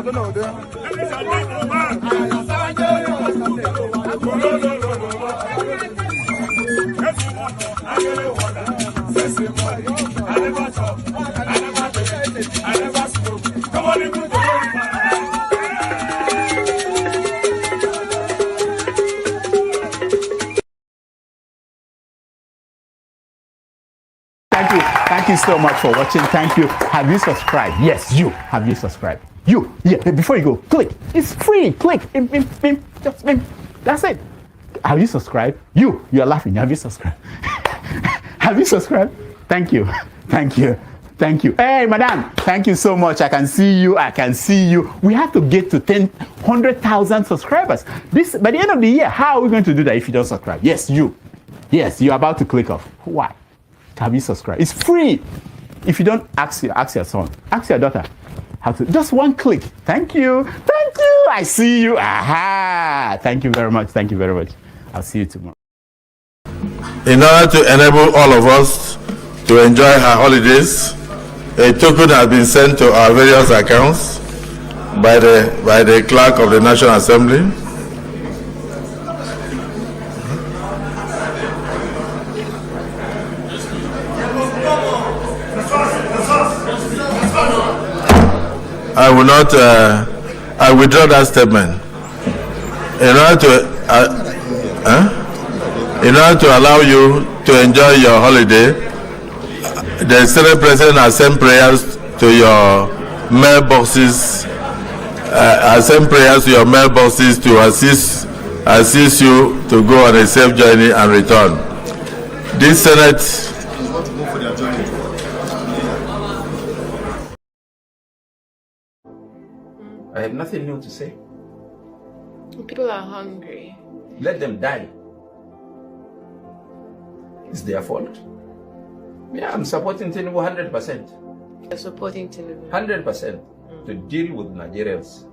Thank you so much for watching. Thank you. Have you subscribed? Yes, you. Have you subscribed? You. Yeah, before you go, click. It's free. Click. Just that's it. Have you subscribed? You're laughing. Have you subscribed? Have you subscribed? Thank you. Thank you. Thank you. Hey, madam. Thank you so much. I can see you. I can see you. We have to get to 100,000 subscribers. This by the end of the year. How are we going to do that if you don't subscribe? Yes, you. Yes, you're about to click off. Why? Have you subscribed? It's free. If you don't, ask your son, ask your daughter how to. Just one click. Thank you. Thank you. I see you. Aha. Thank you very much. Thank you very much. I'll see you tomorrow. In order to enable all of us to enjoy our holidays, a token has been sent to our various accounts by the clerk of the National Assembly. I will not. I withdraw that statement. In order to allow you to enjoy your holiday, the Senate President has sent prayers to your mailboxes. To assist you to go on a safe journey and return. This Senate. I have nothing new to say. People are hungry. Let them die. It's their fault. Yeah, I'm supporting Tinubu 100%. You're supporting Tinubu? 100% to deal with Nigerians.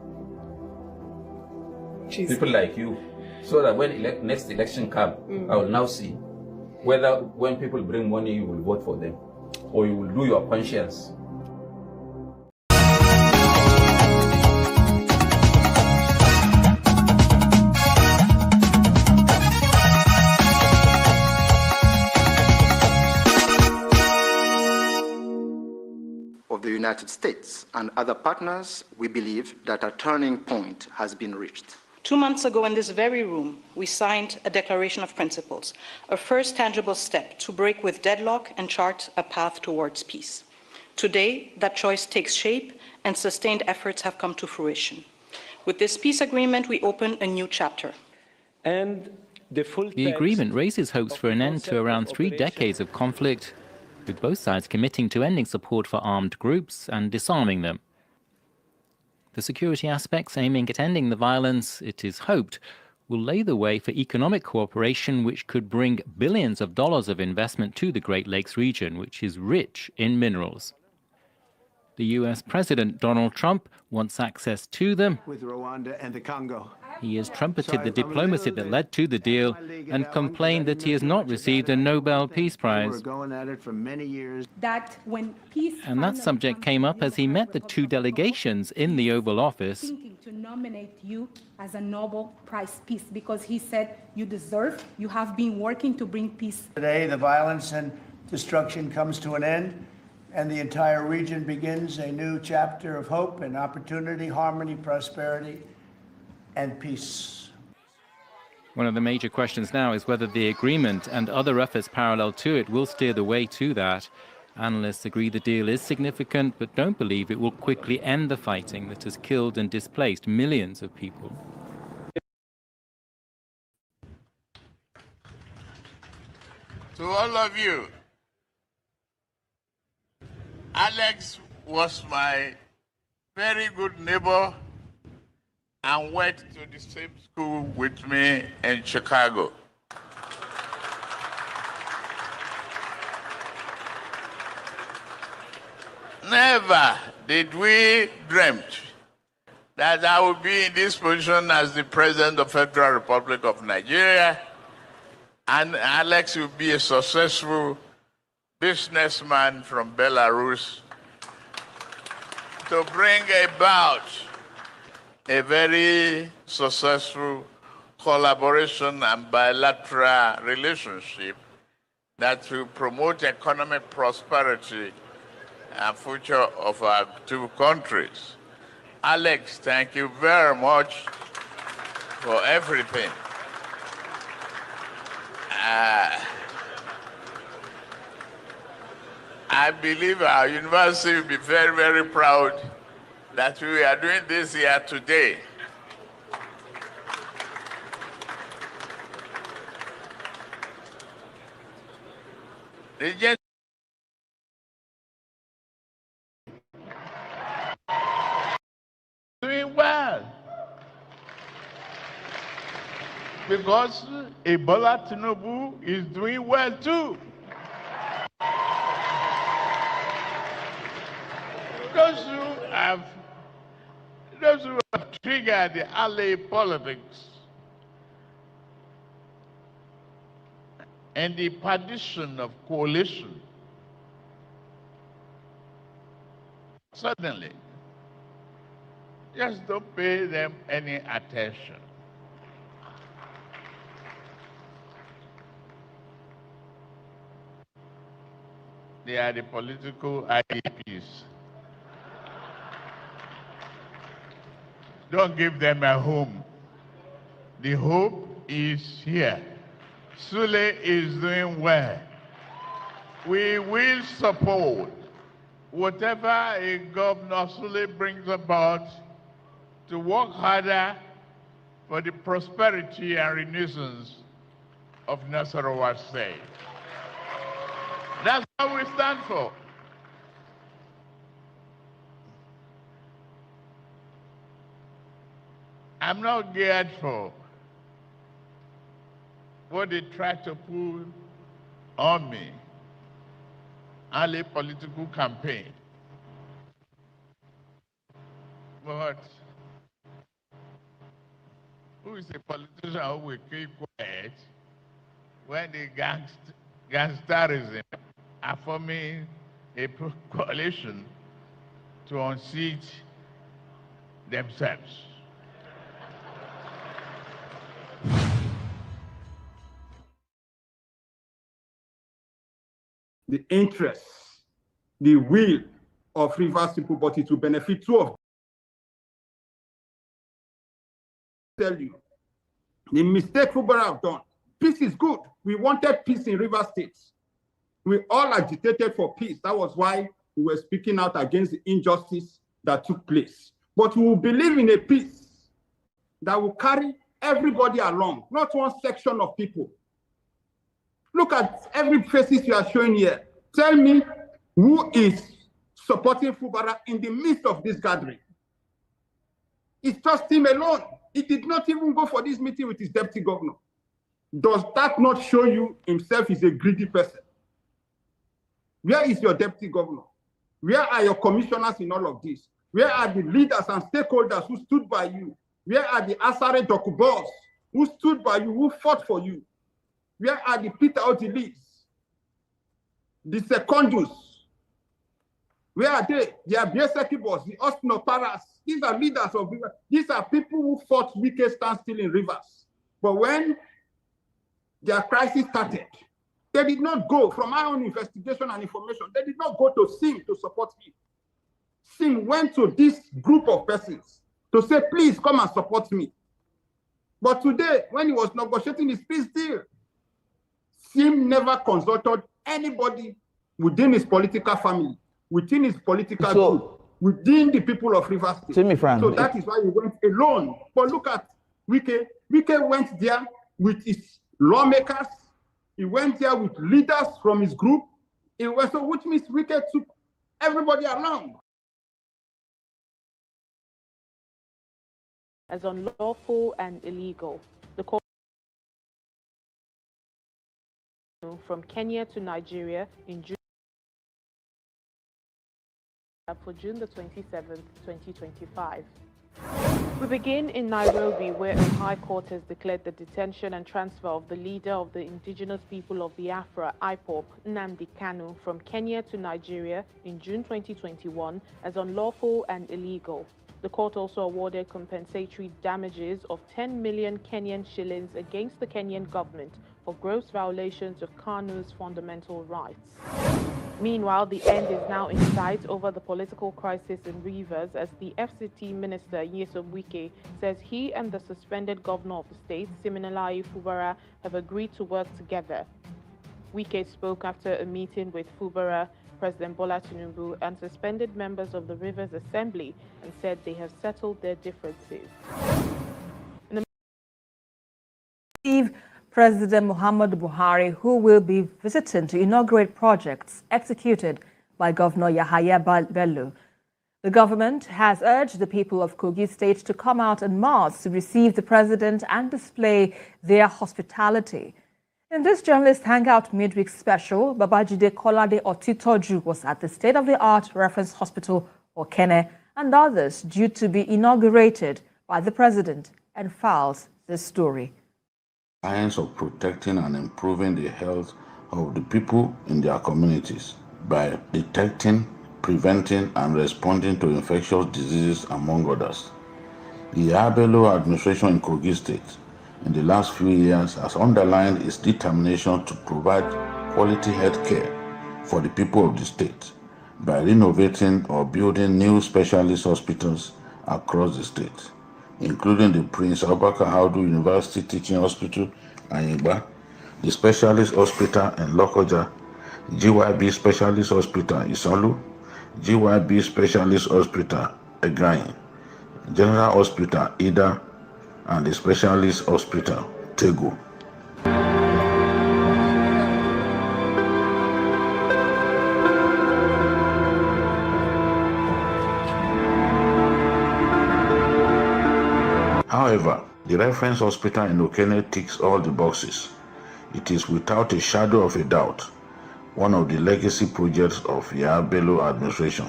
Jeez. People like you. So that when next election comes, I will now see whether when people bring money, you will vote for them or you will do your conscience. Of the United States and other partners, we believe that a turning point has been reached. 2 months ago in this very room, we signed a Declaration of Principles, a first tangible step to break with deadlock and chart a path towards peace. Today, that choice takes shape and sustained efforts have come to fruition. With this peace agreement, we open a new chapter. And the agreement raises hopes for an end to around 3 decades of conflict, with both sides committing to ending support for armed groups and disarming them. The security aspects aiming at ending the violence, it is hoped, will lay the way for economic cooperation which could bring billions of dollars of investment to the Great Lakes region, which is rich in minerals. The US President Donald Trump wants access to them. With Rwanda and the Congo. He has trumpeted the diplomacy that led to the deal and complained that he has not received a Nobel Peace Prize. And that subject came up as he met the 2 delegations in the Oval Office. Thinking to nominate you as a Nobel Prize Peace because he said you deserve, you have been working to bring peace. Today, the violence and destruction comes to an end, and the entire region begins a new chapter of hope and opportunity, harmony, prosperity, and peace. One of the major questions now is whether the agreement and other efforts parallel to it will steer the way to that. Analysts agree the deal is significant, but don't believe it will quickly end the fighting that has killed and displaced millions of people. To all of you, Alex was my very good neighbor and went to the same school with me in Chicago. Never did we dream that I would be in this position as the President of the Federal Republic of Nigeria, and Alex will be a successful businessman from Belarus to bring about a very successful collaboration and bilateral relationship that will promote economic prosperity and future of our two countries. Alex, thank you very much for everything. I believe our university will be very, very proud that we are doing this here today. Doing well. Because Ebola Tinubu is doing well too. Those who have triggered the alley politics and the perdition of coalition, suddenly, just don't pay them any attention. They are the political IDPs. Don't give them a home. The hope is here. Sule is doing well. We will support whatever a Governor Sule brings about to work harder for the prosperity and renaissance of Nasarawa State. That's what we stand for. I'm not geared for what they try to pull on me, only political campaign. But who is a politician who will keep quiet when the gangsterism are forming a coalition to unseat themselves? The interests, the will of Rivers people, but it will benefit two of them. Tell you, the mistake Fubara have done. Peace is good. We wanted peace in Rivers State. We all agitated for peace. That was why we were speaking out against the injustice that took place. But we will believe in a peace that will carry everybody along, not one section of people. Look at every faces you are showing here. Tell me who is supporting Fubara in the midst of this gathering. It's just him alone. He did not even go for this meeting with his deputy governor. Does that not show you himself is a greedy person? Where is your deputy governor? Where are your commissioners in all of this? Where are the leaders and stakeholders who stood by you? Where are the Asare Dokubos who stood by you, who fought for you? Where are the Peter Otilis, the Secondus? Where are they? The Abieseki boss, the Austin Paras. These are leaders of Rivers. These are people who fought Wike standstill in Rivers. But when their crisis started, they did not go, from our own investigation and information, they did not go to Sim to support him. Sim went to this group of persons to say, please come and support me. But today, when he was negotiating his peace deal, Sim never consulted anybody within his political family, within his political group, within the people of Rivers State. So that is why he went alone. But look at Wike. Wike went there with his lawmakers. He went there with leaders from his group. So which means Wike took everybody along. As unlawful and illegal. The court from Kenya to Nigeria in June for June the 27th, 2025. We begin in Nairobi, where a high court has declared the detention and transfer of the leader of the indigenous people of Biafra, IPOB, Nnamdi Kanu, from Kenya to Nigeria in June 2021 as unlawful and illegal. The court also awarded compensatory damages of 10 million Kenyan shillings against the Kenyan government for gross violations of Kanu's fundamental rights. Meanwhile, the end is now in sight over the political crisis in Rivers as the FCT minister, Nyesom Wike, says he and the suspended governor of the state, Wike-Fubara, have agreed to work together. Wike spoke after a meeting with Fubara, President Bola Tinubu, and suspended members of the Rivers Assembly and said they have settled their differences. President Muhammadu Buhari, who will be visiting to inaugurate projects executed by Governor Yahaya Bello. The government has urged the people of Kogi State to come out en masse to receive the president and display their hospitality. In this journalist hangout midweek special, Babajide Kolade Otitoju was at the state-of-the-art reference hospital, Okene, and others due to be inaugurated by the president, and files this story. Science of protecting and improving the health of the people in their communities by detecting, preventing, and responding to infectious diseases, among others. The Bello administration in Kogi State in the last few years has underlined its determination to provide quality health care for the people of the state by renovating or building new specialist hospitals across the state, including the Prince Abubakar Audu University Teaching Hospital, Ayingba, the Specialist Hospital in Lokoja, GYB Specialist Hospital, Isolu, GYB Specialist Hospital, Egain, General Hospital, Ida, and the Specialist Hospital, Tego. However, the reference hospital in Okene ticks all the boxes. It is without a shadow of a doubt one of the legacy projects of the Bello administration,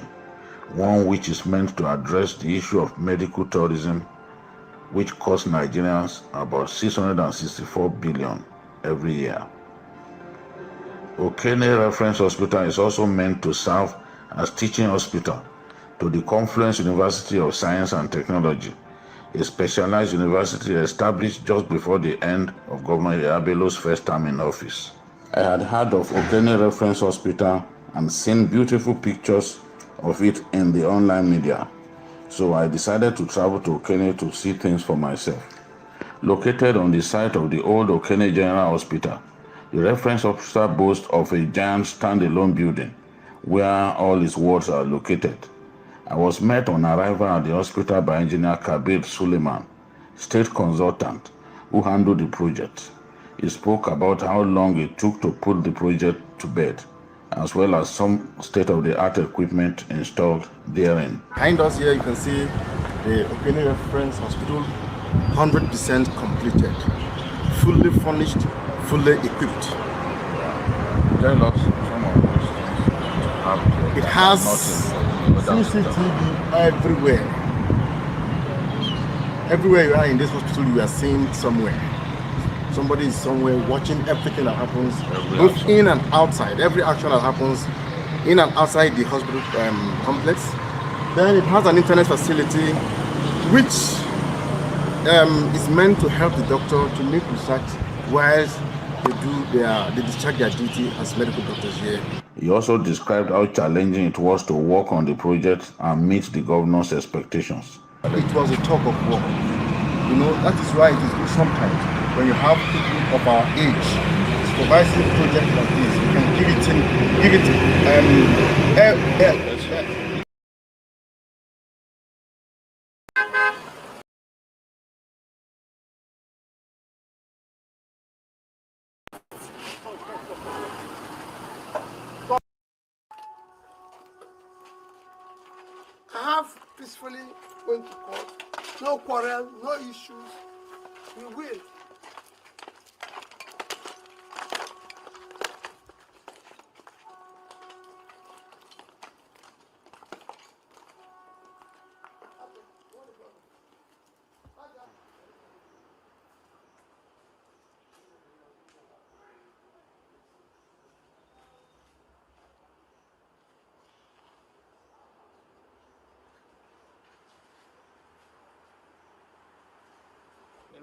one which is meant to address the issue of medical tourism, which costs Nigerians about 664 billion every year. Okene Reference Hospital is also meant to serve as teaching hospital to the Confluence University of Science and Technology, a specialized university established just before the end of Governor Bello's first term in office. I had heard of Okene Reference Hospital and seen beautiful pictures of it in the online media, so I decided to travel to Okene to see things for myself. Located on the site of the old Okene General Hospital, the reference hospital boasts of a giant standalone building where all its wards are located. I was met on arrival at the hospital by Engineer Kabir Suleiman, state consultant, who handled the project. He spoke about how long it took to put the project to bed, as well as some state-of-the-art equipment installed therein. Behind us here, you can see the Okene Reference Hospital, 100% completed, fully furnished, fully equipped. Tell us some of those things. It has CCTV everywhere. Everywhere you are in this hospital, you are seeing somewhere. Somebody is somewhere watching everything that happens, both in and outside. Every action that happens in and outside the hospital complex. Then it has an internet facility which is meant to help the doctor to make research whilst they discharge their duty as medical doctors here. He also described how challenging it was to work on the project and meet the governor's expectations. It was a talk of war. You know, that is why it is good sometimes when you have people of our age supervising a project like this. You can give it have peacefully going to court, no quarrel, no issues. We will.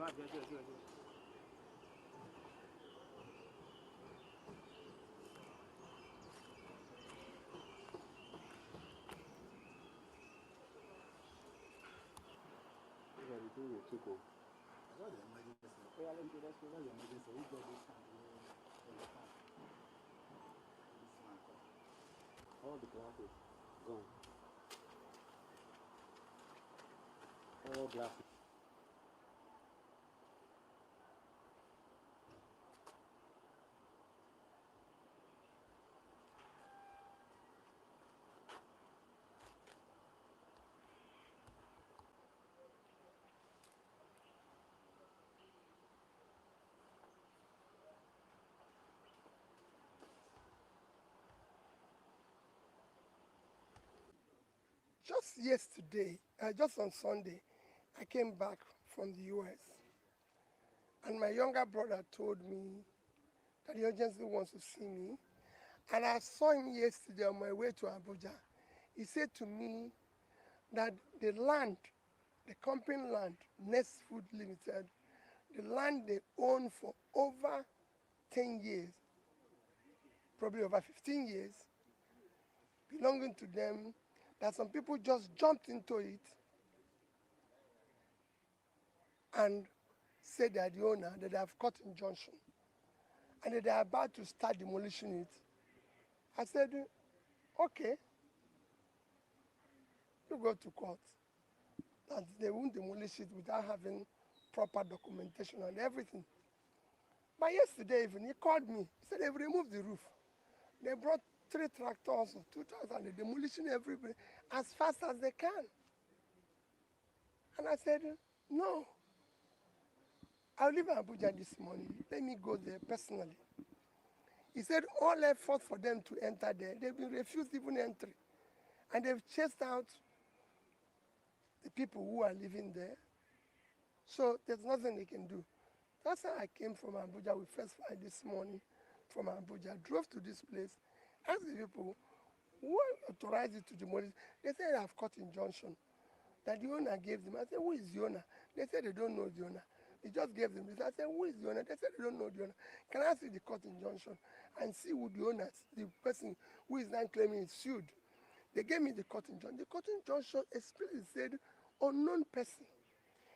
All the glasses gone. All glasses. Just yesterday, just on Sunday, I came back from the US. And my younger brother told me that the agency wants to see me. And I saw him yesterday on my way to Abuja. He said to me that the land, the company land, Nest Food Limited, the land they own for over 10 years, probably over 15 years, belonging to them, that some people just jumped into it and said they are the owner, that they have cut injunction, and that they are about to start demolishing it. I said, okay, you go to court. And they won't demolish it without having proper documentation and everything. But yesterday evening, he called me. He said they've removed the roof. They brought 3 tractors or 2,000, they're demolishing everybody as fast as they can. And I said, no. I'll leave Abuja this morning. Let me go there personally. He said all efforts for them to enter there, they've been refused even entry. And they've chased out the people who are living there. So there's nothing they can do. That's how I came from Abuja. We first fly this morning from Abuja, drove to this place, asked the people who authorized it to demolish. They said I've cut injunction that the owner gave them. I said, who is the owner? They said they don't know the owner. They just gave them this. I said, who is the owner? They said they don't know the owner. Can I see the court injunction and see who the owner, the person who is now claiming is sued? They gave me the court injunction. The court injunction explicitly said, unknown person.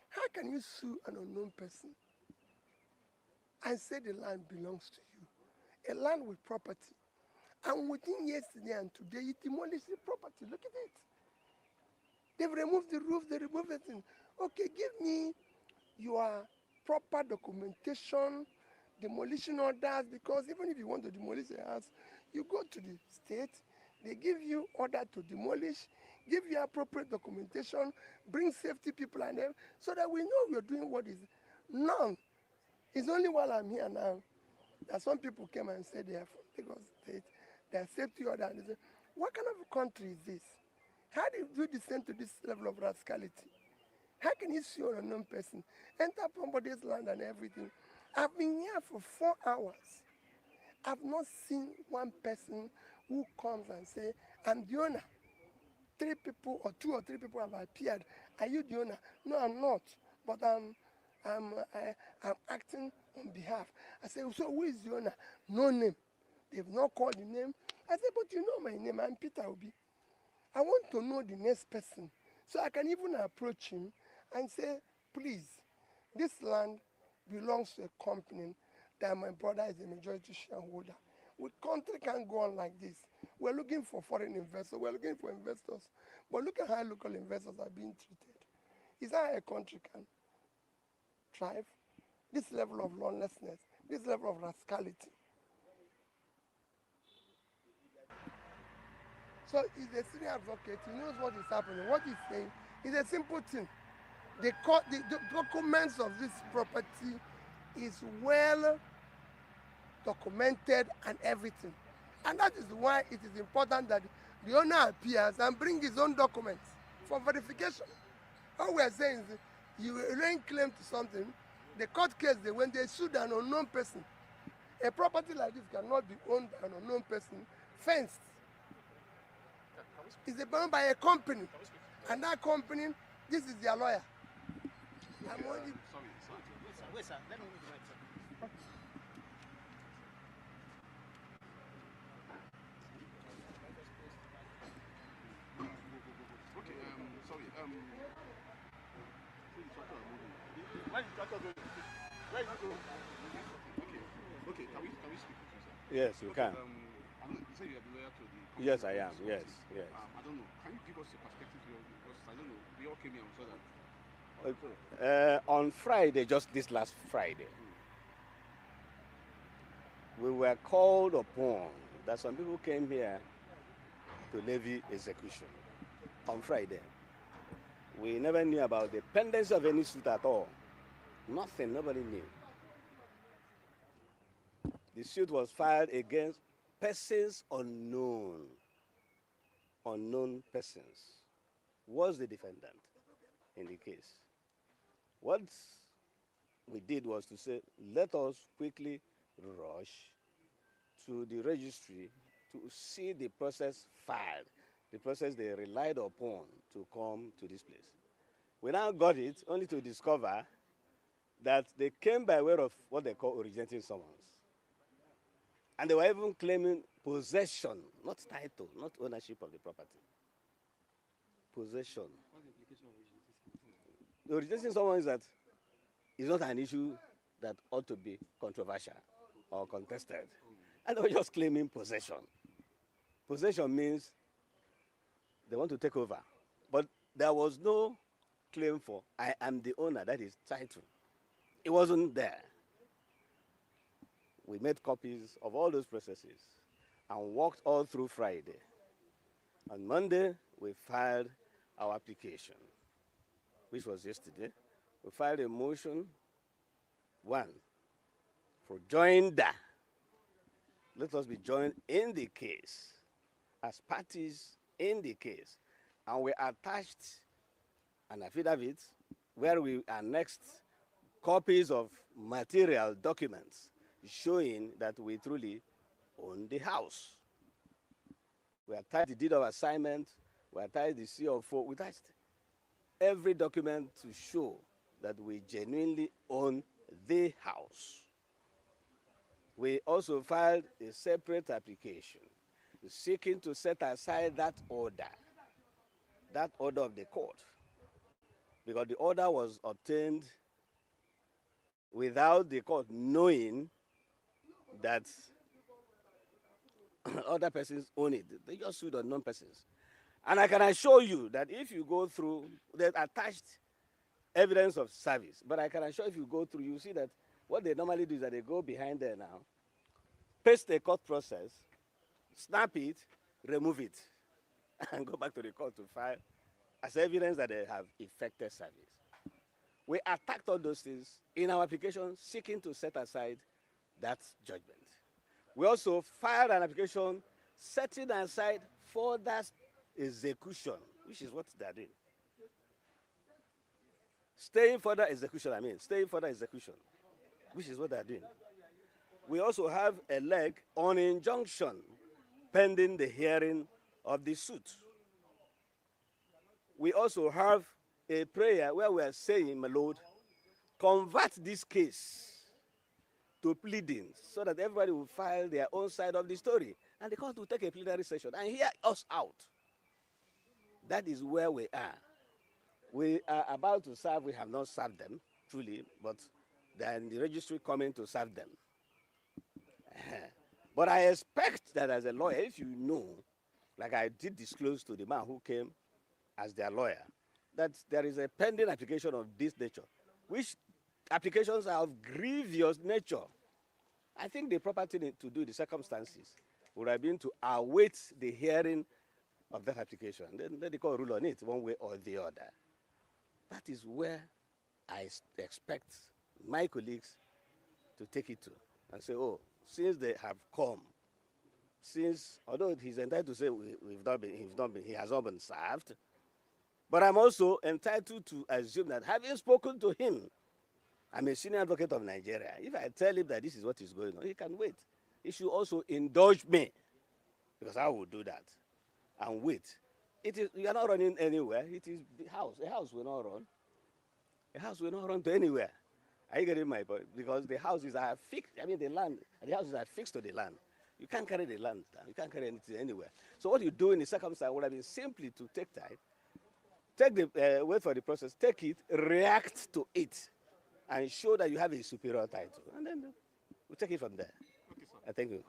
How can you sue an unknown person and say the land belongs to you? A land with property. And within yesterday and today, you demolished the property. Look at it. They've removed the roof, they removed everything. Okay, give me your proper documentation, demolition orders, because even if you want to demolish a house, you go to the state, they give you order to demolish, give you appropriate documentation, bring safety people and them, so that we know we're doing what is. None. It's only while I'm here now that some people came and said they are from Lagos State, their safety order, and they say, what kind of a country is this? How did you descend to this level of rascality? How can you sue an unknown person, enter somebody's land and everything? I've been here for 4 hours. I've not seen one person who comes and say, I'm the owner. 3 people or 2 or 3 people have appeared. Are you the owner? No, I'm not. But I'm acting on behalf. I say, so who is the owner? No name. They've not called the name. I say, but you know my name. I'm Peter Obi. I want to know the next person so I can even approach him and say, please, this land belongs to a company that my brother is a majority shareholder. The country can't go on like this. We're looking for foreign investors. We're looking for investors. But look at how local investors are being treated. Is that how a country can thrive? This level of lawlessness, this level of rascality. So he's a senior advocate. He knows what is happening. What he's saying is a simple thing. The documents of this property is well documented and everything. And that is why it is important that the owner appears and bring his own documents for verification. All we are saying is you laying claim to something. The court case, when they sued an unknown person, a property like this cannot be owned by an unknown person, fenced. It's owned by a company. And that company, this is their lawyer. I'm only... Sorry. Wait, sir. Let me move the mic, sir. Okay, sorry, where is the going? Where is it going? Okay, can we speak with you, sir? Yes, you can. I don't know, you say you are loyal to the... Yes, I am. Yes, yes. I don't know. Can you give us a perspective here? Because I don't know. We all came here and saw that. On Friday, just this last Friday, we were called upon that some people came here to levy execution on Friday. We never knew about the pendency of any suit at all. Nothing, nobody knew. The suit was filed against persons unknown. Unknown persons was the defendant in the case. What we did was to say, let us quickly rush to the registry to see the process filed, the process they relied upon to come to this place. We now got it only to discover that they came by way of what they call originating summons. And they were even claiming possession, not title, not ownership of the property. Possession. The originating summons is that it's not an issue that ought to be controversial or contested. And they were just claiming possession. Possession means they want to take over. But there was no claim for, I am the owner, that is title. It wasn't there. We made copies of all those processes and walked all through Friday. On Monday, we filed our application, which was yesterday. We filed a motion, one, for joinder. Let us be joined in the case, as parties in the case. And we attached an affidavit where we annexed copies of material documents showing that we truly own the house. We attached the deed of assignment, we attached the CO4, we attached every document to show that we genuinely own the house. We also filed a separate application seeking to set aside that order of the court, because the order was obtained without the court knowing that other persons own it. They just sued unknown persons. And I can assure you that if you go through the attached evidence of service, but I can assure if you go through, you see that what they normally do is that they go behind there now, paste the court process, snap it, remove it, and go back to the court to file as evidence that they have effected service. We attacked all those things in our application seeking to set aside that judgment. We also filed an application setting aside further execution, which is what they're doing. Staying further execution, which is what they're doing. We also have a leg on injunction pending the hearing of the suit. We also have a prayer where we are saying, my Lord, convert this case to pleadings so that everybody will file their own side of the story. And the court will take a plenary session and hear us out. That is where we are. We are about to serve, we have not served them, truly, but they are in the registry coming to serve them. But I expect that as a lawyer, if you know, like I did disclose to the man who came as their lawyer, that there is a pending application of this nature, which applications are of grievous nature. I think the proper thing to do, the circumstances, would have been to await the hearing of that application. Then let the court rule on it one way or the other. That is where I expect my colleagues to take it to and say, oh, since they have come, since, although he's entitled to say he has not been served, but I'm also entitled to assume that having spoken to him, I'm a senior advocate of Nigeria. If I tell him that this is what is going on, he can wait. He should also indulge me, because I will do that and wait. You are not running anywhere. It is the house. A house will not run. A house will not run to anywhere. Are you getting my point? Because the houses are fixed. I mean, the houses are fixed to the land. You can't carry the land down. You can't carry anything anywhere. So what you do in the circumstance would have been simply to take time, wait for the process, take it, react to it, and show that you have a superior title. And then we'll take it from there. Thank you.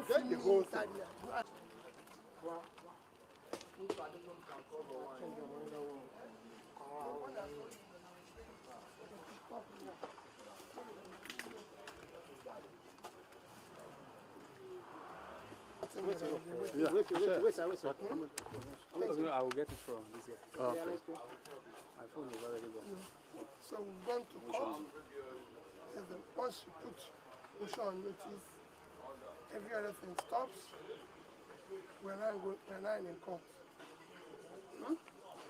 Thank you. Wait, sir. I will get it from this guy. Oh, okay. My phone is already gone. So we're going to court. Once you push on notice, every other thing stops. We're not in court.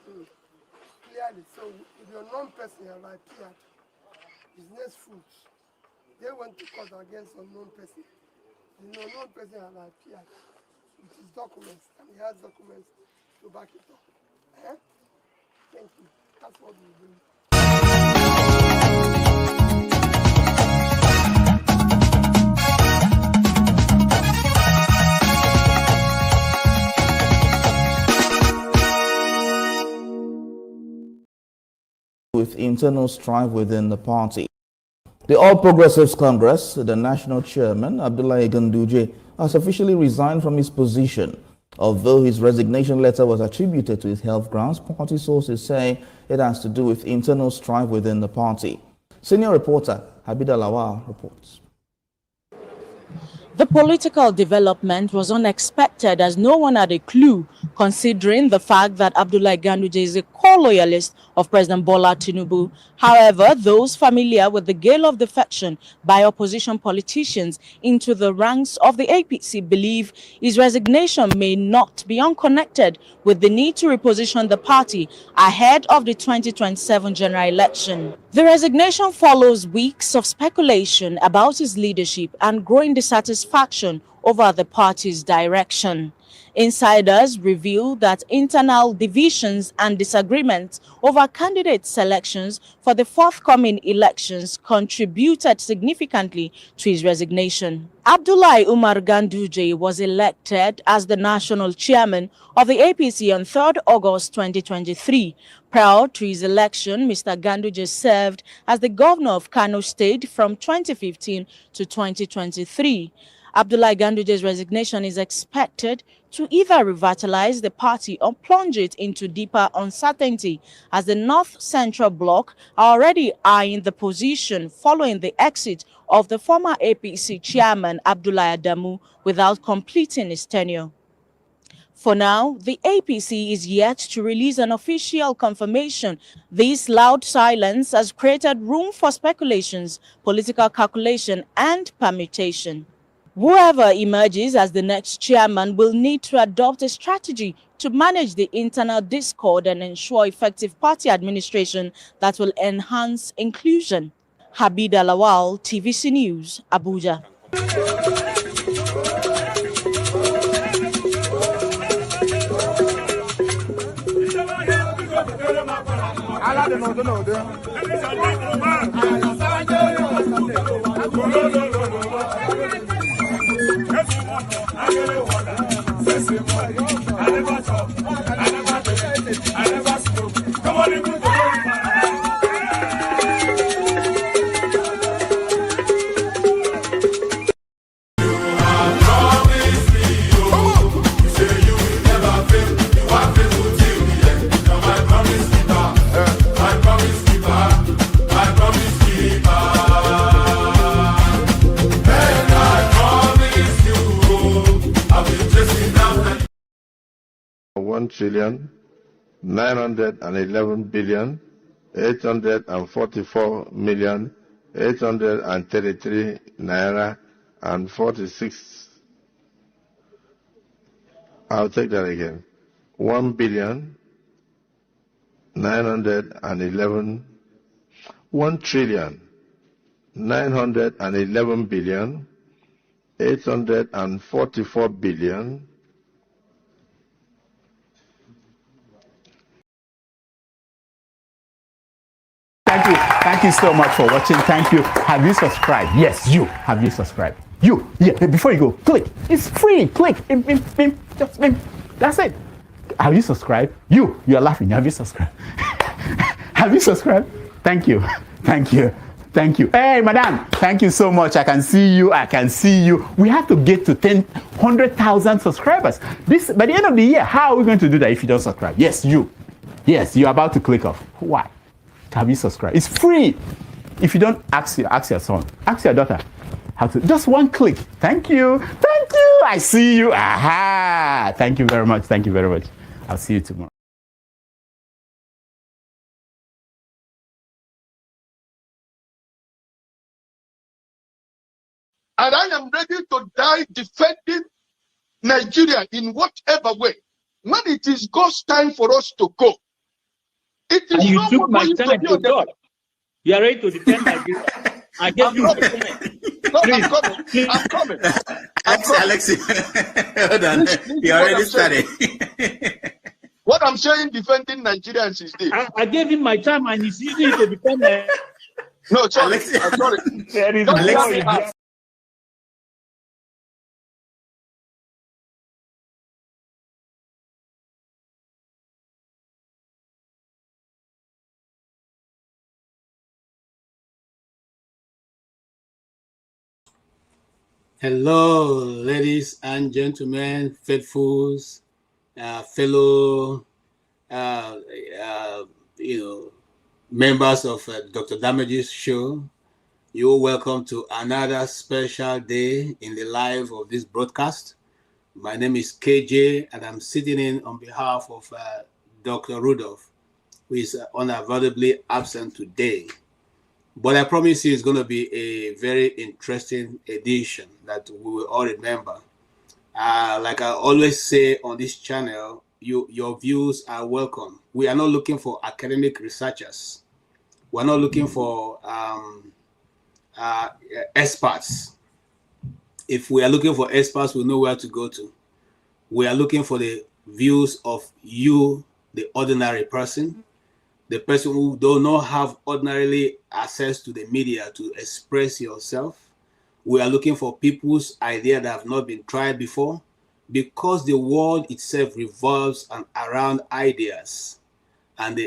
Clearly, so if you're a non-person, you have appeared. Business Foods, they went to court against a non-person. The non-person have appeared with his documents, and he has documents to back it up. Thank you. That's what we're doing. With internal strife within the party. The All Progressives Congress, the national chairman, Abdullahi Ganduje, has officially resigned from his position. Although his resignation letter was attributed to his health grounds, party sources say it has to do with internal strife within the party. Senior reporter Habida Lawal reports. The political development was unexpected as no one had a clue, considering the fact that Abdullahi Ganduje is a core loyalist of President Bola Tinubu. However, those familiar with the gale of defection by opposition politicians into the ranks of the APC believe his resignation may not be unconnected with the need to reposition the party ahead of the 2027 general election. The resignation follows weeks of speculation about his leadership and growing dissatisfaction over the party's direction. Insiders reveal that internal divisions and disagreements over candidate selections for the forthcoming elections contributed significantly to his resignation. Abdullahi Umar Ganduje was elected as the national chairman of the APC on 3rd August 2023. Prior to his election, Mr. Ganduje served as the governor of Kano State from 2015 to 2023. Abdullahi Ganduje's resignation is expected to either revitalize the party or plunge it into deeper uncertainty, as the North Central Bloc are already eyeing the position following the exit of the former APC chairman Abdullahi Adamu without completing his tenure. For now, the APC is yet to release an official confirmation. This loud silence has created room for speculations, political calculation, and permutation. Whoever emerges as the next chairman will need to adopt a strategy to manage the internal discord and ensure effective party administration that will enhance inclusion. Habida Lawal, TVC News, Abuja. $1,911,844,833 naira and 46. I'll take that again. 1,911,844,833 Thank you so much for watching. Thank you. Have you subscribed? Yes, you. Have you subscribed? You. Yeah, before you go, click. It's free. Click. Just that's it. Have you subscribed? You are laughing. Have you subscribed? Have you subscribed? Thank you. Thank you. Thank you. Hey, madam. Thank you so much. I can see you. I can see you. We have to get to 100,000 subscribers. This by the end of the year. How are we going to do that if you don't subscribe? Yes, you. Yes, you're about to click off. Why? Have you subscribed? It's free. If you don't, ask your son, ask your daughter how to. Just one click. Thank you. Thank you. I see you. Aha. Thank you very much. Thank you very much. I'll see you tomorrow. And I am ready to die defending Nigeria in whatever way. When it is God's time for us to go, it is and you not took my going time to to be God. You are ready to defend Nigeria. I gave you my time. No, I'm coming. I'm coming. Alexi, hold on. You already started. What I'm saying, defending Nigerians is this. I gave him my time and he's using it to defend Nigeria. No, sorry. I'm sorry. Alexi. Hello, ladies and gentlemen, faithfuls, fellow, members of Dr. Damage's show. You're welcome to another special day in the life of this broadcast. My name is KJ, and I'm sitting in on behalf of Dr. Rudolph, who is unavoidably absent today. But I promise you it's going to be a very interesting edition that we will all remember. Like I always say on this channel, your views are welcome. We are not looking for academic researchers. We're not looking for experts. If we are looking for experts, we know where to go to. We are looking for the views of you, the ordinary person, the person who do not have ordinarily access to the media to express yourself. We are looking for people's ideas that have not been tried before, because the world itself revolves around ideas. And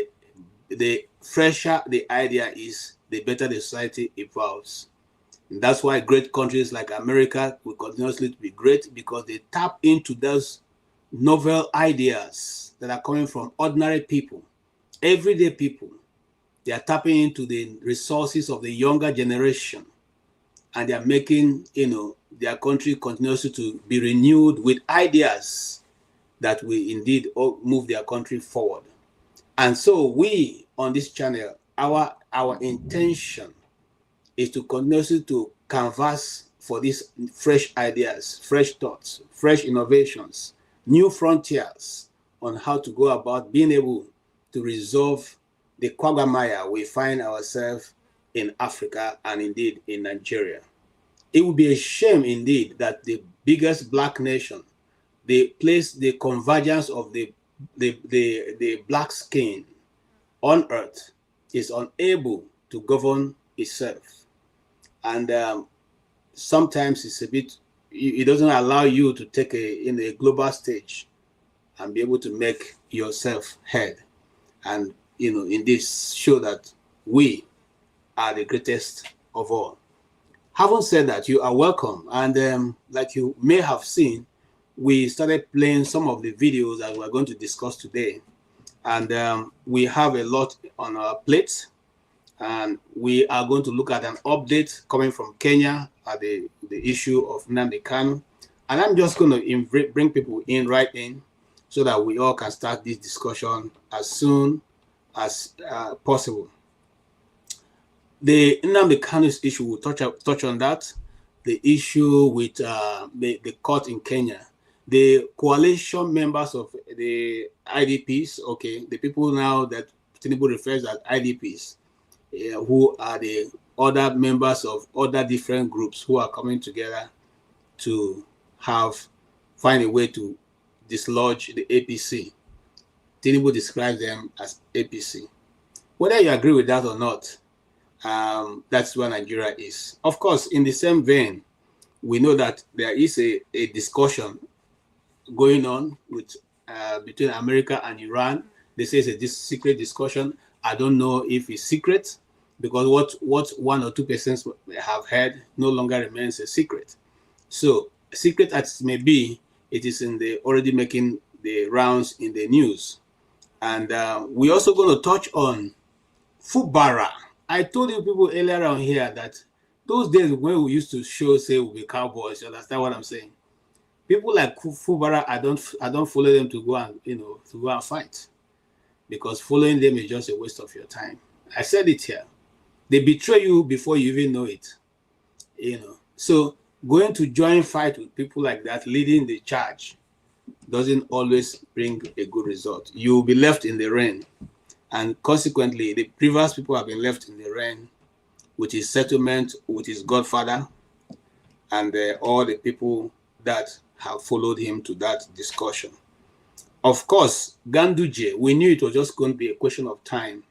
the fresher the idea is, the better the society evolves. And that's why great countries like America will continuously be great, because they tap into those novel ideas that are coming from ordinary people. Everyday people. They are tapping into the resources of the younger generation, and they are making, their country continuously to be renewed with ideas that will indeed move their country forward. And so we on this channel, our intention is to continuously to canvas for these fresh ideas, fresh thoughts, fresh innovations, new frontiers on how to go about being able to resolve the quagmire we find ourselves in Africa and indeed in Nigeria. It would be a shame indeed that the biggest black nation, they place the convergence of the black skin on earth, is unable to govern itself. And sometimes it's a bit, it doesn't allow you to take a global stage and be able to make yourself heard. And, indeed show that we are the greatest of all. Having said that, you are welcome. And like you may have seen, we started playing some of the videos that we're going to discuss today. And we have a lot on our plates. And we are going to look at an update coming from Kenya at the issue of Nnamdi Kanu. And I'm just going to bring people right in so that we all can start this discussion as soon as possible. The Nnamdi Kanu's issue, we'll touch on that. The issue with the court in Kenya. The coalition members of the IDPs, okay, the people now that Tinubu refers as IDPs, who are the other members of other different groups who are coming together to find a way to dislodge the APC. Tinubu describes them as APC. Whether you agree with that or not, that's where Nigeria is. Of course, in the same vein, we know that there is a discussion going on with between America and Iran. They say it's a secret discussion. I don't know if it's secret, because what 1 or 2 persons have heard no longer remains a secret. So secret as it may be, it is already making the rounds in the news. And we're also going to touch on Wike-Fubara. I told you people earlier on here that those days when we used to say we'll be cowboys, you understand what I'm saying? People like Wike-Fubara, I don't follow them to go and fight, because following them is just a waste of your time. I said it here. They betray you before you even know it. So going to join fight with people like that, leading the charge, doesn't always bring a good result. You will be left in the rain. And consequently, the previous people have been left in the rain with his settlement, with his godfather, and all the people that have followed him to that discussion. Of course, Ganduje, we knew it was just going to be a question of time,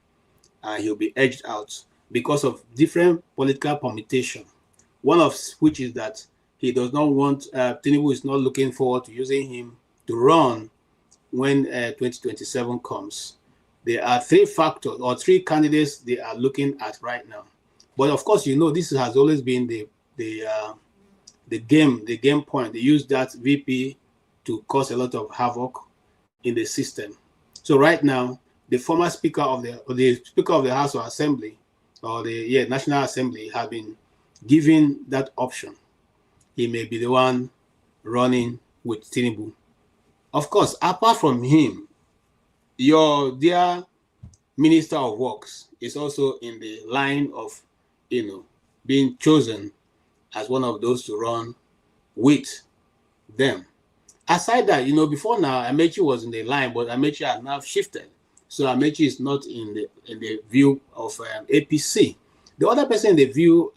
and he'll be edged out because of different political permutation. One of which is that he does not want, Tinubu is not looking forward to using him to run when 2027 comes. There are 3 factors or 3 candidates they are looking at right now. But of course, this has always been the game point. They use that VP to cause a lot of havoc in the system. So right now, the former Speaker of the House of Assembly, or the National Assembly, have been given that option. He may be the one running with Tinubu. Of course, apart from him, your dear Minister of Works is also in the line of, being chosen as one of those to run with them. Aside that, before now, Amechi was in the line, but Amechi has now shifted. So Amechi is not in the view of APC. The other person in the view,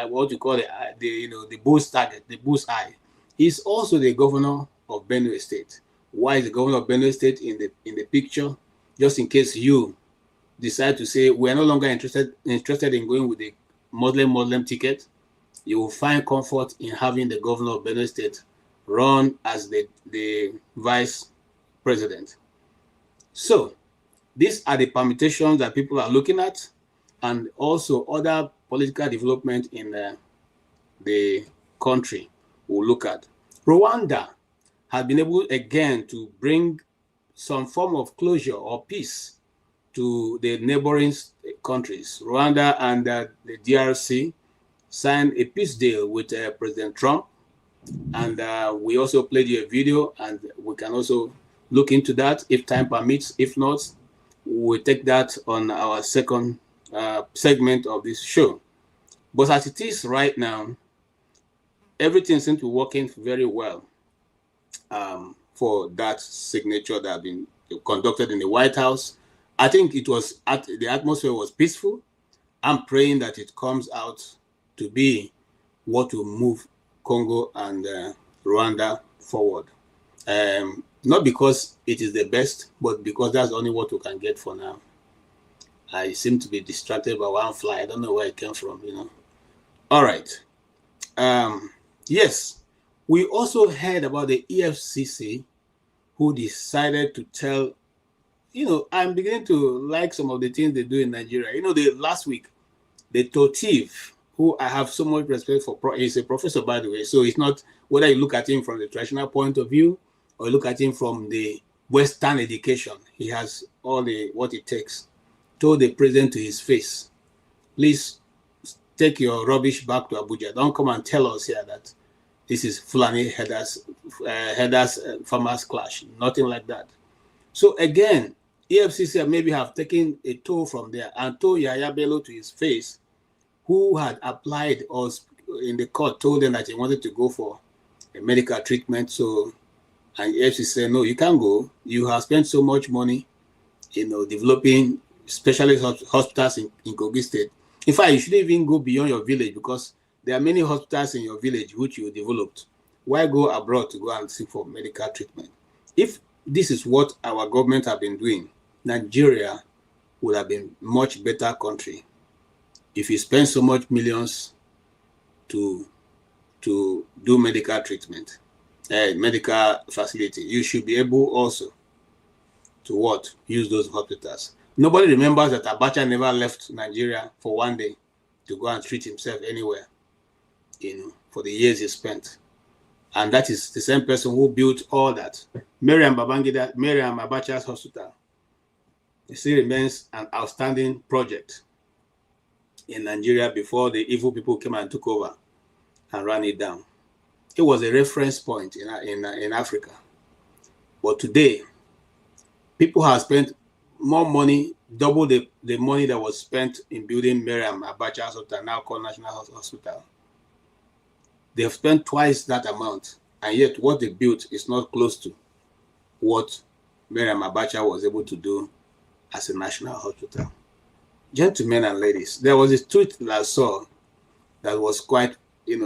what you call the bull's target, the bull's eye, is also the governor of Benue State. Why is the governor of Benue State in the picture? Just in case you decide to say we're no longer interested in going with the Muslim ticket, you will find comfort in having the governor of Benue State run as the vice president. So these are the permutations that people are looking at, and also other political development in the country we'll look at. Rwanda has been able again to bring some form of closure or peace to the neighboring countries. Rwanda and the DRC signed a peace deal with President Trump, and we also played you a video, and we can also look into that if time permits. If not, we'll take that on our second segment of this show. But as it is right now, everything seems to be working very well for that signature that has been conducted in the White House. I think the atmosphere was peaceful. I'm praying that it comes out to be what will move Congo and Rwanda forward. Not because it is the best, but because that's only what we can get for now. I seem to be distracted by one fly. I don't know where it came from, All right. Yes, we also heard about the EFCC, who decided to tell, I'm beginning to like some of the things they do in Nigeria. Last week, the Totif, who I have so much respect for, he's a professor, by the way. So it's not whether you look at him from the traditional point of view or look at him from the Western education. He has all what it takes. Told the president to his face, please take your rubbish back to Abuja. Don't come and tell us here that this is Fulani headers farmers clash. Nothing like that. So again, EFCC maybe have taken a toll from there and told Yahya Bello to his face, who had applied or in the court told them that he wanted to go for a medical treatment. So, and EFCC said, no, you can't go. You have spent so much money, developing specialist hospitals in Kogi State. In fact, you shouldn't even go beyond your village, because there are many hospitals in your village which you developed. Why go abroad to go and seek for medical treatment? If this is what our government have been doing, Nigeria would have been much better country if you spend so much millions to do medical treatment, medical facility. You should be able also to what? Use those hospitals. Nobody remembers that Abacha never left Nigeria for one day to go and treat himself anywhere, for the years he spent. And that is the same person who built all that. Miriam Abacha's hospital, it still remains an outstanding project in Nigeria before the evil people came and took over and ran it down. It was a reference point in Africa. But today, people have spent more money, double the money that was spent in building Miriam Abacha Hospital, now called National Hospital. They have spent twice that amount, and yet what they built is not close to what Miriam Abacha was able to do as a national hospital. Gentlemen and ladies, there was a tweet that I saw that was quite,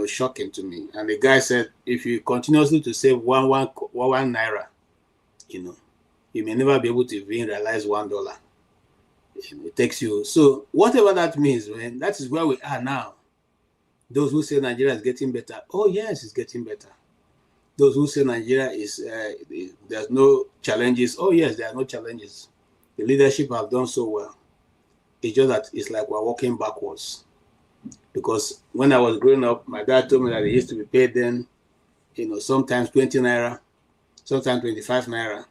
shocking to me. And the guy said, if you continuously to save one naira, you may never be able to even realize $1. It takes you. So whatever that means, man, that is where we are now. Those who say Nigeria is getting better, oh yes, it's getting better. Those who say Nigeria is there's no challenges, oh yes, there are no challenges. The leadership have done so well. It's just that it's like we're walking backwards. Because when I was growing up, my dad told me that it used to be paid then, sometimes 20 naira, sometimes 25 naira.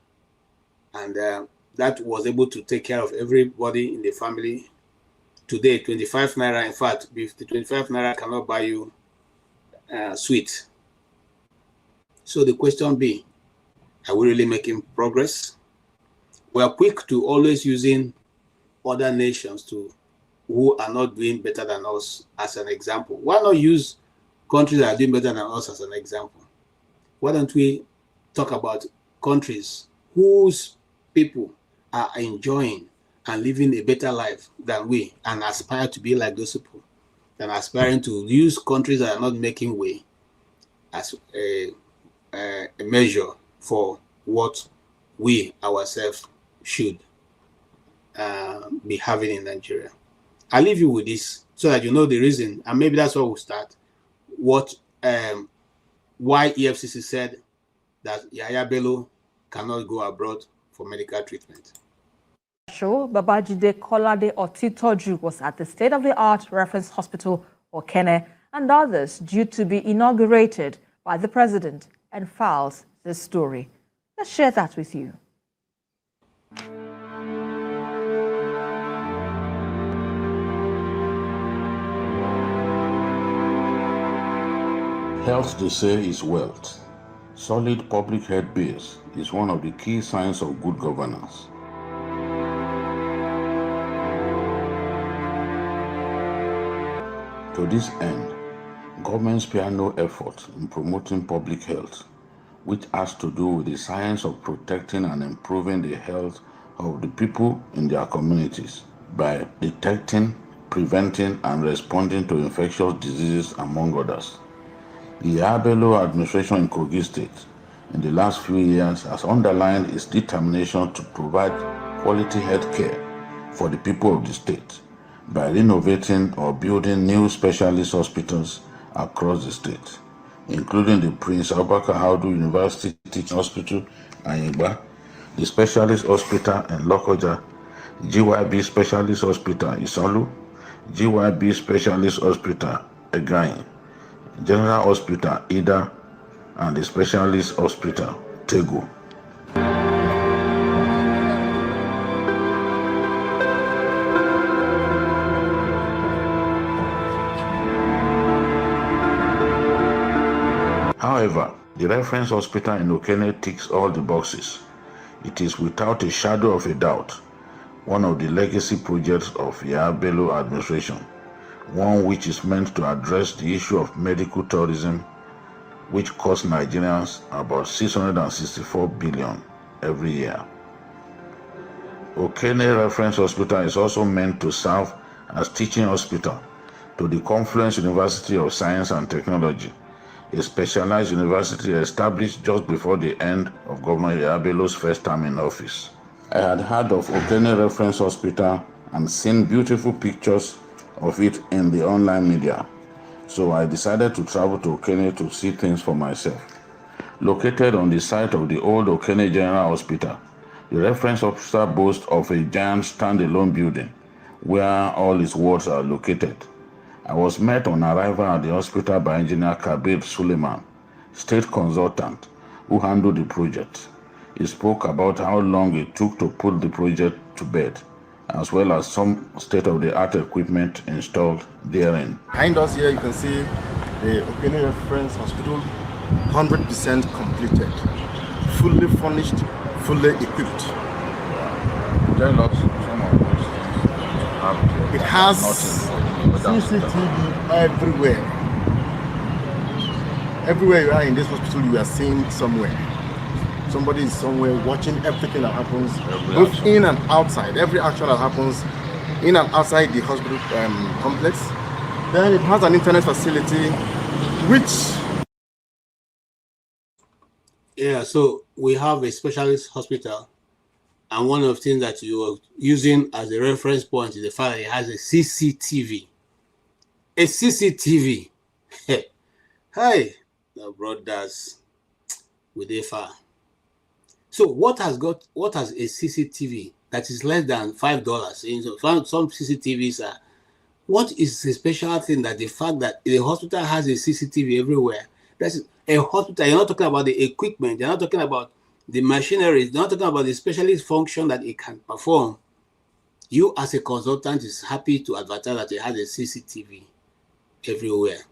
And that was able to take care of everybody in the family. Today, 25 naira, in fact, if the 25 naira cannot buy you sweet. So the question be, are we really making progress? We are quick to always using other nations who are not doing better than us as an example. Why not use countries that are doing better than us as an example? Why don't we talk about countries whose people are enjoying and living a better life than we, and aspire to be like those people, than aspiring to use countries that are not making way as a measure for what we ourselves should be having in Nigeria. I'll leave you with this so that you know the reason, and maybe that's where we'll start. Why EFCC said that Yahaya Bello cannot go abroad for medical treatment. Babajide Kolade Otitoju was at the state-of-the-art reference hospital, Okene, and others due to be inaugurated by the president, and files this story. Let's share that with you. Health, they say, is wealth. Solid public health base is one of the key signs of good governance. To this end, governments spare no effort in promoting public health, which has to do with the science of protecting and improving the health of the people in their communities by detecting, preventing, and responding to infectious diseases, among others. The Yahaya Bello administration in Kogi State in the last few years has underlined its determination to provide quality health care for the people of the state by renovating or building new specialist hospitals across the state, including the Prince Abubakar Audu University Teaching Hospital, Ayingba, the Specialist Hospital in Lokoja, GYB Specialist Hospital, Isalu, GYB Specialist Hospital, Egain, General Hospital, Ida, and the Specialist Hospital, Tego. However, the reference hospital in Okene ticks all the boxes. It is without a shadow of a doubt one of the legacy projects of Yahaya Bello administration, one which is meant to address the issue of medical tourism, which costs Nigerians about 664 billion every year. Okene Reference Hospital is also meant to serve as teaching hospital to the Confluence University of Science and Technology, a specialized university established just before the end of Governor Yahaya Bello's first term in office. I had heard of Okene Reference Hospital and seen beautiful pictures of it in the online media, so I decided to travel to Okene to see things for myself. Located on the site of the old Okene General Hospital, the reference hospital boasts of a giant standalone building where all its wards are located. I was met on arrival at the hospital by Engineer Kabir Suleiman, state consultant, who handled the project. He spoke about how long it took to put the project to bed, as well as some state-of-the-art equipment installed therein. Behind us here, you can see the Okene Reference Hospital, 100% completed, fully furnished, fully equipped. Tell us some of those things. It has CCTV everywhere. Everywhere you are in this hospital, you are seeing somewhere. Somebody is somewhere watching everything that happens, both in and outside. Every action that happens in and outside the hospital complex. Then it has an internet facility, which... Yeah, so we have a specialist hospital, and one of the things that you are using as a reference point is the fact that it has a CCTV. A CCTV. Hey, the brothers with far. So what has a CCTV that is less than $5? Some CCTVs are. What is the special thing that the fact that the hospital has a CCTV everywhere? That's a hospital. You're not talking about the equipment. You're not talking about the machinery. You're not talking about the specialist function that it can perform. You as a consultant is happy to advertise that it has a CCTV everywhere.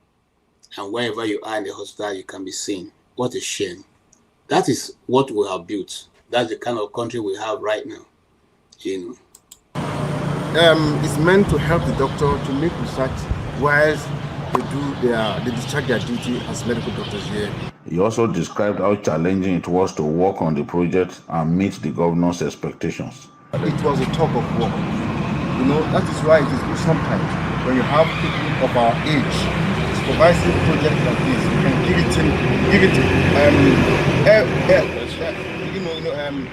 And wherever you are in the hospital, you can be seen. What a shame. That is what we have built. That's the kind of country we have right now. You know. It's meant to help the doctor to make research whilst they discharge their duty as medical doctors here. He also described how challenging it was to work on the project and meet the governor's expectations. It was a tug of war. You know, that is why it is good sometimes when you have people of our age supervising a project like this, you can give it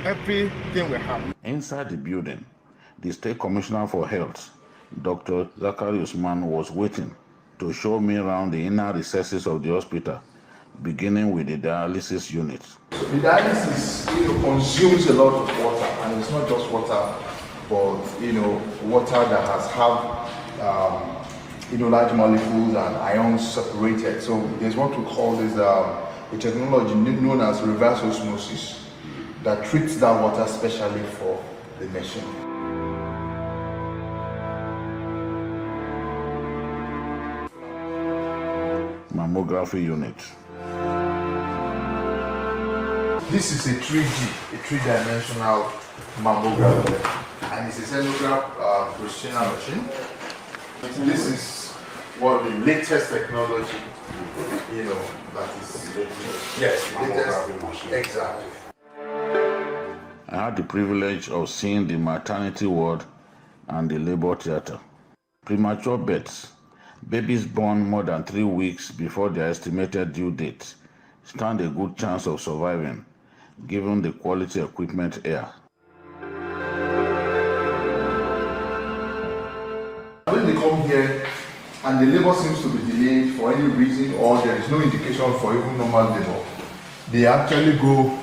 everything we have. Inside the building, the State Commissioner for Health, Dr. Zachary Usman, was waiting to show me around the inner recesses of the hospital, beginning with the dialysis unit. So the dialysis, consumes a lot of water, and it's not just water, but water that has large molecules and ions separated. So there's what we call this a technology known as reverse osmosis that treats that water specially for the machine. Mammography unit. This is a 3D, a three-dimensional mammograph, and it's a xenograph procedure machine. This is what the latest technology, that is. Yes, latest. Exactly. I had the privilege of seeing the maternity ward and the labor theater. Premature births, babies born more than 3 weeks before their estimated due date, stand a good chance of surviving, given the quality equipment here. When they come here and the labor seems to be delayed for any reason or there is no indication for even normal labor, they actually go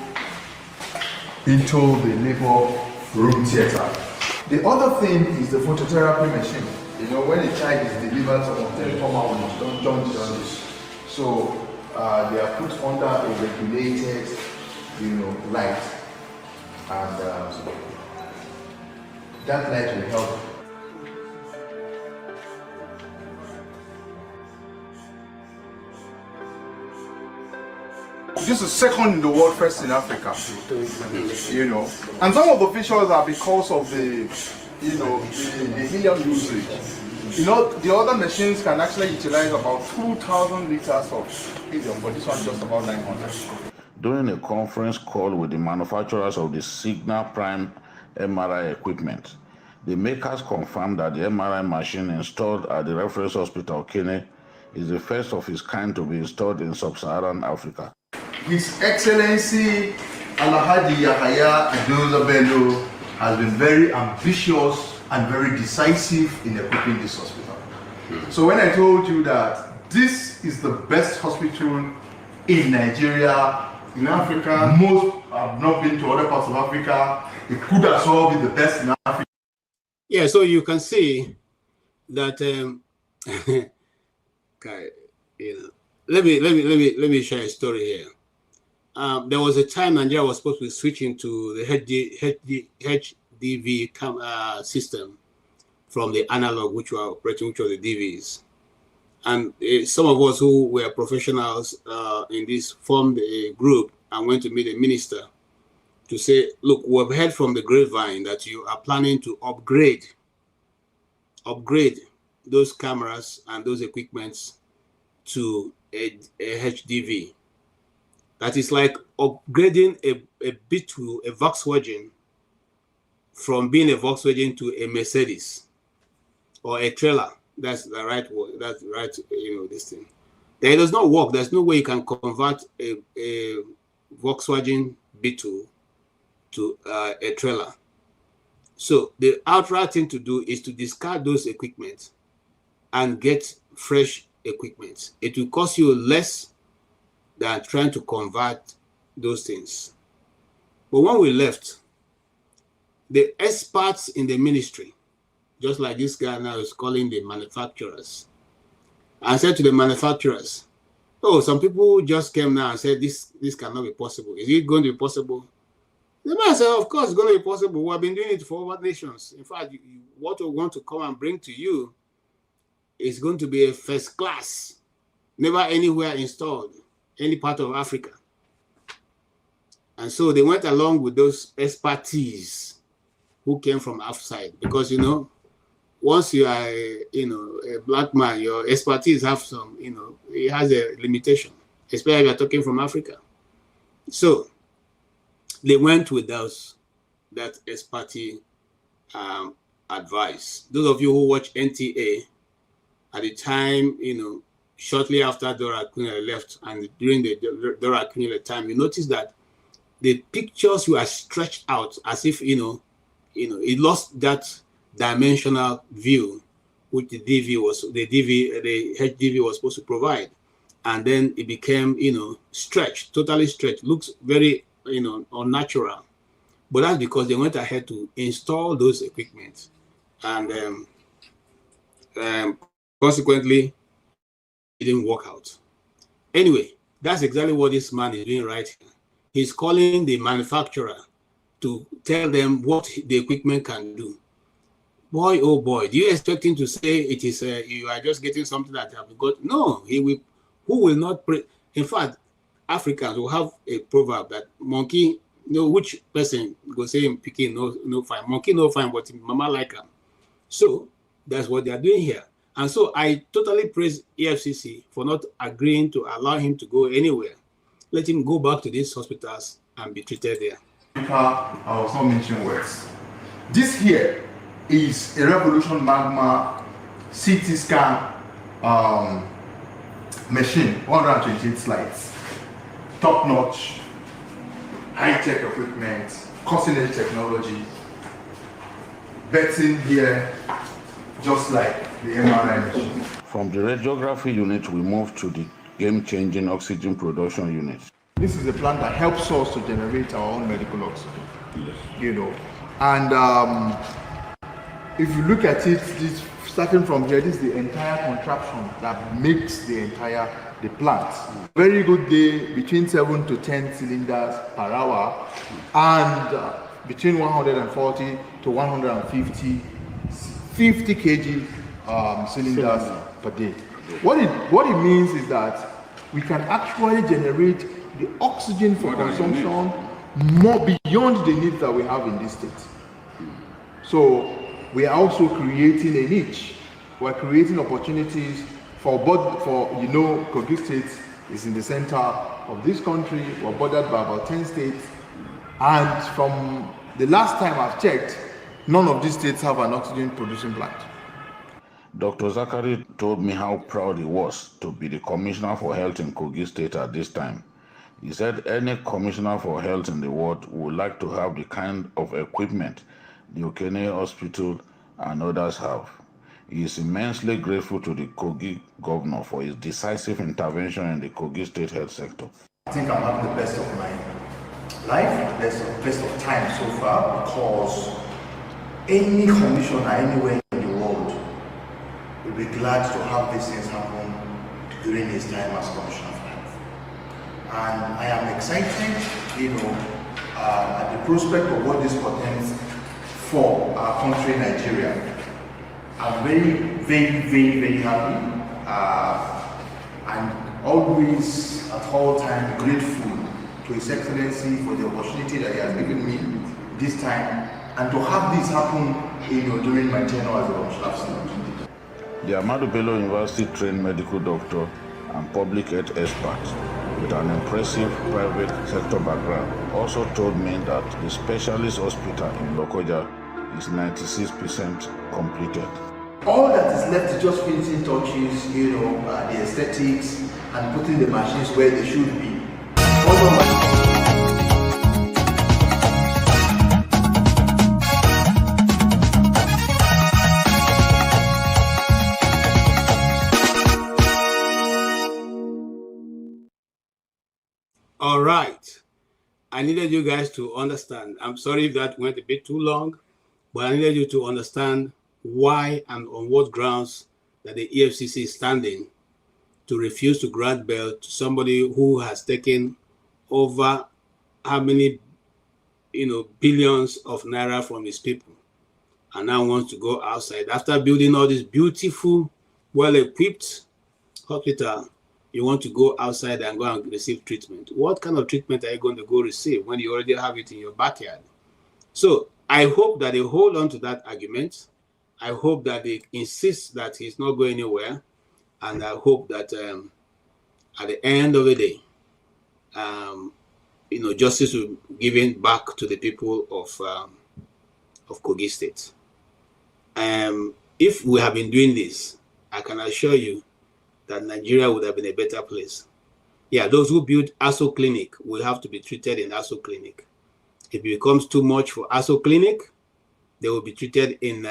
into the labor room theater. The other thing is the phototherapy machine. When a child is delivered, some of them come out with jaundice. So they are put under a regulated, light, and that light will help. This is second in the world, first in Africa. And some of the features are because of the helium usage. The other machines can actually utilize about 2,000 liters of helium, but this one just about 900. During a conference call with the manufacturers of the Signal Prime MRI equipment, the makers confirmed that the MRI machine installed at the reference hospital Okene is the first of its kind to be installed in sub-Saharan Africa. His Excellency Alhaji Yahaya Adoza Bello has been very ambitious and very decisive in equipping this hospital. So when I told you that this is the best hospital in Nigeria, in Africa, most have not been to other parts of Africa, it could as well be the best in Africa. Yeah, so you can see that okay, let me share a story here. There was a time Nigeria was supposed to be switching to the HDV system from the analog, which were operating, which were the DVs. And some of us who were professionals in this formed a group and went to meet a minister to say, look, we've heard from the grapevine that you are planning to upgrade those cameras and those equipments to a HDV. That is like upgrading a Beetle, a Volkswagen, from being a Volkswagen to a Mercedes or a trailer. That's the right word. That's right. This thing. It does not work. There's no way you can convert a Volkswagen Beetle to a trailer. So the outright thing to do is to discard those equipment and get fresh equipment. It will cost you less than trying to convert those things. But when we left, the experts in the ministry, just like this guy now is calling the manufacturers, and said to the manufacturers, oh, some people just came now and said this cannot be possible. Is it going to be possible? The man said, of course it's going to be possible. We have been doing it for other nations. In fact, what we want to come and bring to you is going to be a first class, never anywhere installed, any part of Africa. And so they went along with those expertise who came from outside, because once you are a black man, your expertise have some, it has a limitation, especially if you're talking from Africa. So they went with that expertise advice. Those of you who watch NTA, at the time, shortly after Dora Akunyele left and during the Dora Akunyele time, you notice that the pictures were stretched out as if, it lost that dimensional view which the HDV was supposed to provide. And then it became, stretched, totally stretched, looks very, unnatural. But that's because they went ahead to install those equipment. And consequently, it didn't work out. Anyway, that's exactly what this man is doing right here. He's calling the manufacturer to tell them what the equipment can do. Boy, oh boy, do you expect him to say it is you are just getting something that you have got? No, who will not pray? In fact, Africans will have a proverb that monkey, which person go say him picking no fine. Monkey no fine, but mama like him. So that's what they are doing here. And so I totally praise EFCC for not agreeing to allow him to go anywhere. Let him go back to these hospitals and be treated there. I was not mentioning words. This here is a Revolution Magma CT scan machine, 128 slides, top-notch, high-tech equipment, cutting-edge technology, betting here, just like the MRI machine. From the radiography unit, we move to the game-changing oxygen production unit. This is a plant that helps us to generate our own medical oxygen, And if you look at it, starting from here, this is the entire contraption that makes the plant. Very good day, between 7 to 10 cylinders per hour, and between 140 to 150 kg cylinders per day. What it means is that we can actually generate the oxygen for consumption more beyond the needs that we have in this state. So we are also creating a niche. We're creating opportunities for Kogi State is in the center of this country. We're bordered by about 10 states. And from the last time I've checked, none of these states have an oxygen producing plant. Dr. Zachary told me how proud he was to be the Commissioner for Health in Kogi State at this time. He said any commissioner for health in the world would like to have the kind of equipment the Okene Hospital, and others have. He is immensely grateful to the Kogi governor for his decisive intervention in the Kogi State health sector. I think I'm having the best of my life, the best of time so far, because any commissioner anywhere in the world will be glad to have these things happen during his time as commissioner of health. And I am excited, at the prospect of what this portends for our country, Nigeria. I'm very, very, very, very happy and always, at all times, grateful to His Excellency for the opportunity that he has given me this time and to have this happen during my tenure as a commissioner of health. The Ahmadu Bello University trained medical doctor and public health expert with an impressive private sector background also told me that the specialist hospital in Lokoja is 96% completed. All that is left is just finishing touches, the aesthetics and putting the machines where they should be. All right. I needed you guys to understand. I'm sorry if that went a bit too long, but I needed you to understand why and on what grounds that the EFCC is standing to refuse to grant bail to somebody who has taken over how many, billions of naira from his people and now wants to go outside. After building all this beautiful, well-equipped hospital, you want to go outside and go and receive treatment. What kind of treatment are you going to go receive when you already have it in your backyard? So I hope that they hold on to that argument. I hope that they insist that he's not going anywhere. And I hope that at the end of the day, justice will be given back to the people of Kogi State. If we have been doing this, I can assure you that Nigeria would have been a better place. Yeah, those who build ASO Clinic will have to be treated in ASO Clinic. If it becomes too much for ASO Clinic, they will be treated in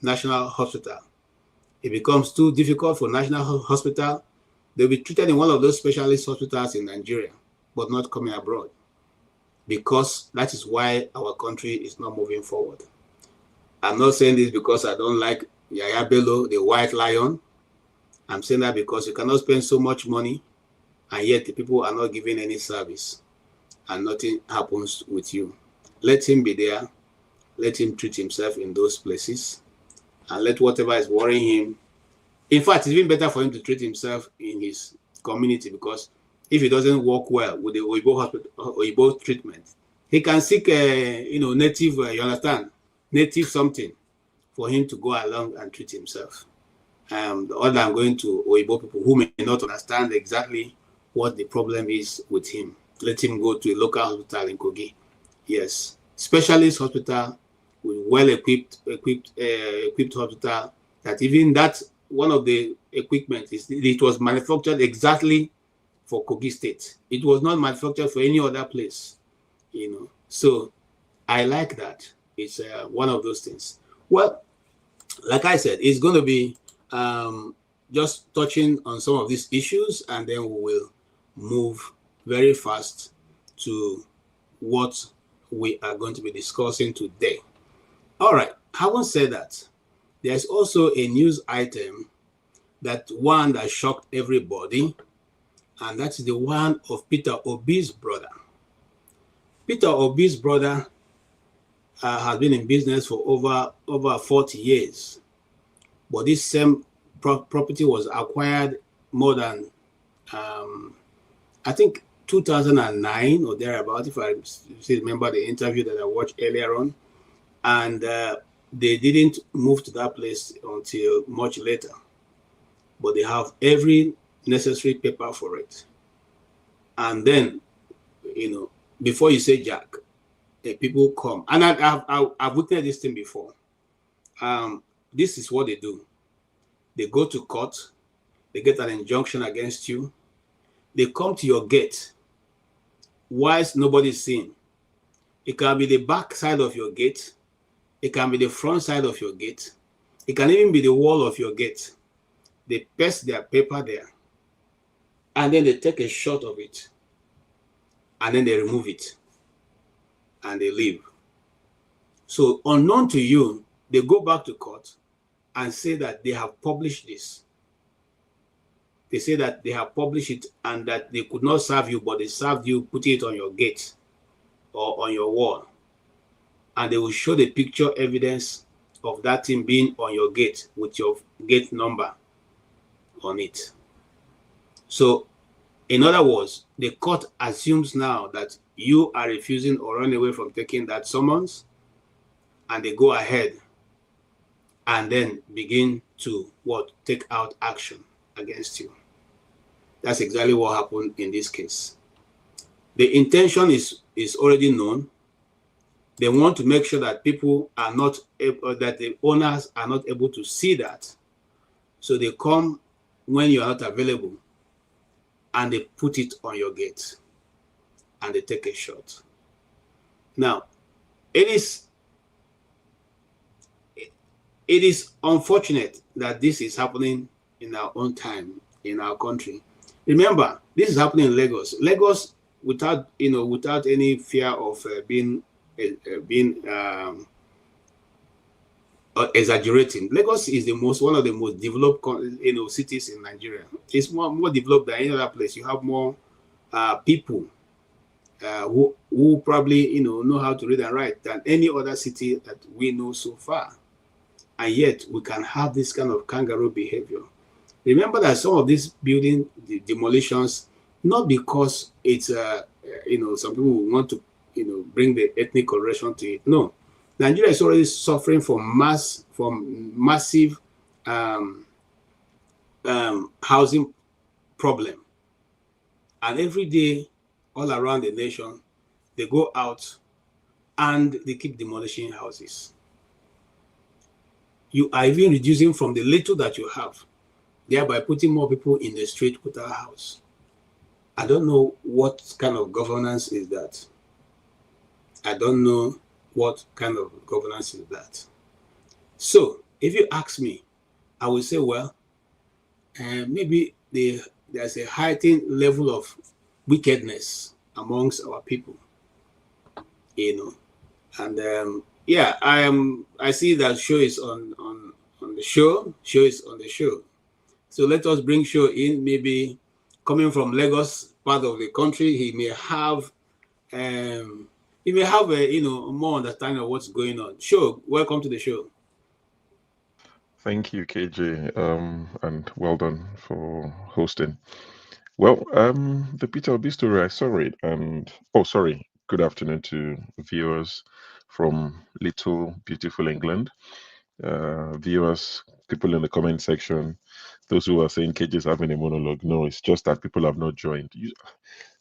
National Hospital. If it becomes too difficult for National Hospital, they'll be treated in one of those specialist hospitals in Nigeria, but not coming abroad. Because that is why our country is not moving forward. I'm not saying this because I don't like Yaya Bello, the white lion. I'm saying that because you cannot spend so much money and yet the people are not giving any service and nothing happens with you. Let him be there. Let him treat himself in those places and let whatever is worrying him. In fact, it's even better for him to treat himself in his community, because if he doesn't work well with the Oyibo treatment, he can seek native, you understand, native something for him to go along and treat himself. Other than going to Oyibo people who may not understand exactly what the problem is with him. Let him go to a local hospital in Kogi. Yes, specialist hospital with well-equipped hospital. That even that one of the equipment it was manufactured exactly for Kogi State. It was not manufactured for any other place, So I like that. It's one of those things. Well, like I said, it's going to be just touching on some of these issues, and then we will move very fast to what we are going to be discussing today. All right, having said that, there's also a news item that shocked everybody, and that's the one of Peter Obi's brother. Peter Obi's brother has been in business for over 40 years. But this same property was acquired more than, I think, 2009 or thereabout, if I still remember the interview that I watched earlier on. And they didn't move to that place until much later. But they have every necessary paper for it. And then, before you say Jack, people come. And I've witnessed this thing before. This is what they do. They go to court. They get an injunction against you. They come to your gate whilst nobody's seeing. It can be the back side of your gate. It can be the front side of your gate. It can even be the wall of your gate. They paste their paper there, and then they take a shot of it, and then they remove it, and they leave. So unknown to you, they go back to court and say that they have published this. They say that they have published it and that they could not serve you, but they served you, putting it on your gate or on your wall. And they will show the picture evidence of that thing being on your gate with your gate number on it. So, in other words, the court assumes now that you are refusing or running away from taking that summons, and they go ahead and then begin to take out action against you. That's exactly what happened in this case. The intention is already known. They want to make sure that people are not able, that the owners are not able to see that. So they come when you are not available and they put it on your gate and they take a shot. Now, it is unfortunate that this is happening in our own time, in our country. Remember, this is happening in Lagos. Lagos, without any fear of being exaggerating, Lagos is one of the most developed cities in Nigeria. It's more developed than any other place. You have more people who probably know how to read and write than any other city that we know so far. And yet we can have this kind of kangaroo behavior. Remember that some of these building demolitions, not because it's some people want to bring the ethnic coloration to it. No, Nigeria is already suffering from massive housing problem, and every day all around the nation they go out and they keep demolishing houses. You are even reducing from the little that you have, thereby putting more people in the street without a house. I don't know what kind of governance is that. I don't know what kind of governance is that. So, if you ask me, I will say, well, maybe there's a heightened level of wickedness amongst our people, and yeah, I see that Show is on the show. Show is on the show. So let us bring Show in. Maybe coming from Lagos, part of the country, he may have a more understanding of what's going on. Show, welcome to the show. Thank you, KJ, and well done for hosting. Well, the Peter Obi story, I saw it, and good afternoon to viewers from little beautiful England, viewers, people in the comment section, those who are saying KJ is having a monologue. No, it's just that people have not joined.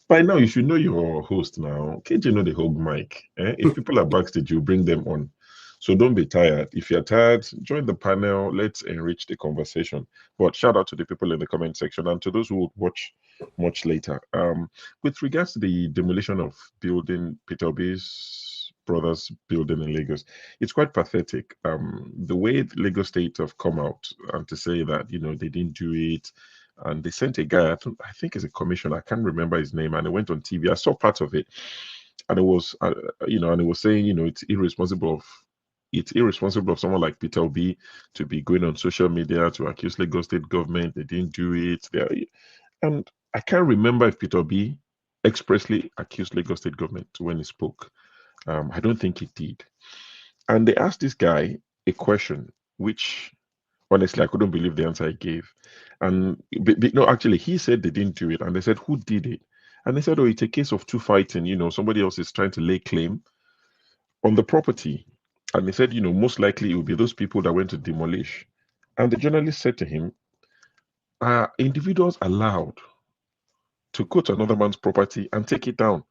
By now, you should know your host now. KJ know the hold mic. If people are backstage, you bring them on. So don't be tired. If you're tired, join the panel. Let's enrich the conversation. But shout out to the people in the comment section and to those who would watch much later. With regards to the demolition of building, Peter Obi's brothers building in Lagos, it's quite pathetic. The way Lagos State have come out and to say that, they didn't do it. And they sent a guy, I think it's a commissioner, I can't remember his name, and it went on TV. I saw parts of it. And it was, and it was saying, it's irresponsible of someone like Peter Obi to be going on social media to accuse Lagos State government. They didn't do it. And I can't remember if Peter Obi expressly accused Lagos State government when he spoke. I don't think he did. And they asked this guy a question, which honestly I couldn't believe the answer he gave. And no, actually, he said they didn't do it. And they said, who did it? And they said, it's a case of two fighting. Somebody else is trying to lay claim on the property. And he said, most likely it will be those people that went to demolish. And the journalist said to him, are individuals allowed to go to another man's property and take it down?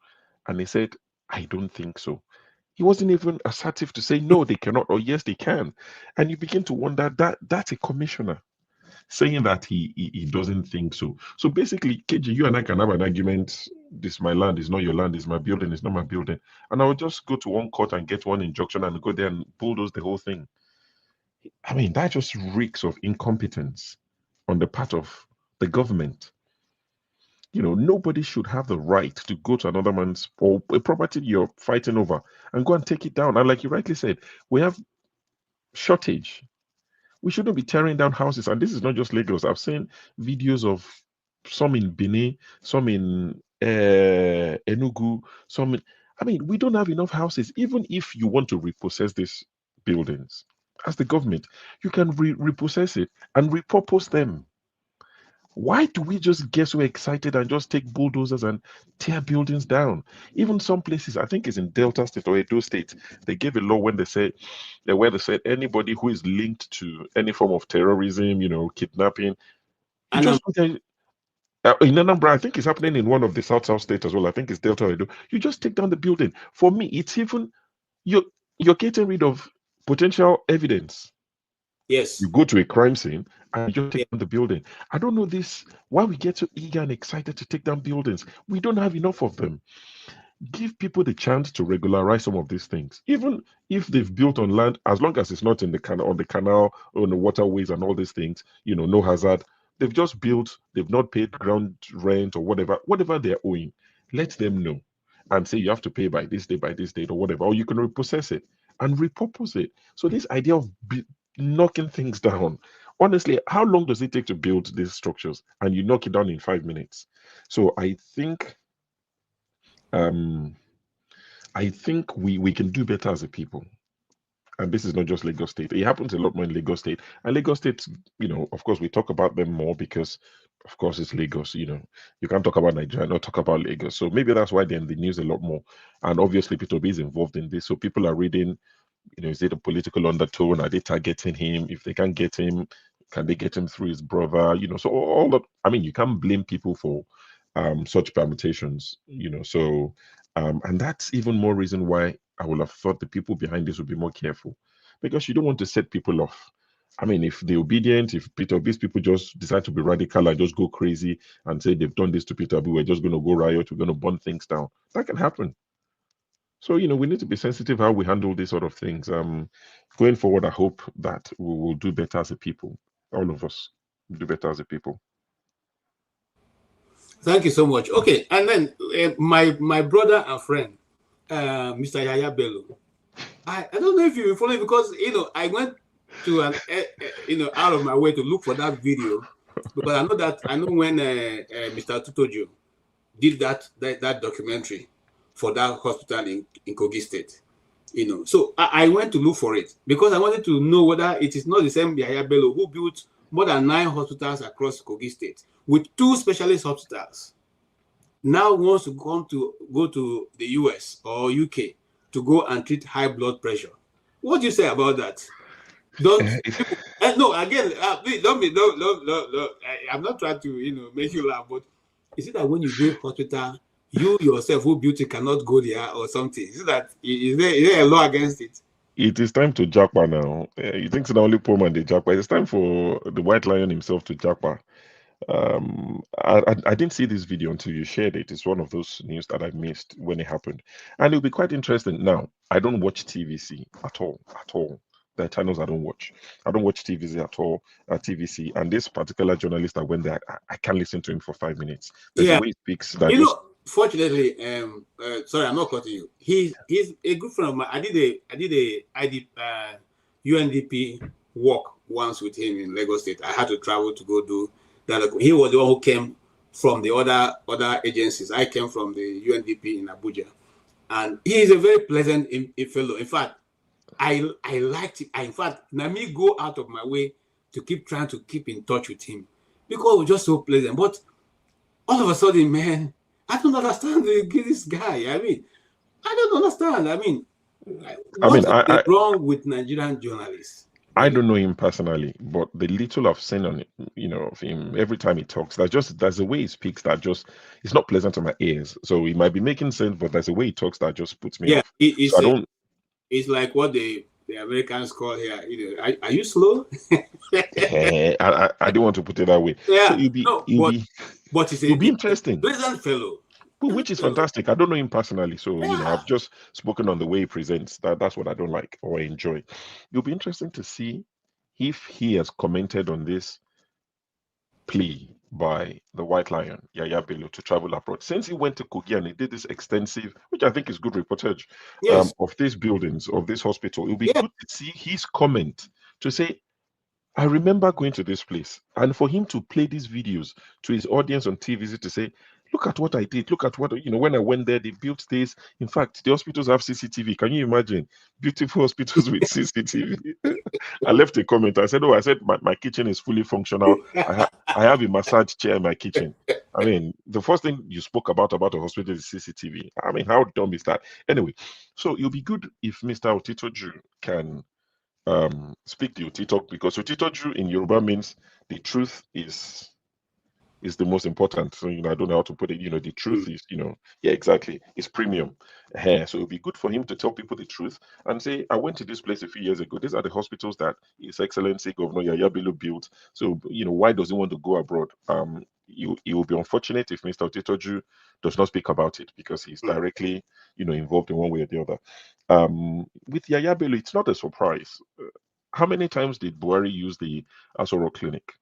And he said, I don't think so. He wasn't even assertive to say, no, they cannot, or yes, they can. And you begin to wonder, that's a commissioner. saying that he doesn't think so. So basically, KG, you and I can have an argument. This is my land, is not your land, is my building, it's not my building. And I would just go to one court and get one injunction and go there and bulldoze the whole thing. I mean, that just reeks of incompetence on the part of the government. You know, nobody should have the right to go to another man's or a property you're fighting over and go and take it down. And like you rightly said, we have shortage. We shouldn't be tearing down houses. And this is not just Lagos. I've seen videos of some in Benin, some in Enugu, some in, I mean, we don't have enough houses. Even if you want to repossess these buildings, as the government, you can repossess it and repurpose them. Why do we just get so excited and just take bulldozers and tear buildings down? Even some places, I think it's in Delta State or Edo State, they gave a law when they said, where they said anybody who is linked to any form of terrorism, you know, kidnapping, you just in Anambra, I think it's happening in one of the South states as well. I think it's Delta or Edo. You just take down the building. For me, it's even you're getting rid of potential evidence. Yes. You go to a crime scene and you just take down the building. I don't know why we get so eager and excited to take down buildings. We don't have enough of them. Give people the chance to regularize some of these things. Even if they've built on land, as long as it's not in the canal, on the canal, or on the waterways and all these things, you know, no hazard. They've just built, they've not paid ground rent or whatever they're owing. Let them know and say you have to pay by this date or whatever, or you can repossess it and repurpose it. So this idea of knocking things down, honestly, how long does it take to build these structures? And you knock it down in 5 minutes. So I think we can do better as a people. And this is not just Lagos State. It happens a lot more in Lagos State. And Lagos State, you know, of course, we talk about them more because, of course, it's Lagos. You know, you can't talk about Nigeria, not talk about Lagos. So maybe that's why they're in the news a lot more. And obviously, Peter B is involved in this. So people are reading, you know, is it a political undertone? Are they targeting him? If they can't get him, can they get him through his brother? You know, so all that. I mean, you can't blame people for such permutations. You know, so and that's even more reason why I would have thought the people behind this would be more careful, because you don't want to set people off. I mean, if they're obedient, if Peter B's people just decide to be radical and just go crazy and say they've done this to Peter B, we're just going to go riot, we're going to burn things down. That can happen. So, you know, we need to be sensitive how we handle these sort of things. Going forward, I hope that we will do better as a people. All of us do better as a people. Thank you so much. Okay, and then my brother and friend, Mr. Yaya Bello. I don't know if you follow it, because you know I went to an out of my way to look for that video, because I know when Mr. Tutojo did that documentary for that hospital in Kogi State, you know. So I went to look for it because I wanted to know whether it is not the same Yaya Bello who built more than 9 hospitals across Kogi State with 2 specialist hospitals. Now wants to go to the US or UK to go and treat high blood pressure. What do you say about that? No, again, please I'm not trying to make you laugh, but is it that when you go to hospital, you yourself who built it cannot go there or something? Is there a law against it? It is time to jackpot now. You think it's the only poor man they jackpot. It's time for the White Lion himself to jackpot. I didn't see this video until you shared it. It's one of those news that I missed when it happened, and it'll be quite interesting. Now, I don't watch TVC at all. There are channels I don't watch. I don't watch TVC at all. TVC, and this particular journalist that went there, I can't listen to him for 5 minutes. There's a way he speaks that fortunately, sorry, I'm not cutting you. He's a good friend of mine. I did a UNDP walk once with him in Lagos State. I had to travel to go do that. He was the one who came from the other agencies. I came from the UNDP in Abuja, and he is a very pleasant fellow. In fact, I liked it. In fact, let me go out of my way to trying to keep in touch with him because it was just so pleasant. But all of a sudden, man, I don't understand this guy. I mean, I don't understand. I mean, what's wrong with Nigerian journalists? I don't know him personally, but the little I've seen on it, of him, every time he talks, there's a way he speaks that it's not pleasant to my ears. So he might be making sense, but there's a way he talks that just puts me off. It's like what they the Americans call here, you know, are you slow? I don't want to put it that way. Yeah, So but it'll be interesting. Pleasant fellow. Which is fantastic. I don't know him personally, so you know, I've just spoken on the way he presents. That's what I don't like or enjoy. It'll be interesting to see if he has commented on this plea by the White Lion, Yaya Bello, to travel abroad. Since he went to Kogi and he did this extensive, which I think is good reportage, of these buildings, of this hospital, it'll be good to see his comment to say, I remember going to this place, and for him to play these videos to his audience on TV to say, look at what I did, look at what, you know, when I went there, they built this. In fact, the hospitals have CCTV. Can you imagine? Beautiful hospitals with CCTV. I left a comment. I said, my kitchen is fully functional. I have a massage chair in my kitchen. I mean, the first thing you spoke about a hospital is CCTV. I mean, how dumb is that? Anyway, so it'll be good if Mr. Otitoju can speak to Otito, because Otitoju in Yoruba means the truth is the most important. So, you know, I don't know how to put it. You know, the truth is, you know, yeah, exactly. It's premium. So it'd be good for him to tell people the truth and say, I went to this place a few years ago. These are the hospitals that His Excellency Governor Yaya Bello built. So, you know, why does he want to go abroad? It will be unfortunate if Mr. Otitoju does not speak about it, because he's directly, you know, involved in one way or the other. With Yaya Bello, it's not a surprise. How many times did Buhari use the Asoro Clinic?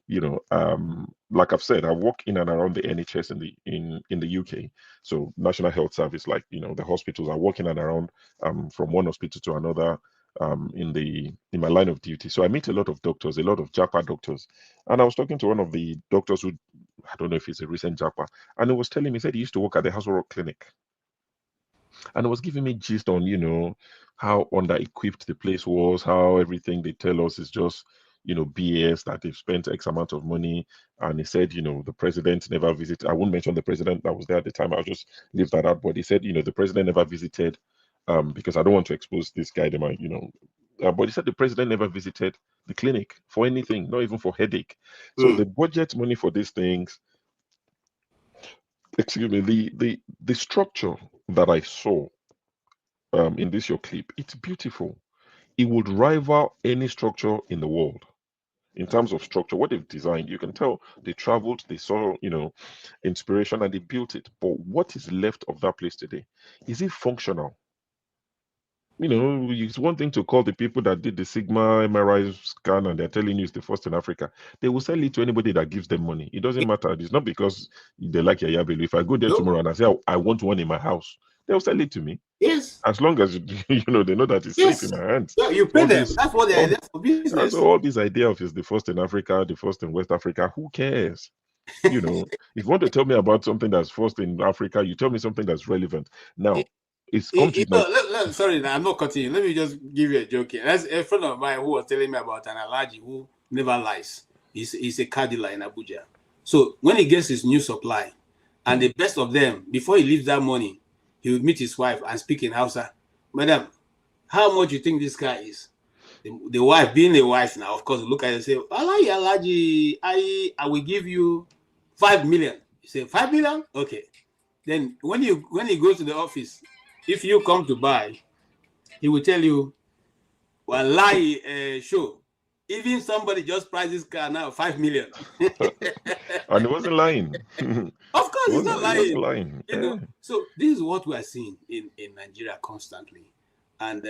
You know, like I've said, I work in and around the NHS in the UK. So National Health Service, like, you know, the hospitals, I work in and around from one hospital to another in my line of duty. So I meet a lot of doctors, a lot of JAPA doctors. And I was talking to one of the doctors who, I don't know if he's a recent JAPA, and he was telling me, he said he used to work at the Hospital Clinic. And it was giving me gist on, you know, how under-equipped the place was, how everything they tell us is just, you know, BS, that they've spent X amount of money. And he said, you know, the president never visited. I won't mention the president that was there at the time. I'll just leave that out. But he said, you know, the president never visited, because I don't want to expose this guy, you know. But he said the president never visited the clinic for anything, not even for headache. So the budget money for these things, excuse me, the structure that I saw in this your clip, it's beautiful. It would rival any structure in the world. In terms of structure, what they've designed, you can tell they traveled, they saw, you know, inspiration, and they built it. But what is left of that place today? Is it functional? You know, it's one thing to call the people that did the Sigma MRI scan and they're telling you it's the first in Africa. They will sell it to anybody that gives them money. It doesn't matter. It's not because they like Yaya Bello. If I go there tomorrow and I say, I want one in my house, they'll sell it to me. Yes. As long as you know they know that it's safe in my hands. Yeah, you pay them. That's what they're there for business. So all this idea of is the first in Africa, the first in West Africa, who cares? You know, if you want to tell me about something that's first in Africa, you tell me something that's relevant. Now, it's come to sorry, I'm not cutting you. Let me just give you a joke here. That's a friend of mine who was telling me about an Alhaji who never lies. He's a car dealer in Abuja. So when he gets his new supply, and the best of them, before he leaves that morning, he would meet his wife and speak in Hausa. Madam, how much you think this car is? The wife, being a wife now, of course, look at it and say, Alhaji, I will give you 5 million. You say, 5 million? Okay. Then when he goes to the office, if you come to buy, he will tell you, Wallahi, sure. Even somebody just priced this car now 5 million. And he wasn't lying. Of course, he's not lying. He wasn't lying. You know? So this is what we are seeing in Nigeria constantly. And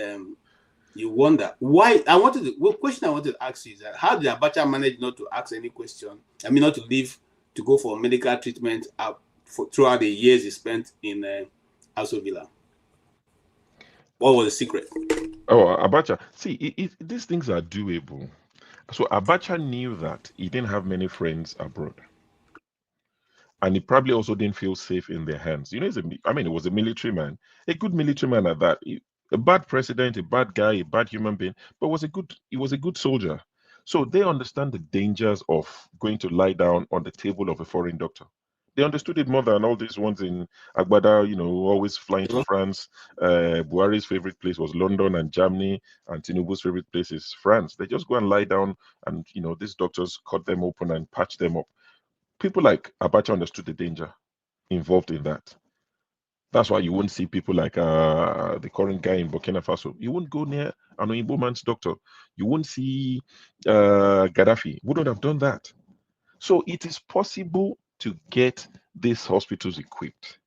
you wonder why. The question I wanted to ask you is that how did Abacha manage not to ask any question? I mean, not to leave to go for medical treatment throughout the years he spent in Aso Villa. What was the secret? Oh, Abacha. See, these things are doable. So Abacha knew that he didn't have many friends abroad. And he probably also didn't feel safe in their hands. You know, he was a military man, a good military man at that. A bad president, a bad guy, a bad human being, but he was a good soldier. So they understand the dangers of going to lie down on the table of a foreign doctor. They understood it more than all these ones in Agbada, you know, always flying to France. Buhari's favorite place was London and Germany, and Tinubu's favorite place is France. They just go and lie down, and, you know, these doctors cut them open and patch them up. People like Abacha understood the danger involved in that. That's why you won't see people like the current guy in Burkina Faso. You won't go near an Oyinbo man's doctor. You won't see Gaddafi. Wouldn't have done that. So it is possible to get these hospitals equipped.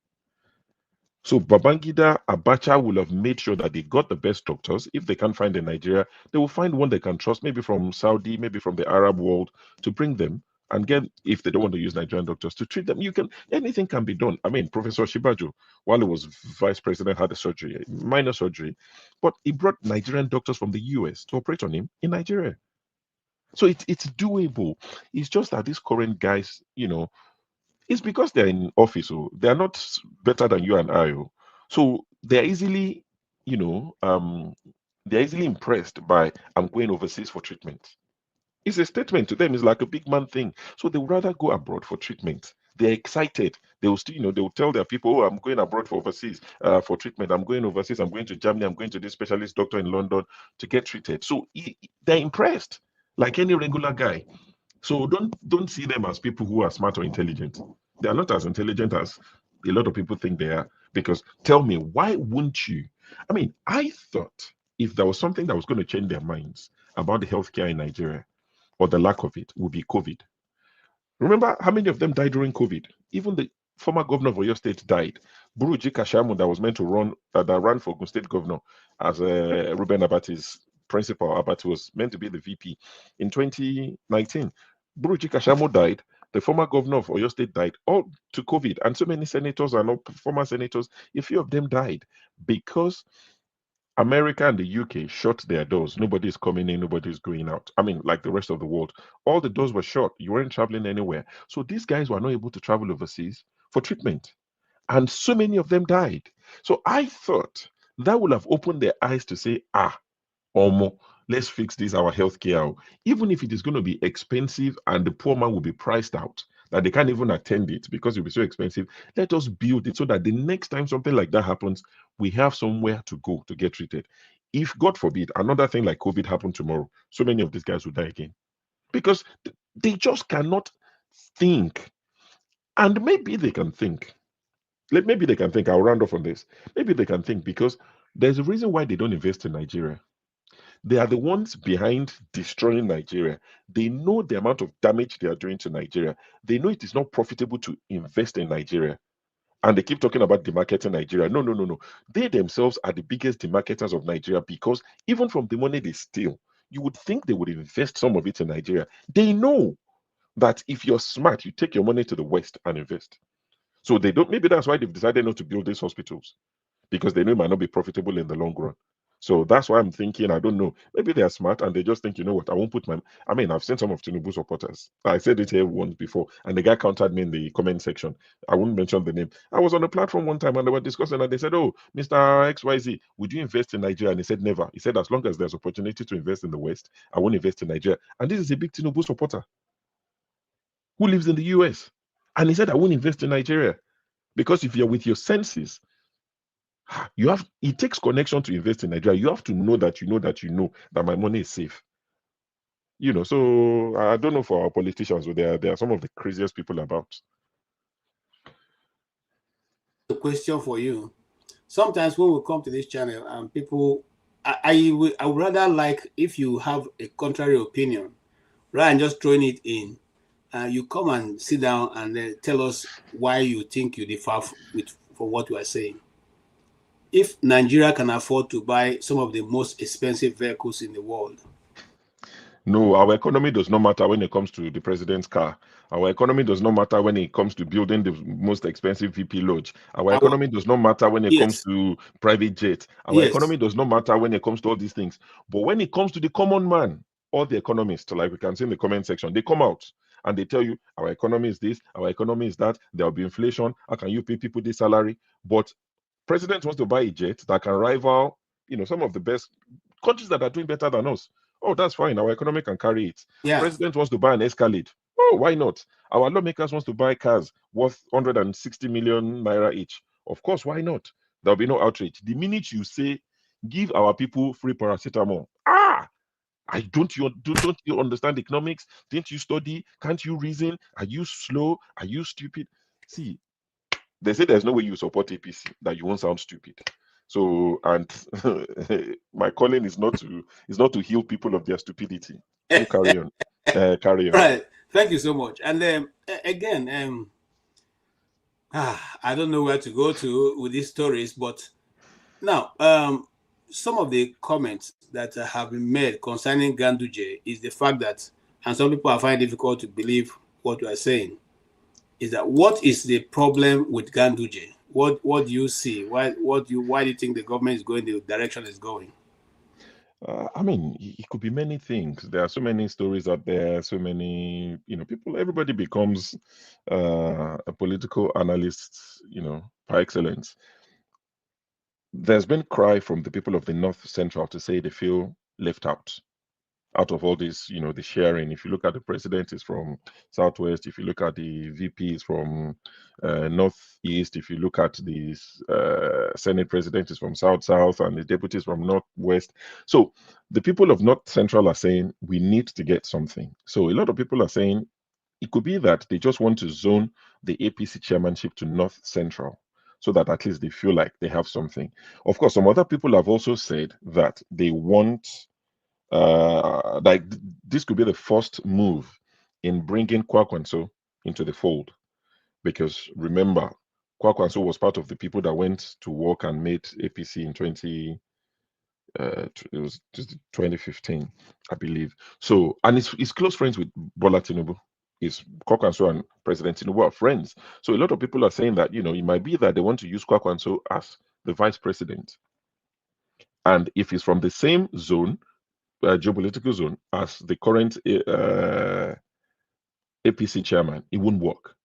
So Babangida, Abacha will have made sure that they got the best doctors. If they can't find in Nigeria, they will find one they can trust, maybe from Saudi, maybe from the Arab world, to bring them and get, if they don't want to use Nigerian doctors, to treat them. Anything can be done. I mean, Professor Shibajo, while he was vice president, had a surgery, minor surgery, but he brought Nigerian doctors from the US to operate on him in Nigeria. So it's doable. It's just that these current guys, it's because they're in office, so they're not better than you and I. So they're easily, they're easily impressed by I'm going overseas for treatment. It's a statement to them. It's like a big man thing. So they would rather go abroad for treatment. They're excited. They will still, they will tell their people, "Oh, I'm going abroad for overseas for treatment. I'm going overseas. I'm going to Germany. I'm going to this specialist doctor in London to get treated." So they're impressed, like any regular guy. So don't see them as people who are smart or intelligent. They are not as intelligent as a lot of people think they are. Because tell me, why wouldn't you? I mean, I thought if there was something that was going to change their minds about the healthcare in Nigeria, or the lack of it, would be COVID. Remember how many of them died during COVID? Even the former governor of Oyo State died. Buruji Kashamu, that was meant to run, that ran for Ogun State governor as Ruben Abati's principal. Abati was meant to be the VP in 2019. Buruji Kashamu died. The former governor of Oyo State died, all to COVID. And so many senators and former senators, a few of them died because America and the UK shut their doors. Nobody's coming in, nobody's going out. I mean, like the rest of the world. All the doors were shut. You weren't traveling anywhere. So these guys were not able to travel overseas for treatment. And so many of them died. So I thought that would have opened their eyes to say, Omo, let's fix this, our healthcare. Even if it is going to be expensive and the poor man will be priced out, that they can't even attend it because it will be so expensive, let us build it so that the next time something like that happens, we have somewhere to go to get treated. If, God forbid, another thing like COVID happened tomorrow, so many of these guys will die again. Because they just cannot think. And maybe they can think. Maybe they can think. I'll round off on this. Maybe they can think because there's a reason why they don't invest in Nigeria. They are the ones behind destroying Nigeria. They know the amount of damage they are doing to Nigeria. They know it is not profitable to invest in Nigeria. And they keep talking about demarketing Nigeria. No. They themselves are the biggest demarketers of Nigeria because even from the money they steal, you would think they would invest some of it in Nigeria. They know that if you're smart, you take your money to the West and invest. So they don't. Maybe that's why they've decided not to build these hospitals, because they know it might not be profitable in the long run. So that's why I'm thinking, I don't know, maybe they're smart and they just think, you know what, I won't put I've seen some of Tinubu supporters. I said it here once before, and the guy countered me in the comment section. I won't mention the name. I was on a platform one time and they were discussing and they said, "Oh, Mr. XYZ, would you invest in Nigeria?" And he said, "Never." He said, "As long as there's opportunity to invest in the West, I won't invest in Nigeria." And this is a big Tinubu supporter who lives in the US. And he said, "I won't invest in Nigeria." Because if you're with your senses, it takes connection to invest in Nigeria. You have to know that that my money is safe. So I don't know for our politicians, but they are some of the craziest people about. A question for you. Sometimes when we come to this channel and people, I would rather like if you have a contrary opinion, rather than just throwing it in, you come and sit down and then tell us why you think you differ for what you are saying. If Nigeria can afford to buy some of the most expensive vehicles in the world. No, our economy does not matter when it comes to the president's car. Our economy does not matter when it comes to building the most expensive VP lodge. Our economy does not matter when it comes to private jets. Our economy does not matter when it comes to all these things. But when it comes to the common man, all the economists, like we can see in the comment section, they come out and they tell you, our economy is this, our economy is that, there will be inflation, how can you pay people this salary? But president wants to buy a jet that can rival, some of the best countries that are doing better than us. Oh, that's fine. Our economy can carry it. Yeah. President wants to buy an Escalade. Oh, why not? Our lawmakers wants to buy cars worth 160 million naira each. Of course, why not? There'll be no outrage. The minute you say, give our people free paracetamol, don't you understand economics? Didn't you study? Can't you reason? Are you slow? Are you stupid? See, They say there's no way you support APC that you won't sound stupid. So, and my calling is not to heal people of their stupidity. You carry on. Carry on. Right. Thank you so much. And again, I don't know where to go to with these stories, but now, some of the comments that have been made concerning Ganduje is the fact that, and some people are finding it difficult to believe what you are saying, is that what is the problem with Ganduje? What do you see? Why do you think the government is going the direction it's going? I mean, it could be many things. There are so many stories out there, so many, people, everybody becomes a political analyst, par excellence. There's been cry from the people of the North Central to say they feel left out of all this, the sharing. If you look at the president is from Southwest, if you look at the VPs from Northeast, if you look at the Senate president is from South, and the deputies from Northwest. So the people of North Central are saying we need to get something. So a lot of people are saying it could be that they just want to zone the APC chairmanship to North Central, so that at least they feel like they have something. Of course, some other people have also said that they want like this could be the first move in bringing Kwakwanso into the fold, because remember, Kwakwanso was part of the people that went to work and made APC in 2015, I believe. So, and he's close friends with Bola Tinubu. Kwakwanso and President Tinubu are friends. So a lot of people are saying that, it might be that they want to use Kwakwanso as the vice president. And if he's from the same zone, geopolitical zone, as the current APC chairman, it wouldn't work.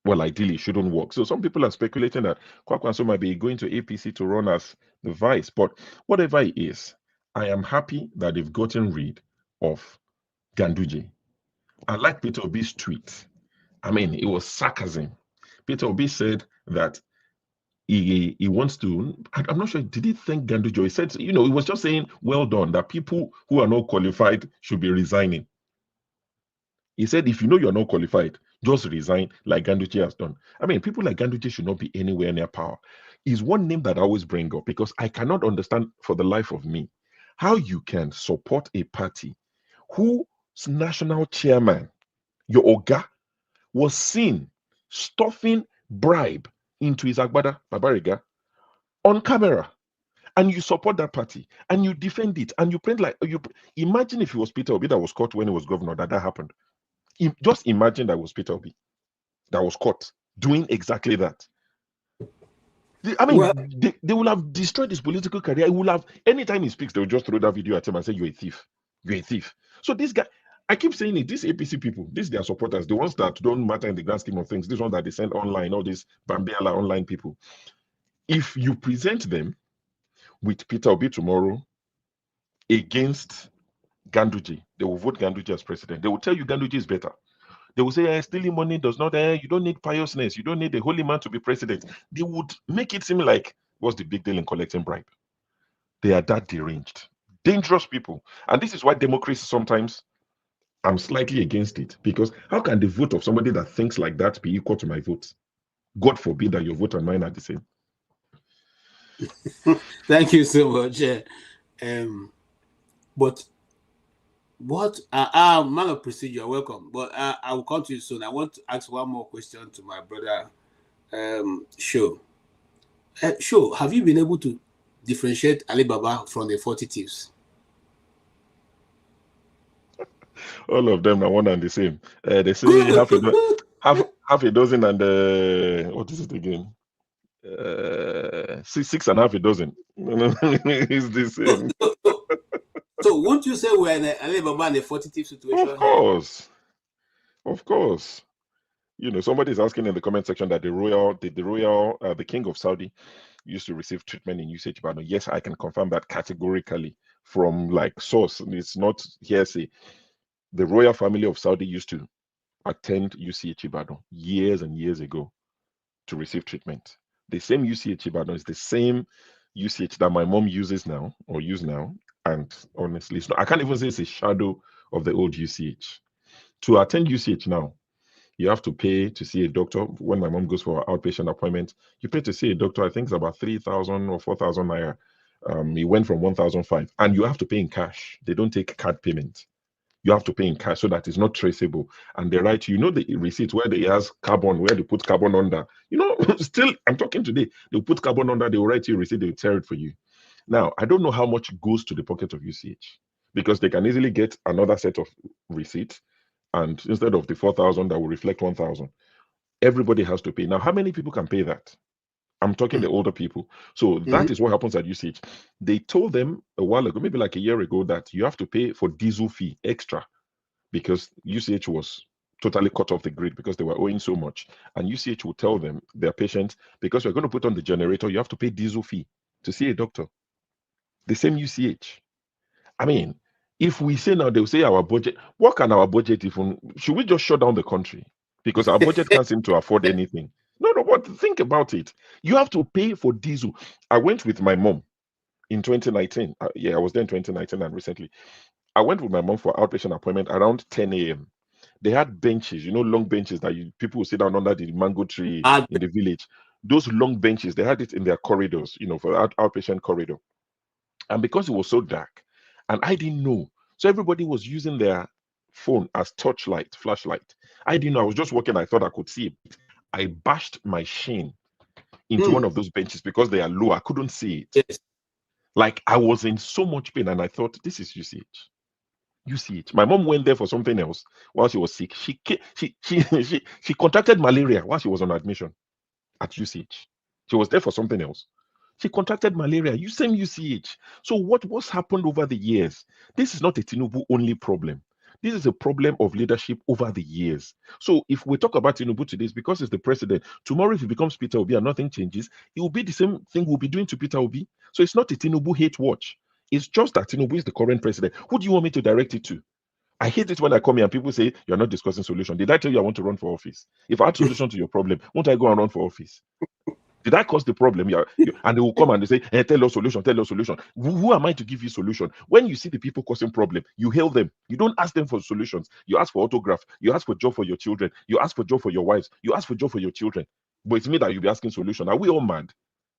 Well, ideally, it shouldn't work. So some people are speculating that Kwakwanso might be going to APC to run as the vice. But whatever it is, I am happy that they've gotten rid of Ganduje. I like Peter Obi's tweet. I mean, it was sarcasm. Peter Obi said that he wants to, I'm not sure, did he thank Ganduje? He said, he was just saying, well done, that people who are not qualified should be resigning. He said, if you know you're not qualified, just resign like Ganduje has done. I mean, people like Ganduje should not be anywhere near power. Is one name that I always bring up, because I cannot understand for the life of me how you can support a party whose national chairman, your Oga, was seen stuffing bribe into his Agbada, Babariga, on camera, and you support that party, and you defend it, and you print like you. Imagine if it was Peter Obi that was caught when he was governor, that happened. Just imagine that was Peter Obi that was caught doing exactly that. I mean, well, they will have destroyed his political career. It will have, anytime he speaks, they will just throw that video at him and say, you're a thief. You're a thief. So this guy, I keep saying it, these APC people, these their supporters, the ones that don't matter in the grand scheme of things, these ones that they send online, all these Bambiala online people. If you present them with Peter Obi tomorrow against Ganduje, they will vote Ganduje as president. They will tell you Ganduje is better. They will say, stealing money does not, you don't need piousness, you don't need a holy man to be president. They would make it seem like, what's the big deal in collecting bribe? They are that deranged, dangerous people. And this is why democracy sometimes, I'm slightly against it, because how can the vote of somebody that thinks like that be equal to my vote? God forbid that your vote and mine are the same. Thank you so much. But what, man of procedure, welcome. But I will come to you soon. I want to ask one more question to my brother, Sho. Sho, have you been able to differentiate Alibaba from the 40 thieves? All of them are one and the same. They say half a dozen and what is it again? 6 and half a dozen. It's the same. So won't you say we're in Alibaba in a 40 thief situation? Of course. Of course. Somebody is asking in the comment section that the king of Saudi used to receive treatment in UCH Ibadan. Yes, I can confirm that categorically from like source. It's not hearsay. The royal family of Saudi used to attend UCH Ibadan years and years ago to receive treatment. The same UCH Ibadan is the same UCH that my mom uses now or use now. And honestly, I can't even say it's a shadow of the old UCH. To attend UCH now, You have to pay to see a doctor. When my mom goes for an outpatient appointment, you pay to see a doctor. I think it's about 3,000 or 4,000 naira. It went from 1,500, and you have to pay in cash. They don't take card payment. You have to pay in cash so that it's not traceable. And they write, the receipt where they has carbon, where they put carbon under. Still, I'm talking today. They'll put carbon under, they'll write you a receipt, they'll tear it for you. Now, I don't know how much goes to the pocket of UCH, because they can easily get another set of receipts, and instead of the 4,000 that will reflect 1,000, everybody has to pay. Now, how many people can pay that? I'm talking the older people. So that is what happens at UCH. They told them a while ago, maybe like a year ago, that you have to pay for diesel fee extra, because UCH was totally cut off the grid because they were owing so much. And UCH will tell them, their patients, because we're going to put on the generator, you have to pay diesel fee to see a doctor. The same UCH. I mean, if we say now, they'll say our budget, what can our budget even, should we just shut down the country? Because our budget can't seem to afford anything. No, but think about it. You have to pay for diesel. I went with my mom in 2019. I was there in 2019 and recently. I went with my mom for outpatient appointment around 10 a.m. They had benches, long benches that people will sit down under the mango tree in the village. Those long benches, they had it in their corridors, for outpatient corridor. And because it was so dark, and I didn't know, so everybody was using their phone as torchlight, flashlight. I didn't know. I was just walking. I thought I could see it. I bashed my shin into one of those benches because they are low. I couldn't see it. Yes. Like, I was in so much pain, and I thought, this is UCH. UCH. My mom went there for something else while she was sick. She contracted malaria while she was on admission at UCH. She was there for something else. She contracted malaria. Same UCH. So what's happened over the years? This is not a Tinubu only problem. This is a problem of leadership over the years. So if we talk about Tinubu today, it's because it's the president. Tomorrow, if he becomes Peter Obi and nothing changes, it will be the same thing we'll be doing to Peter Obi. So it's not a Tinubu hate watch. It's just that Tinubu is the current president. Who do you want me to direct it to? I hate it when I come here and people say, you're not discussing solution. Did I tell you I want to run for office? If I had solution to your problem, won't I go and run for office? Did I cause the problem? And they will come and they say, hey, tell us solution, tell us solution. Who am I to give you solution? When you see the people causing problem, you hail them. You don't ask them for solutions. You ask for autograph. You ask for job for your children. You ask for job for your wives. You ask for job for your children. But it's me that you'll be asking solution. Are we all mad?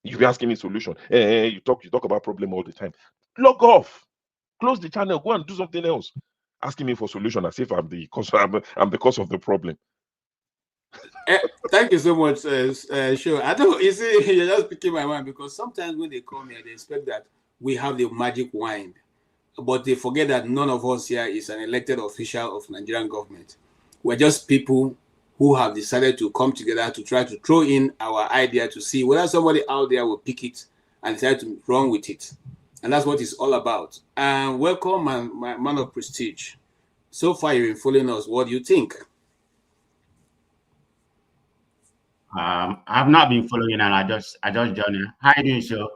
You'll be asking me solution. Hey, you talk about problem all the time. Log off. Close the channel. Go and do something else. Asking me for solution as if I'm the cause of the problem. Thank you so much, sure. I don't, you see, you're just picking my mind, because sometimes when they come here, they expect that we have the magic wand, but they forget that none of us here is an elected official of Nigerian government. We're just people who have decided to come together to try to throw in our idea to see whether somebody out there will pick it and decide to run with it. And that's what it's all about. And welcome, my man of prestige. So far, you've been following us. What do you think? I've not been following, and I just joined you. How you doing, show?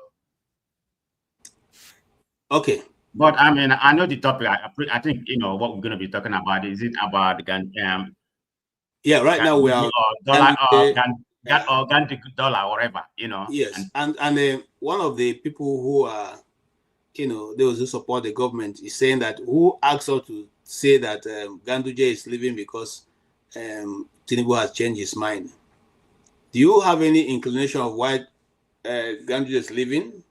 Okay. But I mean, I know the topic. I think what we're going to be talking about. Is it about yeah, right now we are organic dollar, whatever, Yes, and one of the people who are, those who support the government is saying that who asked us to say that Ganduje is leaving because Tinubu has changed his mind. Do you have any inclination of why Ganduje is leaving?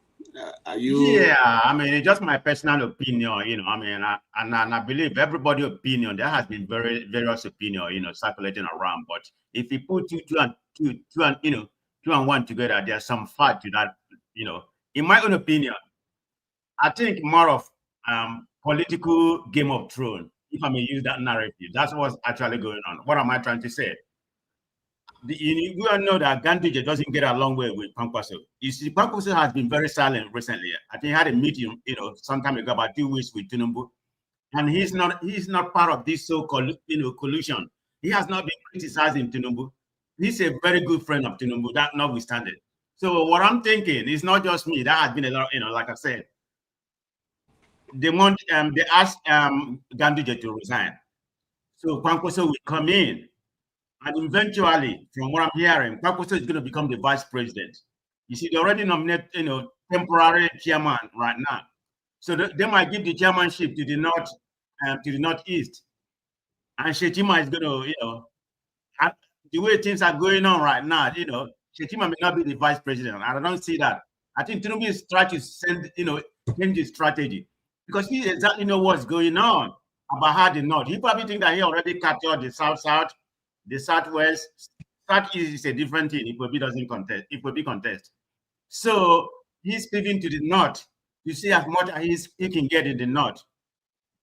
Are you? Yeah, I mean, it's just my personal opinion, I mean, I believe everybody's opinion, there has been various opinion, circulating around. But if you put two and one together, there's some fact to that, in my own opinion, I think more of political Game of Thrones, if I may use that narrative. That's what's actually going on. What am I trying to say? You all know that Ganduje doesn't get along well with Kwankwaso. You see, Kwankwaso has been very silent recently. I think he had a meeting, some time ago, about 2 weeks with Tinubu, and he's not part of this so-called, collusion. He has not been criticizing Tinubu. He's a very good friend of Tinubu, that notwithstanding. So what I'm thinking is not just me. That has been a lot, like I said. They asked Ganduje to resign, so Kwankwaso will come in. And eventually, from what I'm hearing, Kwankwaso is going to become the vice president. You see, they already nominate, temporary chairman right now. So they might give the chairmanship to the northeast, and Shettima is going to, the way things are going on right now, you know, Shettima may not be the vice president. I don't see that. I think Tinubu is trying to send, you know, change his strategy because he exactly know what's going on about how the North. He probably think that he already captured the South, the Southwest. Southeast is a different thing if Obi doesn't contest, if Obi contest. So he's speaking to the North. You see as much as he can get in the North.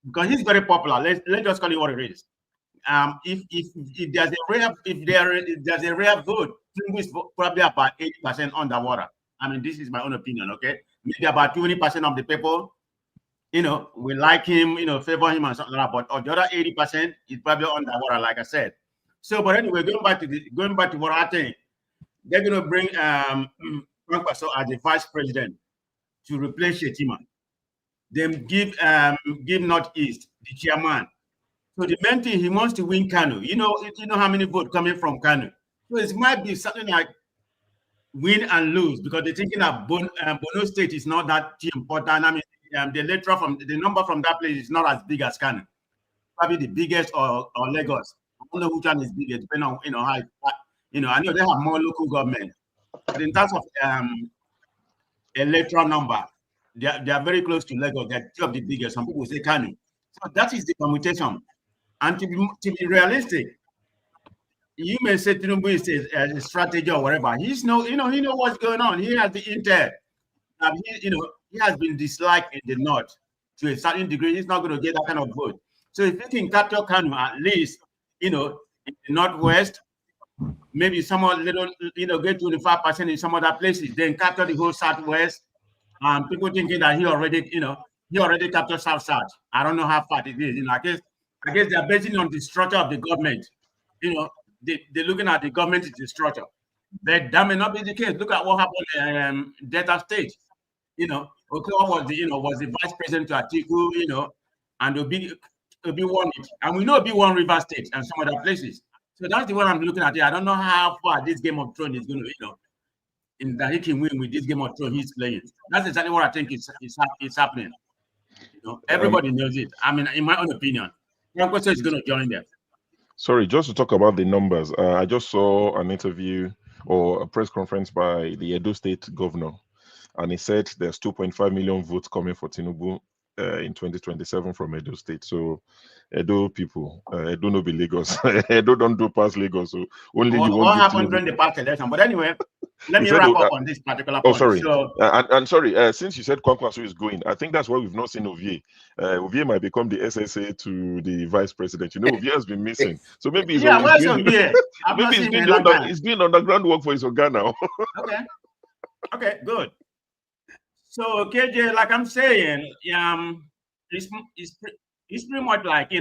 Because he's very popular. Let's just call it what it is. If there's a rare vote, Tinubu is probably about 80% underwater. I mean, this is my own opinion, okay? Maybe about 20% of the people, you know, will like him, you know, favor him and something like that. But the other 80% is probably underwater, like I said. So, but anyway, going back to what I think, they're going to bring Kwankwaso as the vice president to replace Shettima. Then give Northeast the chairman. So the main thing, he wants to win Kanu. You know how many votes coming from Kanu. So it might be something like win and lose because they're thinking that Bono State is not that important. I mean, the number from that place is not as big as Kanu. Probably the biggest or Lagos. I don't know which one is bigger, depending on how. I know they have more local government, but in terms of electoral number, they are very close to Lagos. They're two of the biggest. Some people say Kanu. So that is the permutation. And to be realistic, you may say Tinubu is a strategy or whatever. He knows what's going on. He has the intel. He has been disliked in the North to a certain degree. He's not going to get that kind of vote. So if he can capture Kanu, at least, in the Northwest, maybe somewhat little, get 25% in some other places, then capture the whole Southwest. People thinking that he already captured South. I don't know how far it is. I guess they're basing on the structure of the government. They're looking at the government as the structure. But that may not be the case. Look at what happened in Delta State. Okowa was the vice president to Atiku, and Obi won it. And we know Obi won River State and some other places. So that's the one I'm looking at here. I don't know how far this Game of Thrones is going to, in that he can win with this Game of Thrones he's playing. That's exactly what I think is happening. Everybody knows it. I mean, in my own opinion, Kwankwaso is going to join them. Sorry, just to talk about the numbers. I just saw an interview or a press conference by the Edo State governor, and he said there's 2.5 million votes coming for Tinubu in 2027 from Edo State. So Edo people, Edo no be Lagos. Edo don't do past Lagos. So only what happened during the past election. But anyway, let me wrap up on this particular point. Oh, sorry. So, and sorry, since you said Kwankwaso is going, I think that's why we've not seen Ovie. Ovie might become the SSA to the vice president. Ovie has been missing. So maybe he's doing underground work for his organ now. Okay, good. So KJ, like I'm saying, it's pretty much like,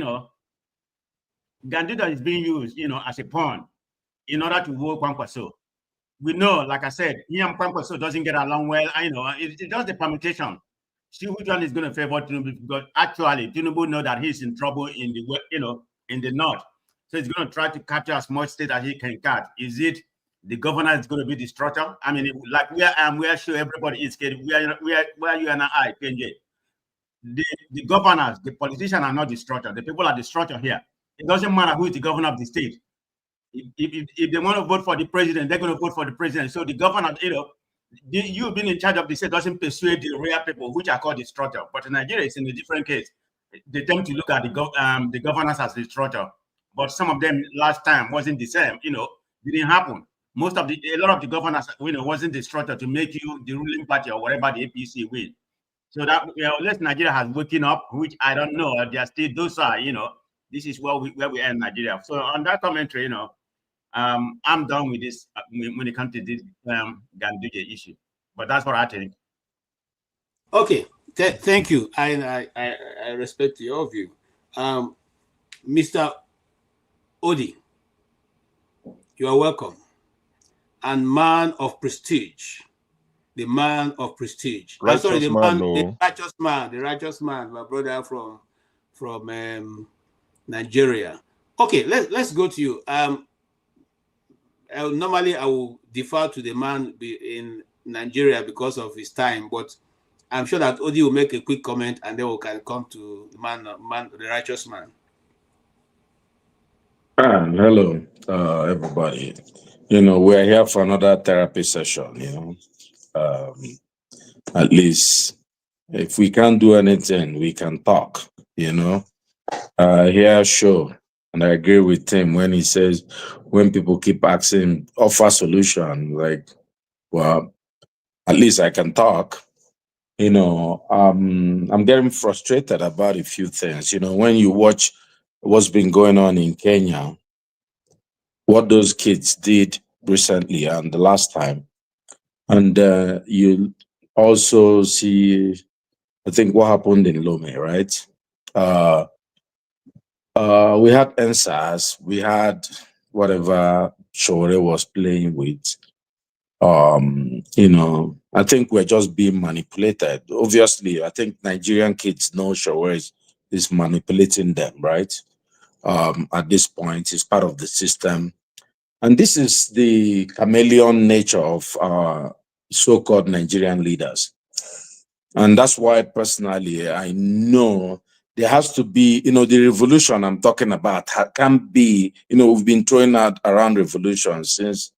Gandida is being used, as a pawn in order to vote Kwankwaso. We know, like I said, he and Kwankwaso doesn't get along well. I know it's just the permutation. See which one is going to favor Tinubu, because actually Tinubu know that he's in trouble in the in the North. So he's going to try to capture as much state as he can catch. Is it the governor is going to be the structure? I mean, like we are sure everybody is scared. Where you and I, PNJ. The governors, the politicians are not the structure. The people are the structure here. It doesn't matter who is the governor of the state. If they want to vote for the president, they're going to vote for the president. So the governor, you being in charge of the state doesn't persuade the real people, which are called the structure. But in Nigeria, it's in a different case. They tend to look at the governors as the structure. But some of them last time wasn't the same. Didn't happen. A lot of the governors, wasn't the structure to make you the ruling party or whatever the APC win. So that unless Nigeria has woken up, which I don't know, they are still docile. This is where we are in Nigeria. So on that commentary, I'm done with this when it comes to this Ganduje issue. But that's what I think. Okay, thank you. I respect your view. Mr. Odi, you are welcome. And man of prestige, the man of prestige. The righteous man, my brother from Nigeria. Okay, let's go to you. Normally I will defer to the man in Nigeria because of his time, but I'm sure that Odi will make a quick comment and then we can come to the man, the righteous man. Hello, everybody. We're here for another therapy session. At least if we can't do anything, we can talk. Here, sure. And I agree with him when he says, when people keep asking, offer solution, like, well, at least I can talk. I'm getting frustrated about a few things. When you watch what's been going on in Kenya, what those kids did recently and the last time, and you also see, I think, what happened in Lome, right? We had NSAS, we had whatever Shore was playing with. I think we're just being manipulated. Obviously, I think Nigerian kids know Shore is manipulating them, right? At this point, it's part of the system. And this is the chameleon nature of so-called Nigerian leaders. And that's why personally, I know there has to be, the revolution I'm talking about can't be, we've been throwing out around revolution since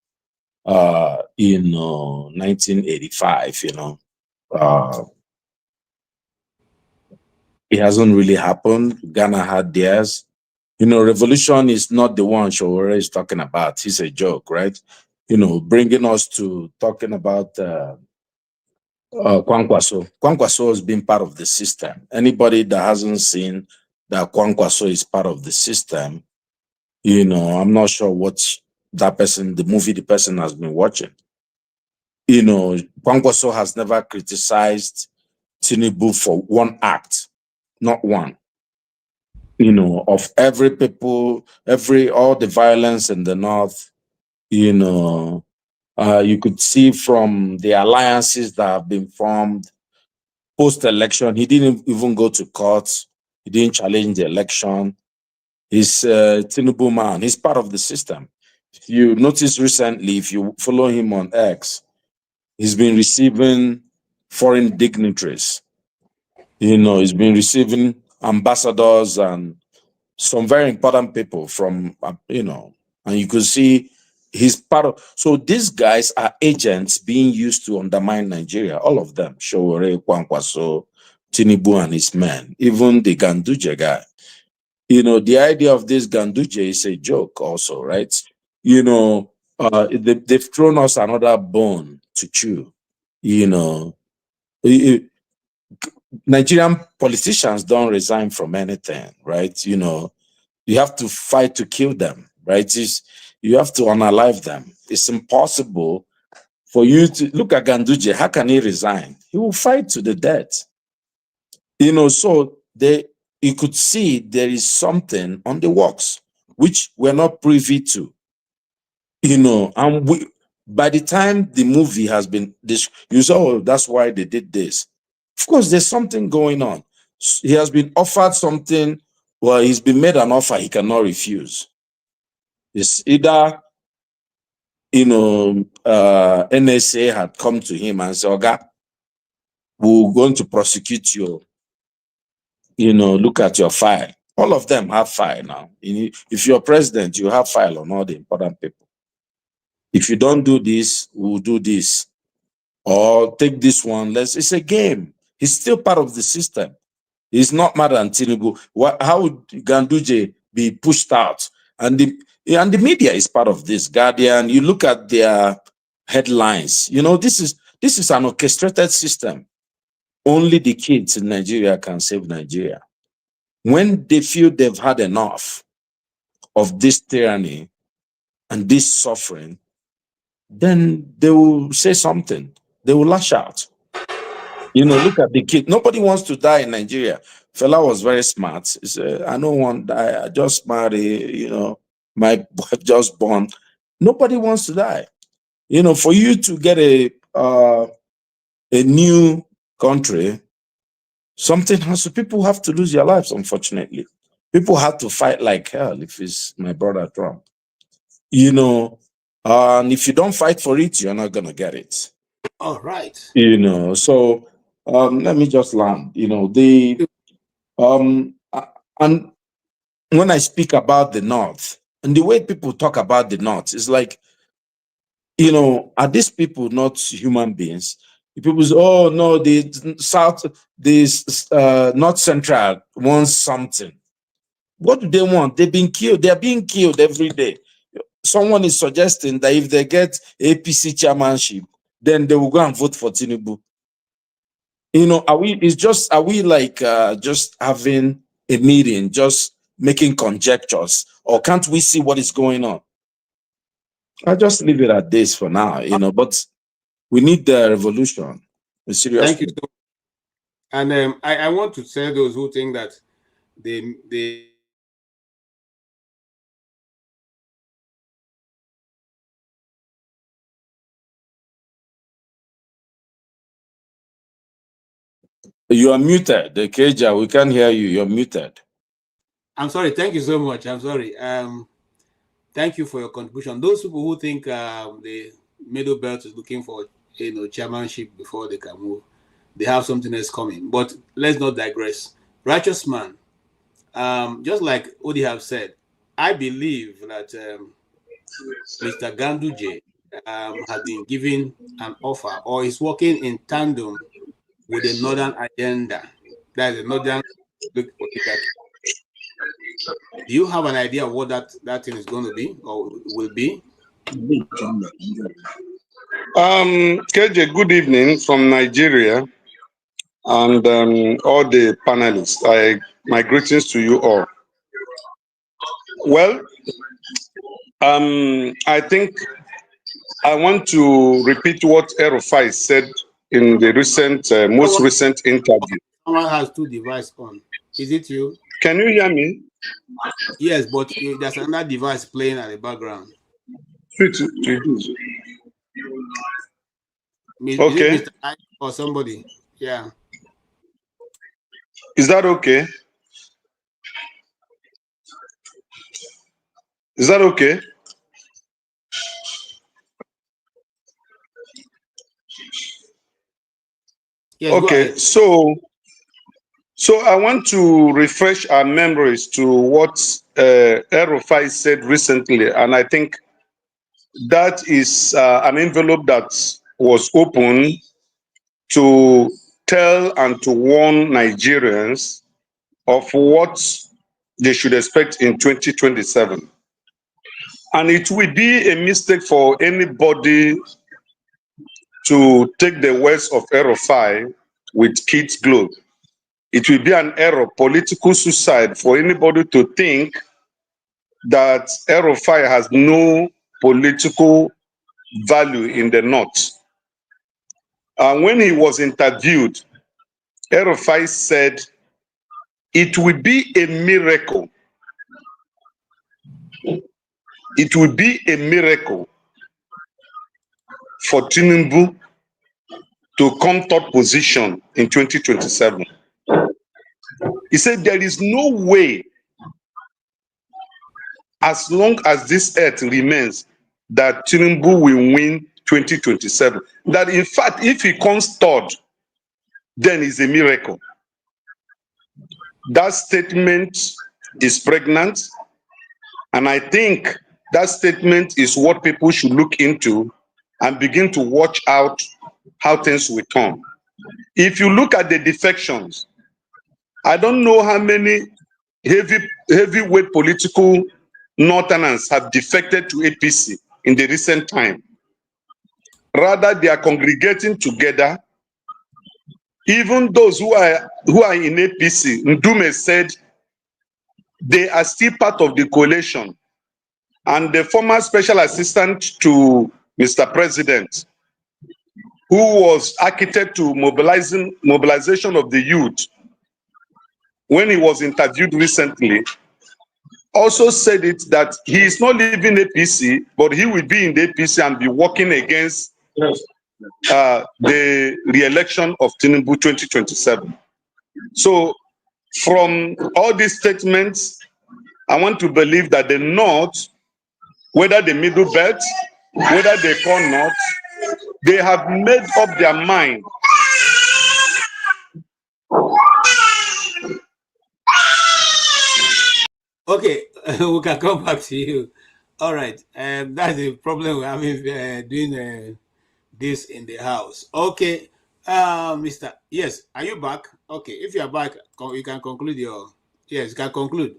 1985, it hasn't really happened. Ghana had theirs. Revolution is not the one Showore is talking about. It's a joke, right? Bringing us to talking about Kwankwaso. Kwankwaso has been part of the system. Anybody that hasn't seen that Kwankwaso is part of the system, I'm not sure what the movie the person has been watching. Kwankwaso has never criticized Tinubu for one act, not one. Of every people, all the violence in the north, you could see from the alliances that have been formed post-election. He didn't even go to court. He didn't challenge the election. He's Tinubu man. He's part of the system. If you notice recently, if you follow him on X, he's been receiving foreign dignitaries. He's been receiving ambassadors and some very important people from, and you could see he's part of. So these guys are agents being used to undermine Nigeria. All of them, Showore, Kwankwaso, Tinubu and his men, even the Ganduje guy. The idea of this Ganduje is a joke also, right? They've thrown us another bone to chew. Nigerian politicians don't resign from anything, right? You have to fight to kill them, right? You have to unalive them. It's impossible for you to look at Ganduje. How can he resign? He will fight to the death. So you could see there is something on the works which we're not privy to. And by the time the movie has been this, you saw that's why they did this. Of course, there's something going on. He has been offered something. Well, he's been made an offer he cannot refuse. It's either, NSA had come to him and said, Oga, we're going to prosecute you. Look at your file. All of them have file now. If you're president, you have file on all the important people. If you don't do this, we'll do this. Or take this one. It's a game. He's still part of the system. He's not mad at Tinubu. How would Ganduje be pushed out? And the media is part of this. Guardian, you look at their headlines. This is an orchestrated system. Only the kids in Nigeria can save Nigeria. When they feel they've had enough of this tyranny and this suffering, then they will say something. They will lash out. Look at the kid. Nobody wants to die in Nigeria. Fela was very smart. He said, I don't want to die. I just marry, my boy just born. Nobody wants to die. For you to get a new country, people have to lose their lives, unfortunately. People have to fight like hell if it's my brother Trump. And if you don't fight for it, you're not going to get it. All right. So let me just land. And when I speak about the North, And the way people talk about the North is like, you know, are these people not human beings? People say, oh no, the South, the North Central wants something. What do they want? They've been killed. They're being killed every day. Someone is suggesting that if they get APC chairmanship, then they will go and vote for Tinubu. You know, are we like just having a meeting, just making conjectures, or can't we see what is going on? I'll just leave it at this for now, you know, but we need the revolution. Thank you. And I want to tell those who think that they You are muted, the Keja. We can't hear you. You're muted. I'm sorry. Thank you so much. I'm sorry. Thank you for your contribution. Those people who think the middle belt is looking for, you know, chairmanship before they can move, they have something else coming. But let's not digress. Righteous man, just like Odi have said, I believe that Mr. Ganduje has been given an offer, or is working in tandem with the northern agenda. That is the northern. Do you have an idea of what that thing is going to be or will be? KJ, good evening from Nigeria, and all the panelists. My greetings to you all. Well, I think I want to repeat what Erufai said in the recent, most recent interview. Someone has two devices on. Is it you? Can you hear me? Yes, but there's another device playing at the background. Okay. Is it Mr. Ike or somebody? Yeah. Is that okay? Is that okay? Yes, okay, so I want to refresh our memories to what Erufai said recently, and I think that is an envelope that was open to tell and to warn Nigerians of what they should expect in 2027. And it will be a mistake for anybody to take the words of Erufai with kid's globe. It will be an error, political suicide for anybody to think that Erufai has no political value in the North. When he was interviewed, Erufai said, it will be a miracle. It will be a miracle for Tinubu to come third position in 2027. He said there is no way, as long as this earth remains, that Tinubu will win 2027. That in fact, if he comes third, then it's a miracle. That statement is pregnant, and I think that statement is what people should look into and begin to watch out how things will turn. If you look at the defections, I don't know how many heavyweight political Northerners have defected to APC in the recent time. Rather, they are congregating together. Even those who are in APC, Ndume said they are still part of the coalition. And the former special assistant to Mr. President, who was architect to mobilization of the youth, when he was interviewed recently, also said it that he is not leaving APC, but he will be in the APC and be working against the re-election of Tinubu 2027. So from all these statements, I want to believe that the North, whether the Middle Belt, whether they call North, they have made up their mind. Okay, we can come back to you. All right. That's the problem we're having doing this in the house. Okay. Mr. Yes, are you back? Okay. If you are back, you can conclude your. Yes, you can conclude.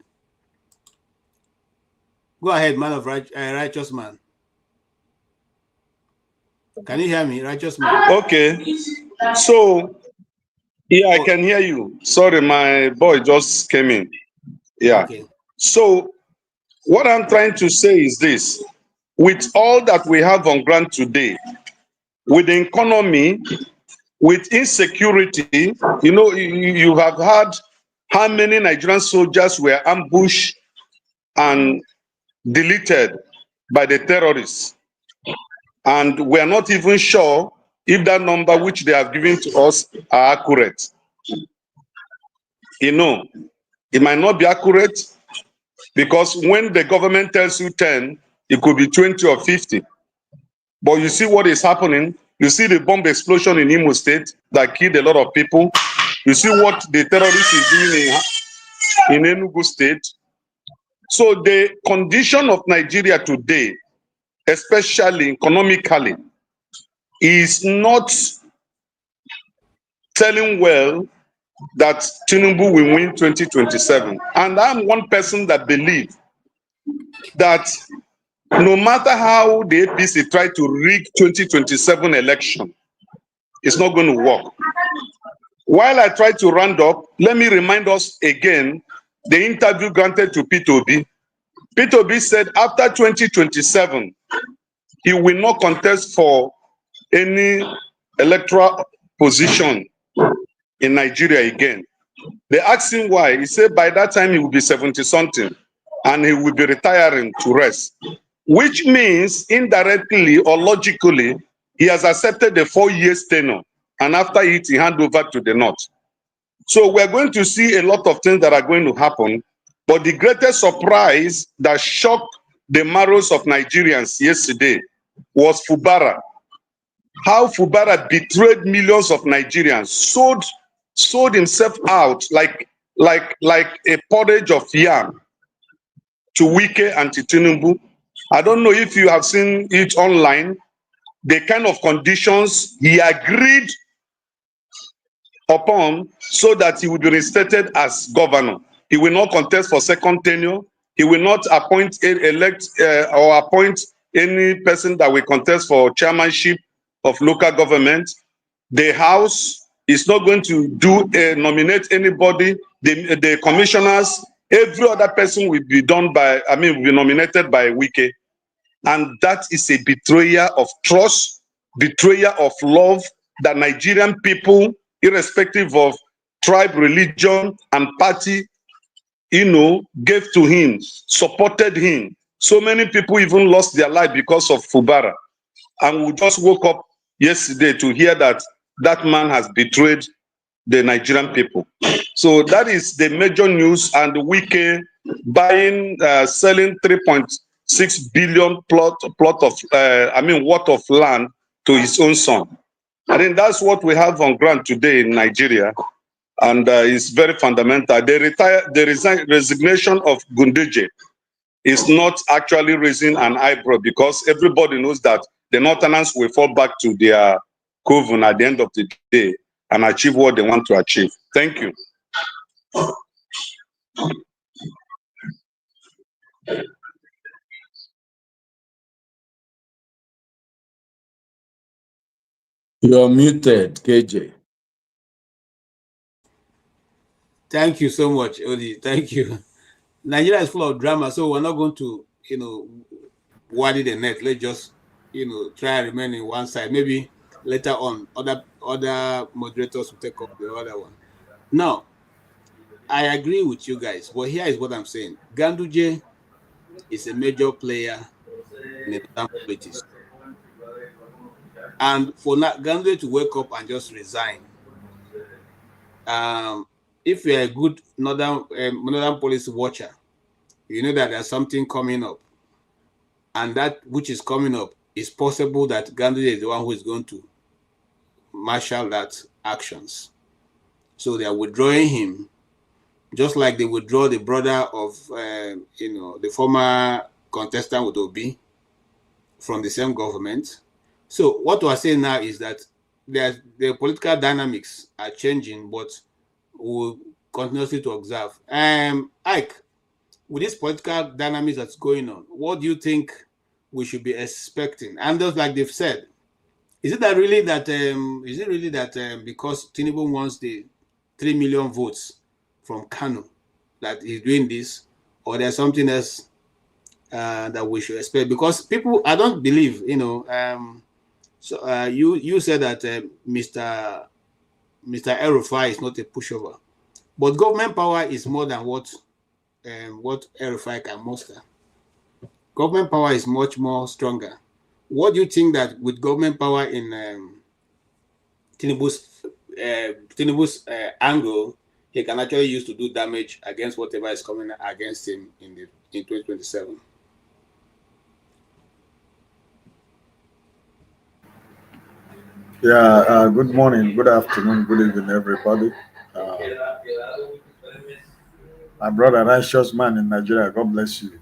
Go ahead, man of righteous man. Can you hear me, righteous man? Okay. So, yeah, I can hear you. Sorry, my boy just came in. Yeah. Okay. So, what I'm trying to say is this. With all that we have on ground today, with the economy, with insecurity, you know, you have heard how many Nigerian soldiers were ambushed and deleted by the terrorists. And we're not even sure if that number which they have given to us are accurate. You know, it might not be accurate because when the government tells you 10, it could be 20 or 50. But you see what is happening. You see the bomb explosion in Imo State that killed a lot of people. You see what the terrorists is doing in Enugu State. So the condition of Nigeria today, especially economically, is not telling well that Tinubu will win 2027. And I'm one person that believes that no matter how the APC try to rig 2027 election, it's not going to work. While I try to round up, let me remind us again the interview granted to P2B. P2B said after 2027, he will not contest for any electoral position in Nigeria again. They asked him why. He said by that time he will be 70-something and he will be retiring to rest, which means indirectly or logically, he has accepted the 4 years tenure, and after it, he hand over to the North. So we're going to see a lot of things that are going to happen, but the greatest surprise that shocked the marrows of Nigerians yesterday was Fubara. How Fubara betrayed millions of Nigerians, sold himself out like a porridge of yam to Wike and to Tinubu. I don't know if you have seen it online, the kind of conditions he agreed upon so that he would be reinstated as governor. He will not contest for second tenure. He will not appoint, elect, or appoint any person that will contest for chairmanship of local government. The House is not going to nominate anybody. The commissioners, every other person will be will be nominated by Wike. And that is a betrayal of trust, betrayal of love that Nigerian people, irrespective of tribe, religion, and party, gave to him, supported him. So many people even lost their life because of Fubara. And we just woke up yesterday to hear that that man has betrayed the Nigerian people. So that is the major news. And Wike selling 3.6 billion worth of land to his own son. I think that's what we have on ground today in Nigeria, and it's very fundamental. The resignation of Gunduje is not actually raising an eyebrow because everybody knows that the Northerners will fall back to their coven at the end of the day and achieve what they want to achieve. Thank you. You're muted, KJ. Thank you so much, Odi. Thank you. Nigeria is full of drama, so we're not going to, wadi the net. Let's just, try and remain in one side. Maybe later on, other moderators will take up the other one. Now, I agree with you guys, but here is what I'm saying. Ganduje is a major player in the politics. And for Ganduje to wake up and just resign, if you're a good northern policy watcher, you know that there's something coming up. And that which is coming up is possible that Ganduje is the one who is going to marshal that actions. So they are withdrawing him just like they withdraw the brother of, the former contestant with Obi from the same government. So what we're saying now is that the political dynamics are changing, but we'll continuously to observe. Ike, with this political dynamics that's going on, what do you think we should be expecting? And just like they've said, is it really that because Tinubu wants the 3 million votes from Kanu that he's doing this, or there's something else that we should expect? Because people, I don't believe, you said that Mr. El-Rufai is not a pushover, but government power is more than what El-Rufai can muster. Government power is much more stronger. What do you think that with government power in Tinubu's angle, he can actually use to do damage against whatever is coming against him in 2027? Yeah, good morning, good afternoon, good evening, everybody. My brother, righteous man in Nigeria, God bless you.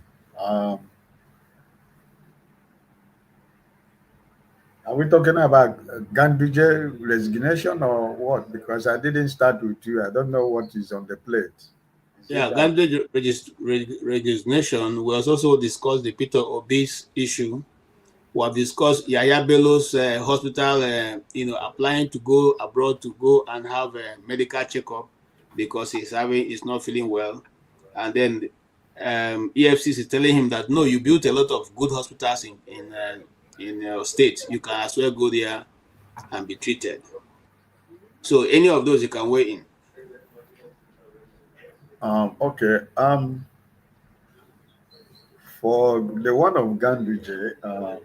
Are we talking about Ganduje resignation or what? Because I didn't start with you. I don't know what is on the plate. Ganduje resignation. We also discussed the Peter Obi's issue. We have discussed Yaya Bello's hospital, applying to go abroad to go and have a medical checkup because he's not feeling well. And then EFCC is telling him that, no, you built a lot of good hospitals in your state. You can as well go there and be treated. So any of those you can weigh in. Okay. For the one of Ganduje,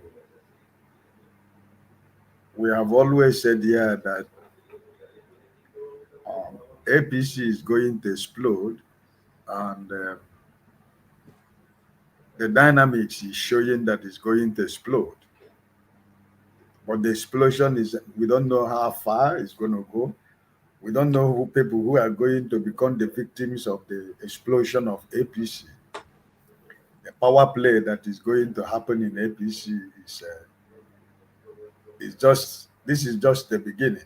we have always said here that APC is going to explode, and the dynamics is showing that it's going to explode. But the explosion is, we don't know how far it's going to go. We don't know who people who are going to become the victims of the explosion of APC. The power play that is going to happen in APC this is just the beginning.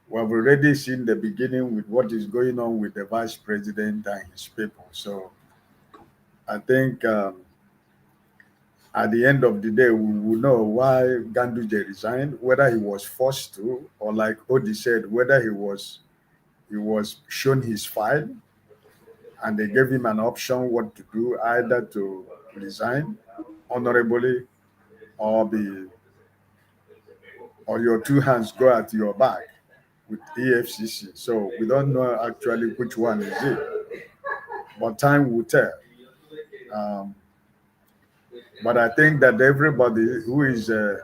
We have already seen the beginning with what is going on with the vice president and his people. So I think at the end of the day, we will know why Ganduje resigned, whether he was forced to, or like Odi said, whether he was shown his file and they gave him an option what to do, either to resign honorably or your two hands go at your back with EFCC. So we don't know actually which one is it, but time will tell. But I think that everybody who is a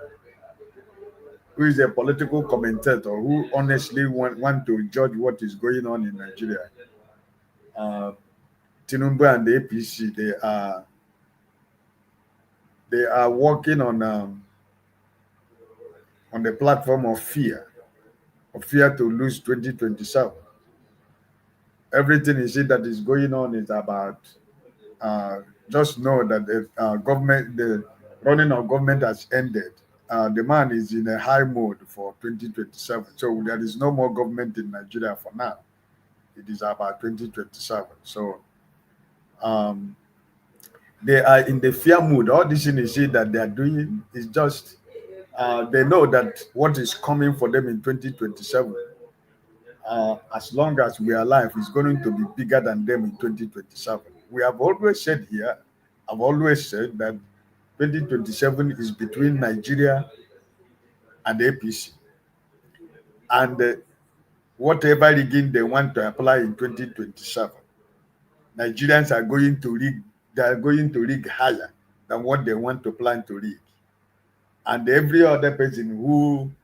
political commentator who honestly want to judge what is going on in Nigeria, Tinubu and the APC, they are working on the platform of fear to lose 2027. Everything is it that is going on is about just know that the running of government has ended. The man is in a high mode for 2027. So there is no more government in Nigeria for now. It is about 2027. So they are in the fear mood. All this initiative that they are doing is just they know that what is coming for them in 2027, as long as we are alive, is going to be bigger than them in 2027. We have always said here, I've always said that 2027 is between Nigeria and APC. And whatever rigging they want to apply in 2027, Nigerians are going to rig higher than what they want to plan to rig. And every other person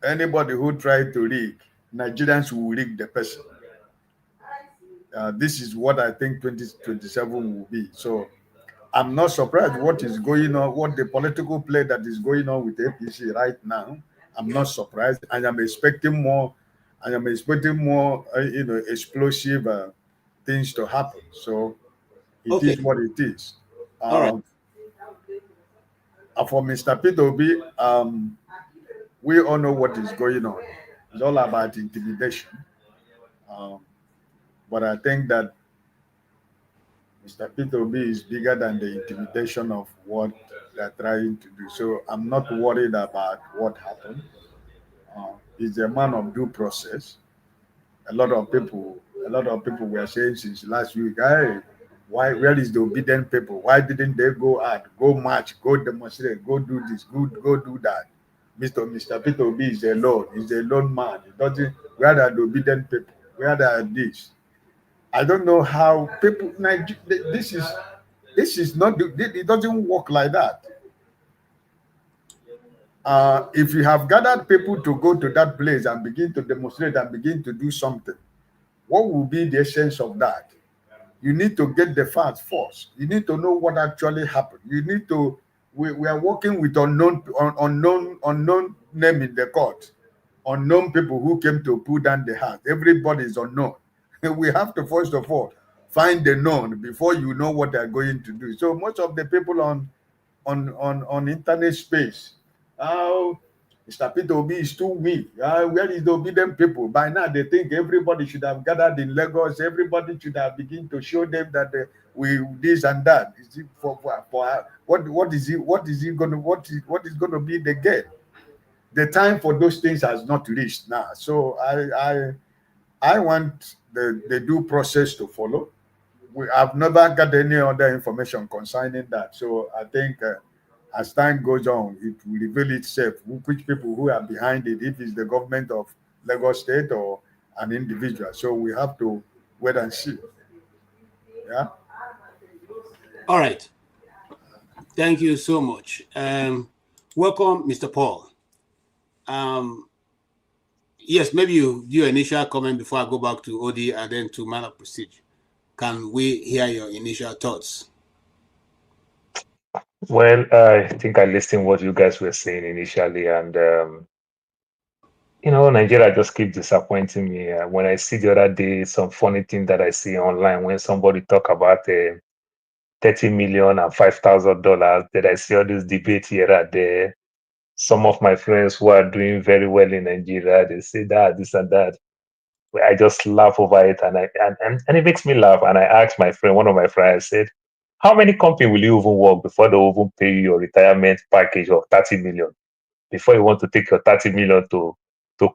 anybody who tried to rig, Nigerians will rig the person. This is what I think 2027 will be. So I'm not surprised what is going on, what the political play that is going on with APC right now. I'm not surprised. I am expecting more I am expecting more, explosive things to happen. So it is what it is. All right. For Mr. Peter Obi, we all know what is going on. It's all about intimidation. But I think that Mr. Peter Obi is bigger than the intimidation of what they're trying to do. So I'm not worried about what happened. He's a man of due process. A lot of people were saying since last week, hey, where is the obedient people? Why didn't they go out, go march, go demonstrate, go do this, go do that? Mr. Peter Obi is alone. He's a lone man. He doesn't. Where are the obedient people? Where are this? I don't know how people. This is not. It doesn't work like that. If you have gathered people to go to that place and begin to demonstrate and begin to do something, what will be the essence of that? You need to get the facts first. You need to know what actually happened. You need to. We are working with unknown name in the court, unknown people who came to pull down the house. Everybody is unknown. We have to first of all find the known before you know what they're going to do. So most of the people on internet space, Mr. Peter Obi is too weak. Where is the obedient people? By now they think everybody should have gathered in Lagos. Everybody should have begun to show them that we this and that. Is it for what is going to be the game? The time for those things has not reached now. So I want the due process to follow. I've never got any other information concerning that. So I think as time goes on, it will reveal itself which people who are behind it, if it's the government of Lagos State or an individual. So we have to wait and see. Yeah. All right. Thank you so much. Welcome, Mr. Paul. Yes, maybe you do your initial comment before I go back to Odi and then to Man of Prestige. Can we hear your initial thoughts? Well, I think I listened to what you guys were saying initially, and Nigeria just keeps disappointing me. When I see the other day some funny thing that I see online when somebody talk about 30 million and $5,000, that I see all this debate here and there. Some of my friends who are doing very well in Nigeria, they say that, this and that. I just laugh over it, and it makes me laugh. And I asked my friend, one of my friends, I said, how many companies will you even work before they will even pay you your retirement package of 30 million? Before you want to take your 30 million to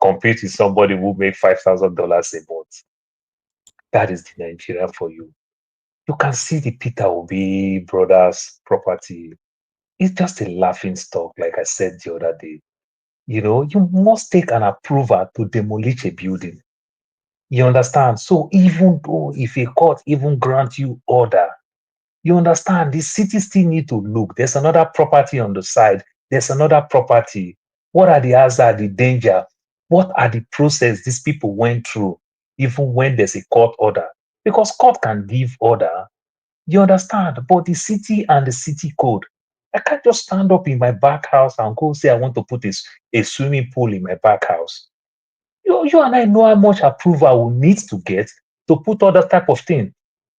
compete with somebody who make $5,000 a month. That is the Nigeria for you. You can see the Peter Obi brothers property. It's just a laughing stock, like I said the other day. You must take an approval to demolish a building. You understand? So even though if a court even grant you order, you understand the city still need to look. There's another property on the side. There's another property. What are the hazard, the danger? What are the process these people went through, even when there's a court order? Because court can give order. You understand? But the city and the city code, I can't just stand up in my back house and go say I want to put a swimming pool in my back house. You and I know how much approval we need to get to put all that type of thing.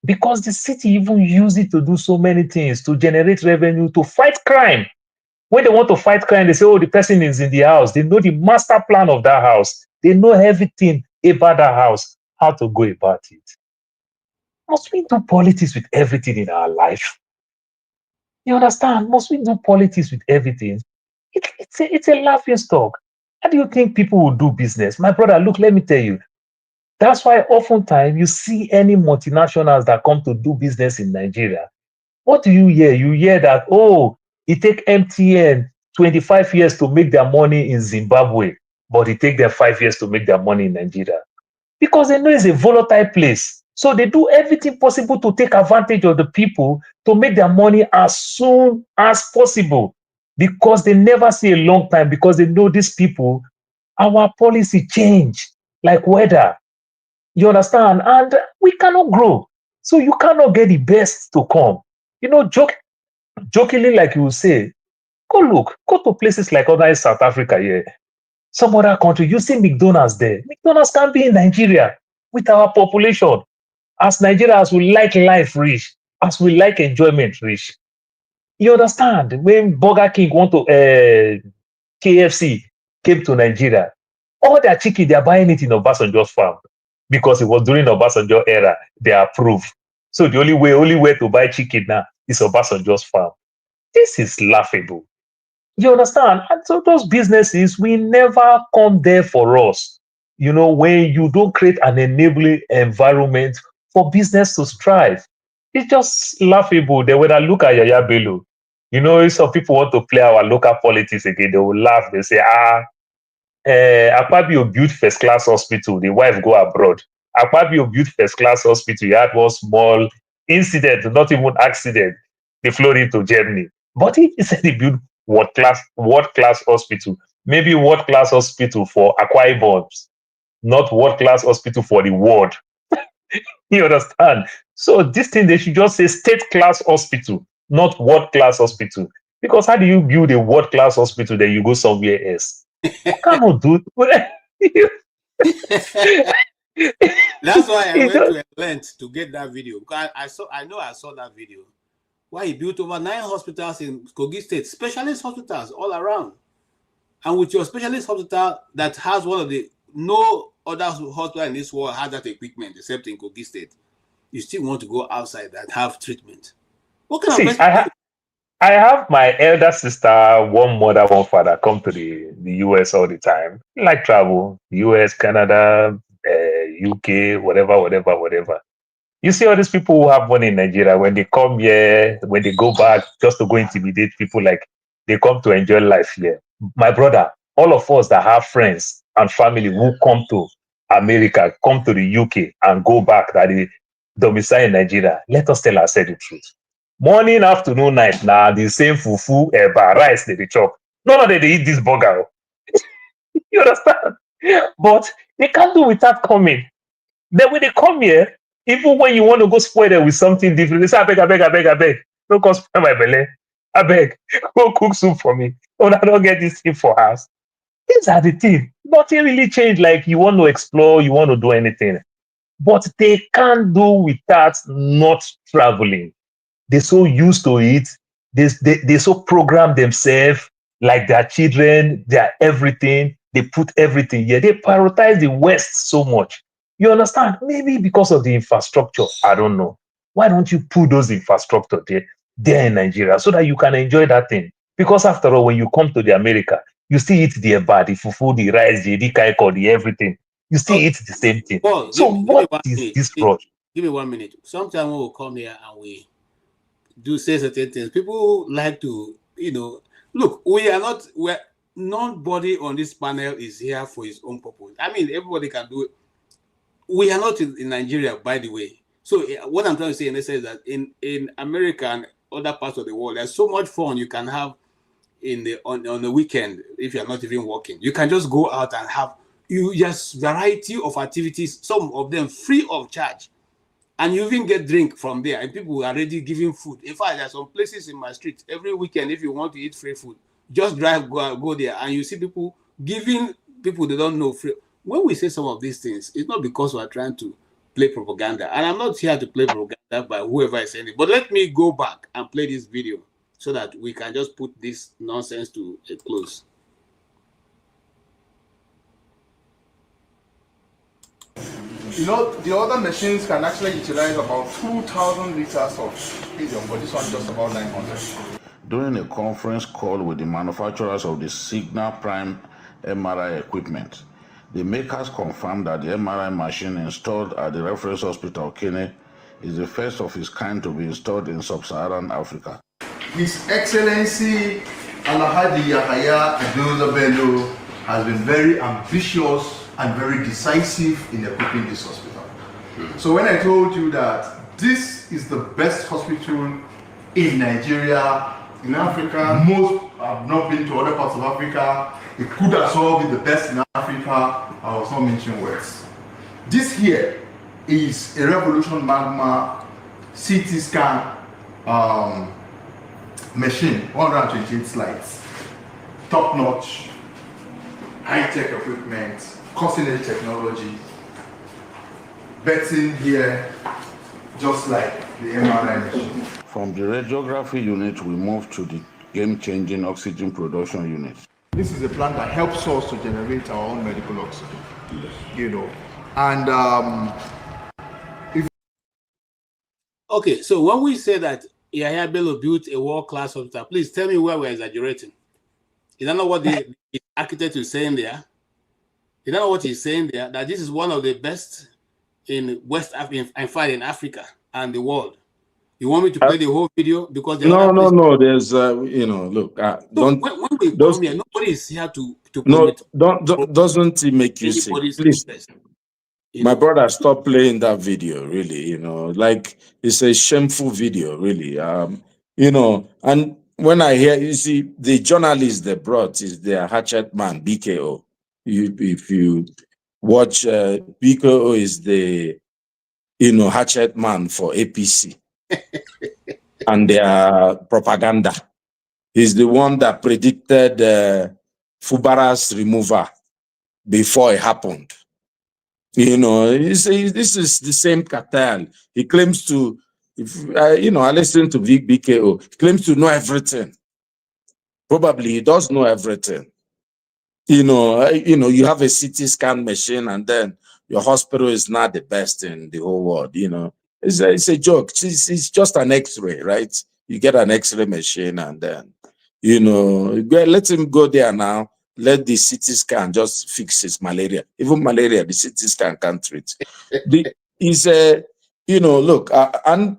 Because the city even use it to do so many things, to generate revenue, to fight crime. When they want to fight crime, they say, oh, the person is in the house. They know the master plan of that house. They know everything about that house, how to go about it. Must we do politics with everything in our life? You understand? Must we do politics with everything? It's a laughing stock. How do you think people will do business? My brother, look, let me tell you. That's why oftentimes you see any multinationals that come to do business in Nigeria. What do you hear? You hear that, oh, it take MTN 25 years to make their money in Zimbabwe, but it take them 5 years to make their money in Nigeria. Because they know it's a volatile place. So they do everything possible to take advantage of the people to make their money as soon as possible. Because they never see a long time, because they know these people, our policy change like weather. You understand? And we cannot grow. So you cannot get the best to come. Jokingly, like you say, go to places like other South Africa here. some other country, you see McDonald's there. McDonald's can be in Nigeria with our population. As Nigerians, we like life rich, as we like enjoyment rich. You understand? When Burger King want to KFC came to Nigeria, all their chicken, they are buying it in Obasanjo's farm because it was during Obasanjo era, they approved. So the only way to buy chicken now is Obasanjo's farm. This is laughable. You understand? And so those businesses will never come there for us. You know, when you don't create an enabling environment for business to strive, it's just laughable. They would look at Yaya Bello. You know, if some people want to play our local politics again, they will laugh. They say, Akpabio built first class hospital, the wife go abroad. Akpabio built first class hospital, he had one small incident, not even accident. They flew into Germany. But he said he built world class hospital, maybe world class hospital for Akwa Ibom, not world class hospital for the world. You understand? So this thing, they should just say state class hospital, not world class hospital. Because how do you build a world class hospital then you go somewhere else? You cannot do it. That's why I went to a length to get that video. I saw that video. Why he built over 9 hospitals in Kogi State, specialist hospitals all around. And with your specialist hospital that has one of the, no other hospital in this world has that equipment except in Kogi State, you still want to go outside and have treatment. What kind of I have my elder sister, one mother, one father, come to the US all the time. Like travel, US, Canada, UK, whatever. You see all these people who have money in Nigeria, when they come here, when they go back, just to go intimidate people, like they come to enjoy life here. My brother, all of us that have friends and family who come to America, come to the UK and go back, that they domicile in Nigeria, let us tell ourselves the truth. Morning, afternoon, night, now the same fufu, eba, rice they chop. None of them they eat this burger. You understand? But they can't do without coming. Then when they come here, even when you want to go spoil them with something different, they say, I beg. Don't come spoil my belly. I beg, go cook soup for me. Oh, I don't get this thing for us. These are the things. Nothing really changed. Like you want to explore, you want to do anything. But they can't do without not traveling. They're so used to it. They so program themselves like their children, their everything. They put everything here. They prioritize the West so much. You understand? Maybe because of the infrastructure. I don't know. Why don't you put those infrastructure there in Nigeria so that you can enjoy that thing? Because after all, when you come to the America, you still eat the eba, the fufu, the rice, the kaiko, the everything. You still eat the same thing. Paul, So what is this rush? Give me 1 minute. Sometimes we will come here and we do say certain things. People like to, look, nobody on this panel is here for his own purpose. I mean, everybody can do it. We are not in Nigeria, by the way. So what I'm trying to say in this is that in America and other parts of the world, there's so much fun you can have on the weekend if you're not even working. You can just go out and have variety of activities, some of them free of charge. And you even get drink from there, and people are already giving food. In fact, there are some places in my street, every weekend, if you want to eat free food, just go there, and you see people giving people they don't know free. When we say some of these things, it's not because we're trying to play propaganda. And I'm not here to play propaganda by whoever is saying it. But let me go back and play this video so that we can just put this nonsense to a close. You know, the other machines can actually utilize about 2,000 liters of helium, but this one just about 900. During a conference call with the manufacturers of the Signal Prime MRI equipment, the makers confirmed that the MRI machine installed at the reference hospital, Kene, is the first of its kind to be installed in sub-Saharan Africa. His Excellency Alhaji Yahaya Adoza Bello has been very ambitious and very decisive in equipping this hospital. So when I told you that this is the best hospital in Nigeria, in Africa, most have not been to other parts of Africa, it could as well be the best in Africa, I was not mentioning words. This here is a Revolution Magma CT scan machine, 128 slides, top notch, high-tech equipment, cutting-edge technology, betting here, just like the MRI machine. From the radiography unit, we move to the game-changing oxygen production unit. This is a plant that helps us to generate our own medical oxygen, you know. And Okay, so when we say that Yahya Bello built a world-class hospital, please tell me where we're exaggerating. Is that not what the architect is saying there? Is that not what he's saying there? That this is one of the best in West Africa, in fact, in Africa and the world. You want me to play the whole video? Because no. There's, look. When we come here, nobody is here to doesn't it make you sick? Please, my brother, stop playing that video. Really, like it's a shameful video. Really, And when I hear, you see, the journalist they brought is their hatchet man, BKO. If you watch, BKO is the hatchet man for APC. And their propaganda. He's the one that predicted Fubara's removal before it happened. This is the same cartel. He claims to, I listen to BKO. He claims to know everything. Probably he does know everything. You have a CT scan machine, and then your hospital is not the best in the whole world. It's a joke. It's just an X-ray, right? You get an X-ray machine, and then, let him go there now. Let the CT scan just fix his malaria. Even malaria, the CT scan can't treat.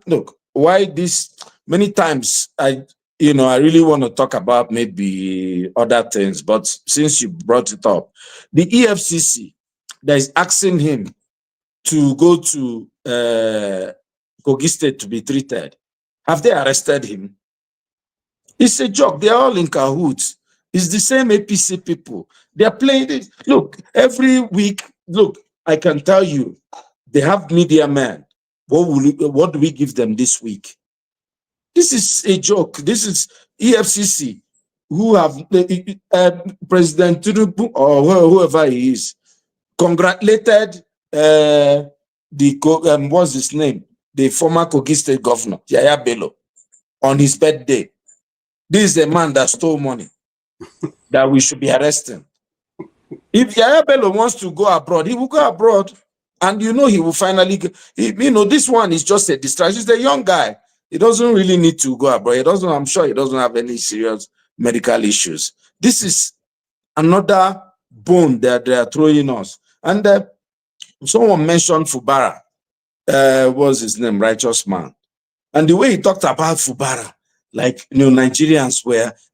Look, why this? Many times, I really want to talk about maybe other things, but since you brought it up, the EFCC that is asking him to go to Kogi State to be treated. Have they arrested him? It's a joke. They're all in cahoots. It's the same APC people. They're playing it. Look, every week, I can tell you, they have media men. What do we give them this week? This is a joke. This is EFCC, who have President Tinubu or whoever he is, congratulated what's his name? The former Kogi State governor, Yahya Bello, on his birthday. This is a man that stole money that we should be arresting. If Yahya Bello wants to go abroad, he will go abroad. And he will finally, this one is just a distraction. He's a young guy. He doesn't really need to go abroad. I'm sure he doesn't have any serious medical issues. This is another bone that they are throwing us. And someone mentioned Fubara. What's his name? Righteous Man. And the way he talked about Fubara, like Nigerians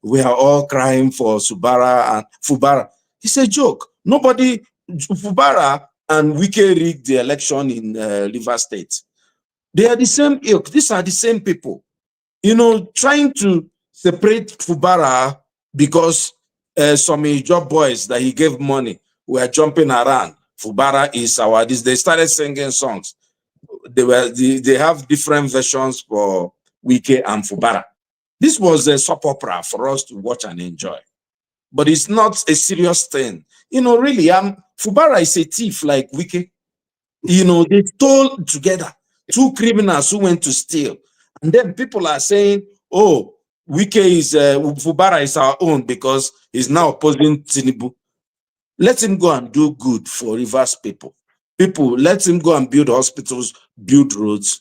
we are all crying for Fubara. It's a joke. Fubara and Wike rigged the election in Rivers State. They are the same ilk. These are the same people. Trying to separate Fubara because some job boys that he gave money were jumping around. Fubara is this. They started singing songs. They have different versions for Wike and Fubara. This was a soap opera for us to watch and enjoy. But it's not a serious thing. Really, Fubara is a thief like Wike. They stole together. Two criminals who went to steal. And then people are saying, oh, Fubara is our own because he's now opposing Tinubu. Let him go and do good for Rivers people. Let him go and build hospitals, build roads,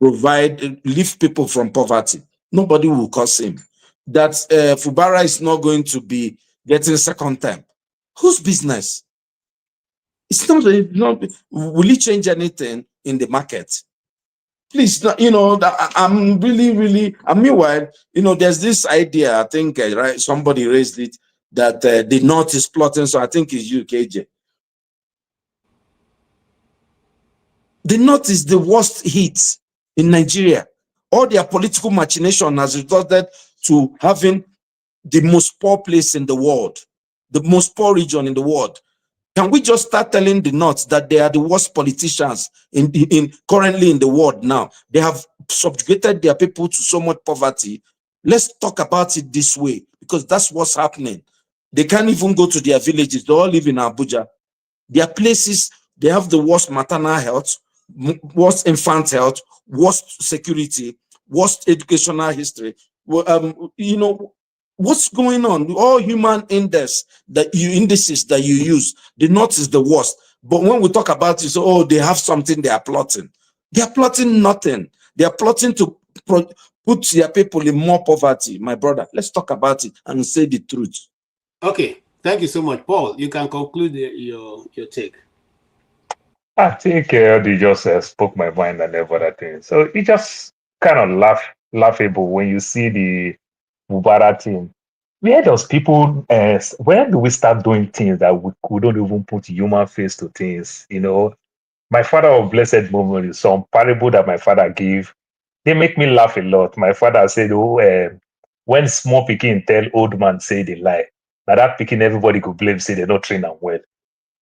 lift people from poverty. Nobody will curse him. That Fubara is not going to be getting second term. Whose business? It's not. Will it change anything in the market? Please, I'm really. And meanwhile, there's this idea. I think right, somebody raised it that the North is plotting. So I think it's UKJ. The North is the worst hit in Nigeria. All their political machination has resulted to having the most poor place in the world, the most poor region in the world. Can we just start telling the North that they are the worst politicians currently in the world now? They have subjugated their people to so much poverty. Let's talk about it this way, because that's what's happening. They can't even go to their villages. They all live in Abuja. Their places, they have the worst maternal health, worst infant health, worst security, worst educational history. You know, what's going on? All human indices that you use, the North is the worst. But when we talk about it, oh, they have something they are plotting. They are plotting nothing. They are plotting to put their people in more poverty. My brother, let's talk about it and say the truth. Okay, thank you so much. Paul, you can conclude your take. I think they just spoke my mind and every other thing. So it just kind of laughable when you see the Fubara thing. Where does people, where do we start doing things that we don't even put human face to things? You know, my father of blessed memory, some parable that my father gave, they make me laugh a lot. My father said, oh, when small pikin tell old man say they lie, now that pikin everybody could blame, say they don't train them well.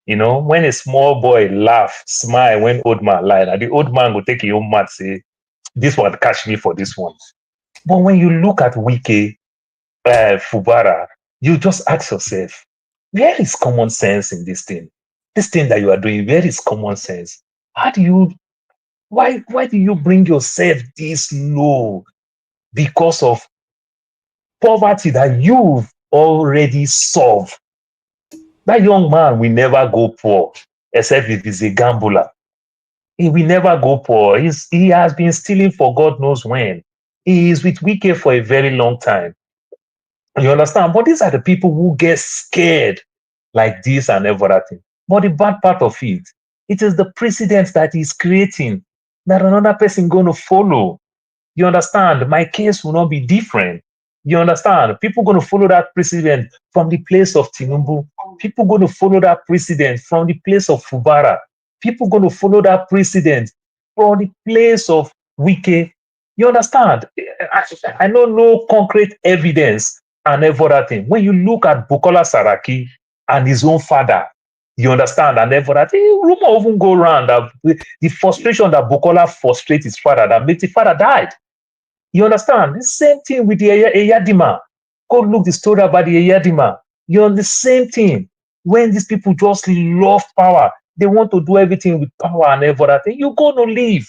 You know, when a small boy laugh, smile when old man lie, now the old man will take your own mouth, say, this one catch me for this one. But when you look at Wike-Fubara, you just ask yourself, where is common sense in this thing? This thing that you are doing, where is common sense? Why do you bring yourself this low because of poverty that you've already solved? That young man will never go poor, except if he's a gambler. He will never go poor. He has been stealing for God knows when. He is with Wike for a very long time. You understand? But these are the people who get scared like this and everything. But the bad part of it, it is the precedent that is creating that another person going to follow. You understand? My case will not be different. You understand? People going to follow that precedent from the place of Tinubu. People going to follow that precedent from the place of Fubara. People going to follow that precedent from the place of Wike. You understand? I know no concrete evidence and everything. When you look at Bukola Saraki and his own father, you understand, and everything, rumor even go around that the frustration that Bukola frustrates his father that makes his father died. You understand? The same thing with the Eyadima. Go look the story about the Eyadima. You're on the same thing. When these people just love power, they want to do everything with power and everything, you're going to leave.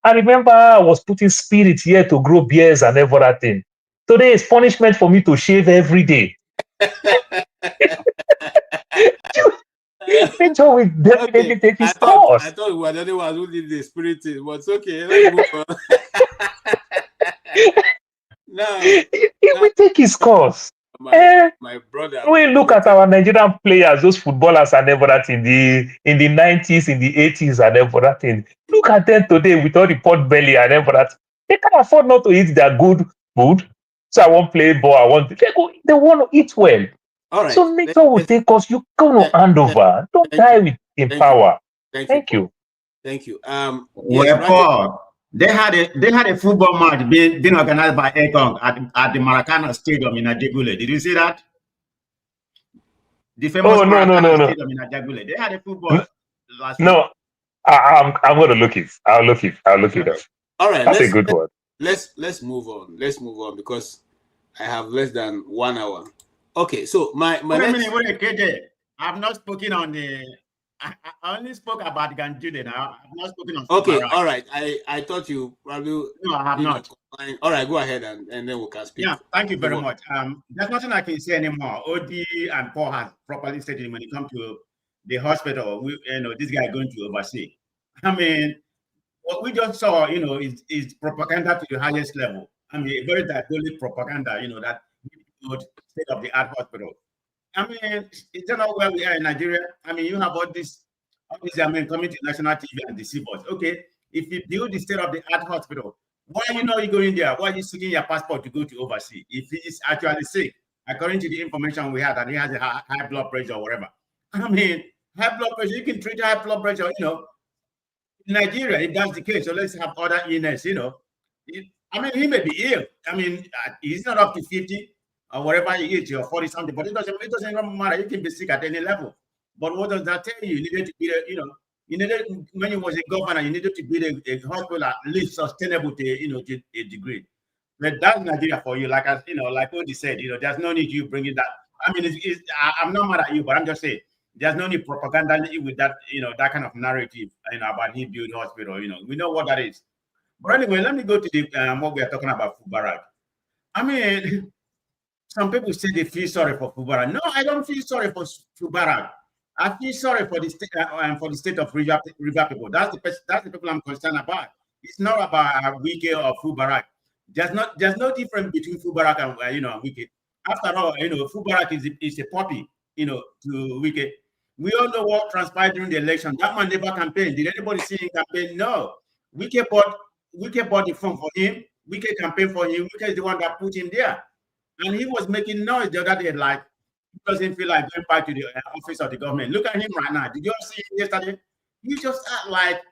I remember I was putting spirit here to grow beers and everything. Today is punishment for me to shave every day. Victor will definitely take his course. I thought we were the only ones who did the spirit thing, but it's okay. Let's move on. Now, he will take his course. My brother. We look at our Nigerian players, those footballers and everything in the 90s, in the 80s and everything. Look at them today with all the pot belly and everything. They can afford not to eat their good food. So I won't play ball. They want to eat well. All right. So nature will take us. You're going to hand over. Don't die in power. Thank you. Thank you. Paul, they had a football match being organized by Ekong at the Maracana Stadium in Ajegule. Did you see that? The famous Maracana Stadium in Ajegule. They had a football last week. No, I'm going to look it. I'll look it up. All right. That's a good one. Let's move on. Let's move on because I have less than 1 hour. Okay, so my wait, KJ. I've not spoken on the. I only spoke about Ganjude now. I've not spoken on. Okay, all right. I thought you probably. No, I have not. All right, go ahead and then we can speak. Yeah, thank you very much. There's nothing I can say anymore. OD and Paul has properly stated when it comes to the hospital. This guy going to oversee. I mean, what we just saw, is propaganda to the highest level. I mean, a very diabolic propaganda. That state-of-the-art hospital. I mean, it's not where we are in Nigeria. I mean, you have all this coming to national TV and deceive us. Okay, if you build the state-of-the-art hospital, why are you not going there? Why are you seeking your passport to go to overseas? If he is actually sick, according to the information we have, that he has a high blood pressure or whatever. I mean, high blood pressure, you can treat high blood pressure, in Nigeria, if that's the case. So let's have other illness, I mean, he may be ill. I mean, he's not up to 50. Or whatever he is, or 40 something, but it doesn't even matter. You can be sick at any level. But what does that tell you? You needed to be, you needed, when you was a governor, you needed to build a hospital at least sustainable to a degree. But that's Nigeria for you. Like Odi said, there's no need you bringing that I mean, I'm not mad at you, but I'm just saying there's no need propaganda with that, that kind of narrative, about he built hospital. We know what that is. But anyway, let me go to the what we are talking about, Fubara. I mean, some people say they feel sorry for Fubara. No, I don't feel sorry for Fubara. I feel sorry for the state of River people. That's the people I'm concerned about. It's not about Wike or Fubara. There's no difference between Fubara and Wike. After all, Fubara is a puppy, to Wike. We all know what transpired during the election. That man never campaigned. Did anybody see him campaign? No. Wike bought the phone for him. Wike campaigned for him. Wike is the one that put him there. And he was making noise the other day, like he doesn't feel like going back to the office of the government. Look at him right now. Did you all see him yesterday? He just act like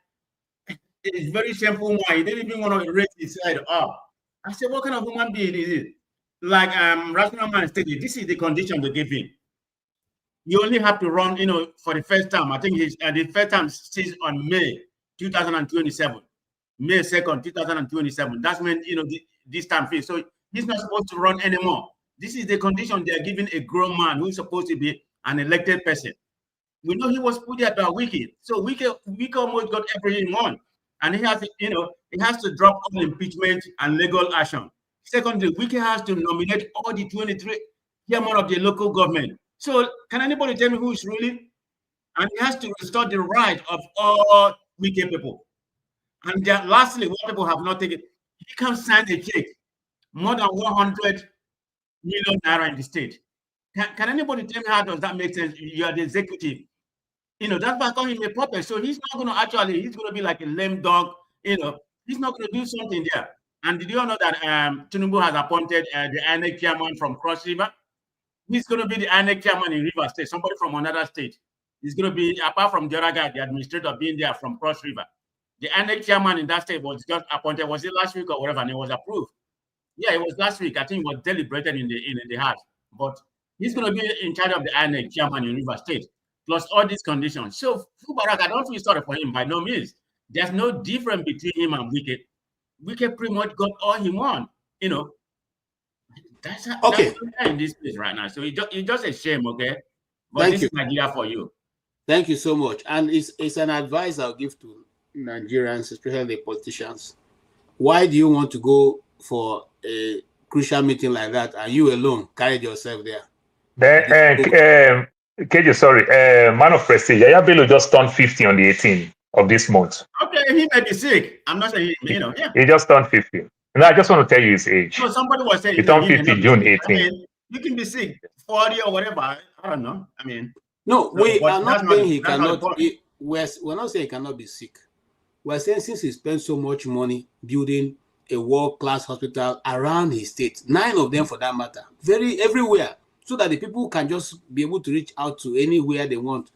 it's very shameful man. He didn't even want to raise his head up. I said, what kind of human being is it? Like Rational Man stated, this is the condition they give him. You only have to run, for the first time. I think the first time is on May 2027. May 2nd, 2027. That's when, this time phase. So he's not supposed to run anymore. This is the condition they are giving a grown man who's supposed to be an elected person. We know he was put there by Wike. So Wike almost got everything he won. And he has to, he has to drop all impeachment and legal action. Secondly, Wike has to nominate all the 23 chairmen of the local government. So can anybody tell me who is ruling? And he has to restore the right of all Wike people. And lastly, what people have not taken, he can sign a check more than 100 million naira in the state. Can anybody tell me how does that make sense? You are the executive. That's by calling him a puppet. So he's not going to he's going to be like a lame dog. He's not going to do something there. And did you all know that Tinubu has appointed the INEC chairman from Cross River? He's going to be the INEC chairman in River State, somebody from another state. He's going to be, apart from the other guy, the administrator being there from Cross River. The INEC chairman in that state was just appointed, was it last week or whatever, and it was approved. Yeah, it was last week. I think it was deliberated in the House. But he's going to be in charge of the INEC chairman in River State, plus all these conditions. So Fubara, I don't feel sorry for him by no means. There's no difference between him and Wike. Wike pretty much got all he wants. That's in this place right now. So it's just a shame, okay? But this is Nigeria for you. Thank you so much. And it's an advice I'll give to Nigerians, especially the politicians. Why do you want to go for a crucial meeting like that and you alone carried yourself there? KJ, sorry, man of prestige, Yaya Bello just turned 50 on the 18th of this month. Okay, he may be sick. I'm not saying, yeah. He just turned 50. No, I just want to tell you his age. So somebody was saying he turned 50 June 18th. I mean, you can be sick, 40 or whatever. I don't know. I mean, we are not saying he cannot. We're not saying he cannot be sick. We're saying since he spent so much money building a world-class hospital around his state, 9 of them for that matter, everywhere, so that the people can just be able to reach out to anywhere they want.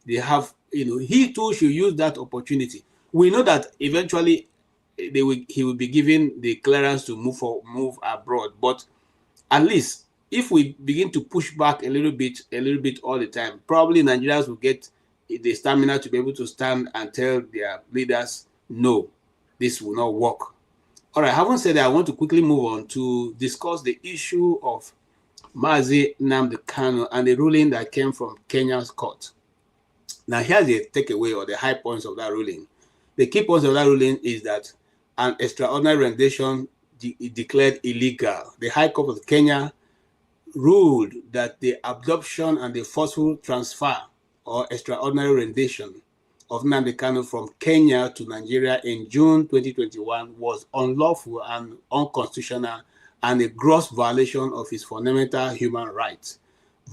They have, he too should use that opportunity. We know that eventually he will be given the clearance to move abroad, but at least if we begin to push back a little bit all the time, probably Nigerians will get the stamina to be able to stand and tell their leaders, no, this will not work. All right, having said that, I want to quickly move on to discuss the issue of Mazi Nnamdi Kanu and the ruling that came from Kenya's court. Now, here's the takeaway or the high points of that ruling. The key points of that ruling is that an extraordinary rendition declared illegal. The High Court of Kenya ruled that the adoption and the forceful transfer or extraordinary rendition of Nnamdi Kanu from Kenya to Nigeria in June 2021 was unlawful and unconstitutional and a gross violation of his fundamental human rights.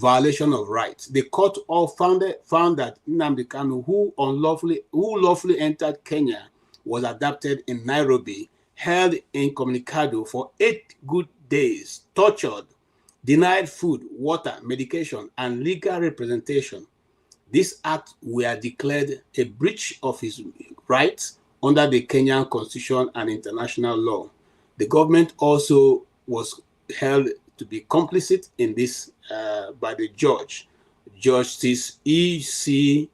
Violation of rights. The court all found that Nnamdi Kanu, who lawfully entered Kenya, was adopted in Nairobi, held incommunicado for 8 good days, tortured, denied food, water, medication, and legal representation. This act were declared a breach of his rights under the Kenyan Constitution and international law. The government also was held to be complicit in this by the judge, Justice E.C.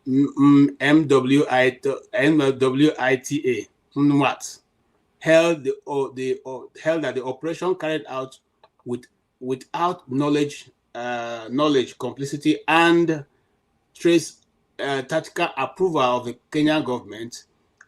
MWITA, held that the operation carried out without knowledge knowledge, complicity, and trace tactical approval of the Kenyan government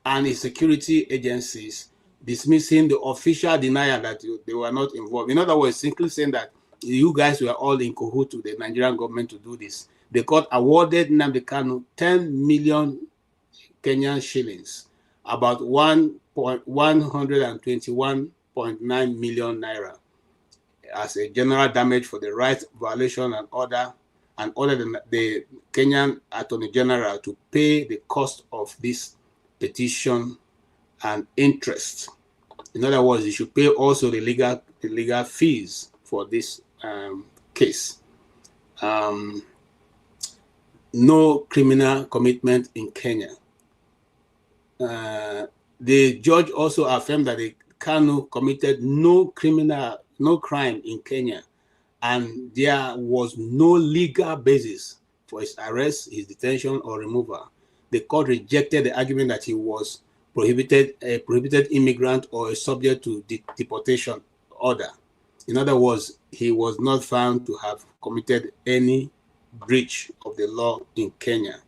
and its security agencies, dismissing the official denial that they were not involved. In other words, simply saying that you guys were all in cahoots with the Nigerian government to do this. The court awarded Nnamdi Kanu 10 million Kenyan shillings, about 121.9 million naira, as a general damage for the rights violation and ordered the Kenyan Attorney General to pay the cost of this petition and interest. In other words, you should pay also the legal fees for this case. No criminal commitment in Kenya. The judge also affirmed that the Kanu committed no crime in Kenya, and there was no legal basis for his arrest, his detention, or removal. The court rejected the argument that he was a prohibited immigrant or a subject to deportation order. In other words, he was not found to have committed any breach of the law in Kenya,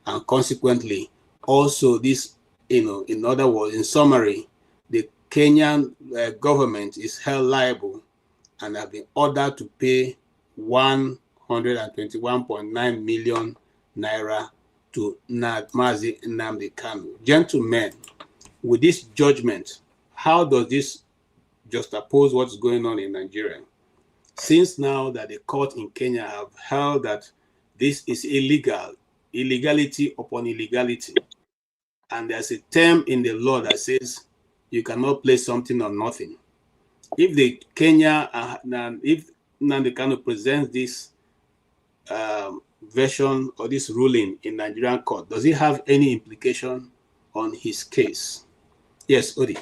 and consequently, also this, in other words, in summary, the Kenyan government is held liable and have been ordered to pay 121.9 million naira to Mazi Nnamdi Kanu. Gentlemen, with this judgment, how does this juxtapose what's going on in Nigeria? Since now that the court in Kenya have held that this is illegal, illegality upon illegality, and there's a term in the law that says you cannot place something on nothing. If the Kenya, if Nnamdi Kanu presents this version or this ruling in Nigerian court, does it have any implication on his case? Yes, Odi.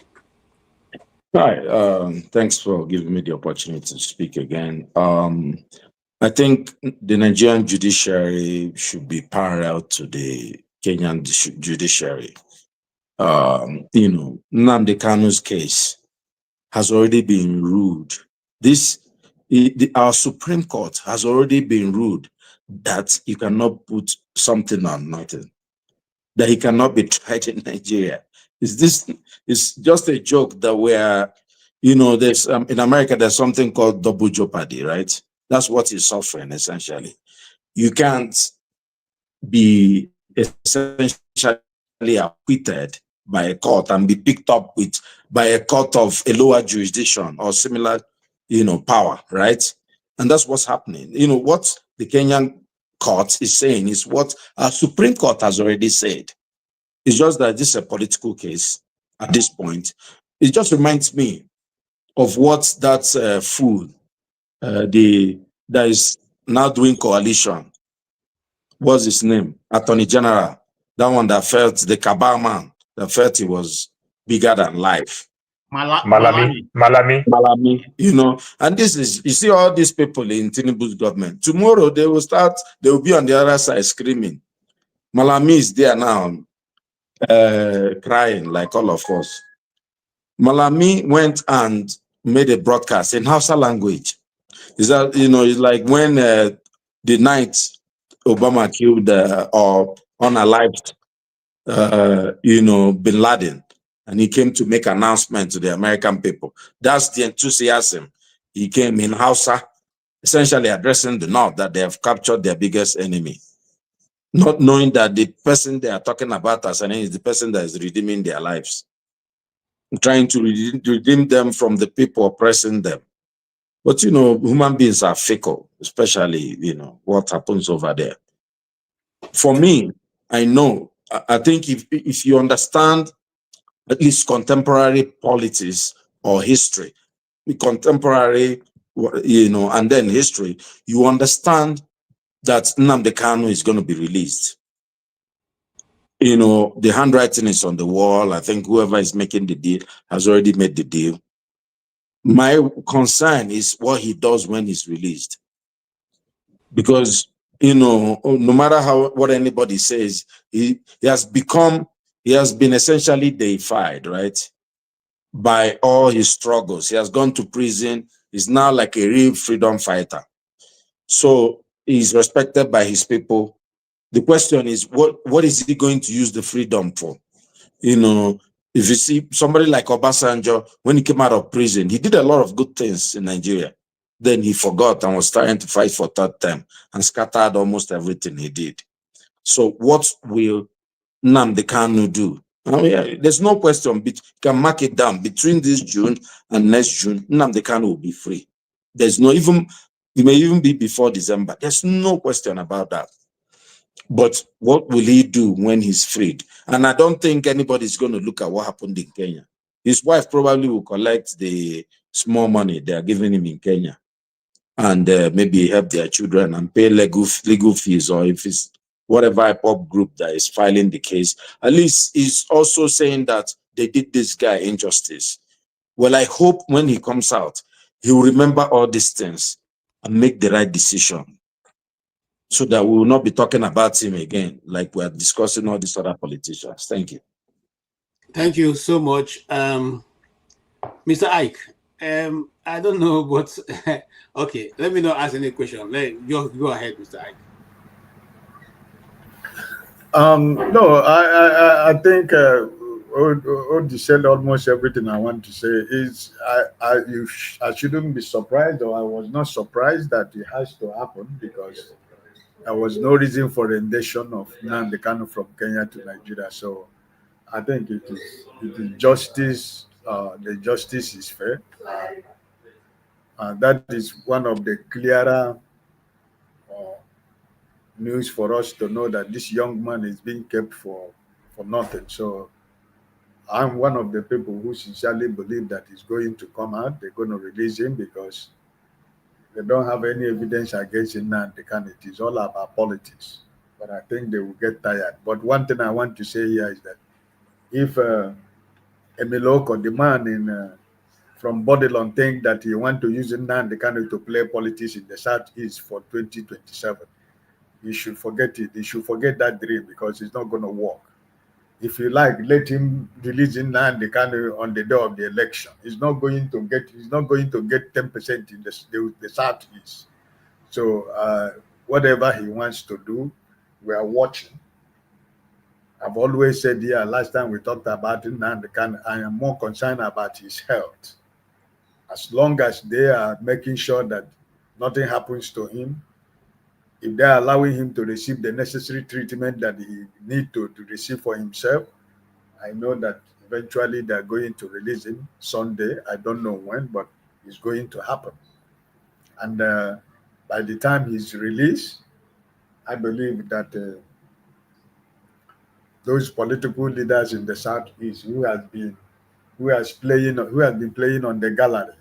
Hi, thanks for giving me the opportunity to speak again. I think the Nigerian judiciary should be parallel to the Kenyan judiciary. Nnamdi Kanu's case has already been ruled. Our Supreme Court has already been ruled that you cannot put something on nothing, that he cannot be tried in Nigeria. It's just a joke that there's in America, there's something called double jeopardy, right? That's what he's suffering, essentially. You can't be essentially acquitted by a court and be picked up by a court of a lower jurisdiction or similar, power, right? And that's what's happening. What the Kenyan court is saying is what our Supreme Court has already said. It's just that this is a political case at this point. It just reminds me of what that fool, that is now doing coalition. What's his name? Attorney General. That one that felt, the cabal man, that felt he was bigger than life. Malami. And this is, you see all these people in Tinubu's government. Tomorrow they will be on the other side screaming. Malami is there now, crying like all of us. Malami went and made a broadcast in Hausa language. Is that, it's like when the night Obama killed or unalived, Bin Laden, and he came to make announcement to the American people. That's the enthusiasm. He came in Hausa, essentially addressing the North that they have captured their biggest enemy, not knowing that the person they are talking about as an enemy is the person that is redeeming their lives, trying to redeem them from the people oppressing them. But, human beings are fickle, especially, what happens over there. For me, I think if you understand at least contemporary politics or history, contemporary, and then history, you understand that Nnamdi Kanu is going to be released. The handwriting is on the wall. I think whoever is making the deal has already made the deal. My concern is what he does when he's released. Because, no matter what anybody says, he has been essentially deified, right? By all his struggles. He has gone to prison. He's now like a real freedom fighter. So he's respected by his people. The question is, what is he going to use the freedom for? You know, if you see somebody like Obasanjo, when he came out of prison, he did a lot of good things in Nigeria. Then he forgot and was trying to fight for third term and scattered almost everything he did. So what will Nnamdi Kanu do? I mean, there's no question. You can mark it down. Between this June and next June, Nnamdi Kanu will be free. There's no even, it may even be before December. There's no question about that. But what will he do when he's freed? And I don't think anybody's going to look at what happened in Kenya. His wife probably will collect the small money they are giving him in Kenya and maybe help their children and pay legal fees, or if it's whatever IPOP group that is filing the case. At least he's also saying that they did this guy injustice. Well, I hope when he comes out, he will remember all these things and make the right decision, so that we will not be talking about him again, like we are discussing all these other politicians. Thank you. Thank you so much. Mr. Ike, I don't know, but okay, let me not ask any question. Go ahead, Mr. Ike. No, I think Odi said almost everything I want to say. Is I shouldn't be surprised, or I was not surprised that it has to happen, because there was no reason for rendition of Nnamdi Kanu from Kenya to Nigeria. So I think it is justice. The justice is fair. That is one of the clearer news for us to know that this young man is being kept for nothing. So I'm one of the people who sincerely believe that he's going to come out. They're going to release him because they don't have any evidence against him now. It is all about politics. But I think they will get tired. But one thing I want to say here is that if Emiloko, the man from Bodilon, think that he want to use Nnamdi Kanu to play politics in the Southeast for 2027, he should forget it. He should forget that dream, because it's not going to work. If you like, let him release Nnamdi Kanu on the day of the election. He's not going to get 10% in the Southeast. So whatever he wants to do, we are watching. I've always said here, last time we talked about Nnamdi Kanu, I am more concerned about his health. As long as they are making sure that nothing happens to him, if they're allowing him to receive the necessary treatment that he needs to receive for himself, I know that eventually they're going to release him Sunday. I don't know when, but it's going to happen. And by the time he's released, I believe that those political leaders in the Southeast who has been playing on the gallery,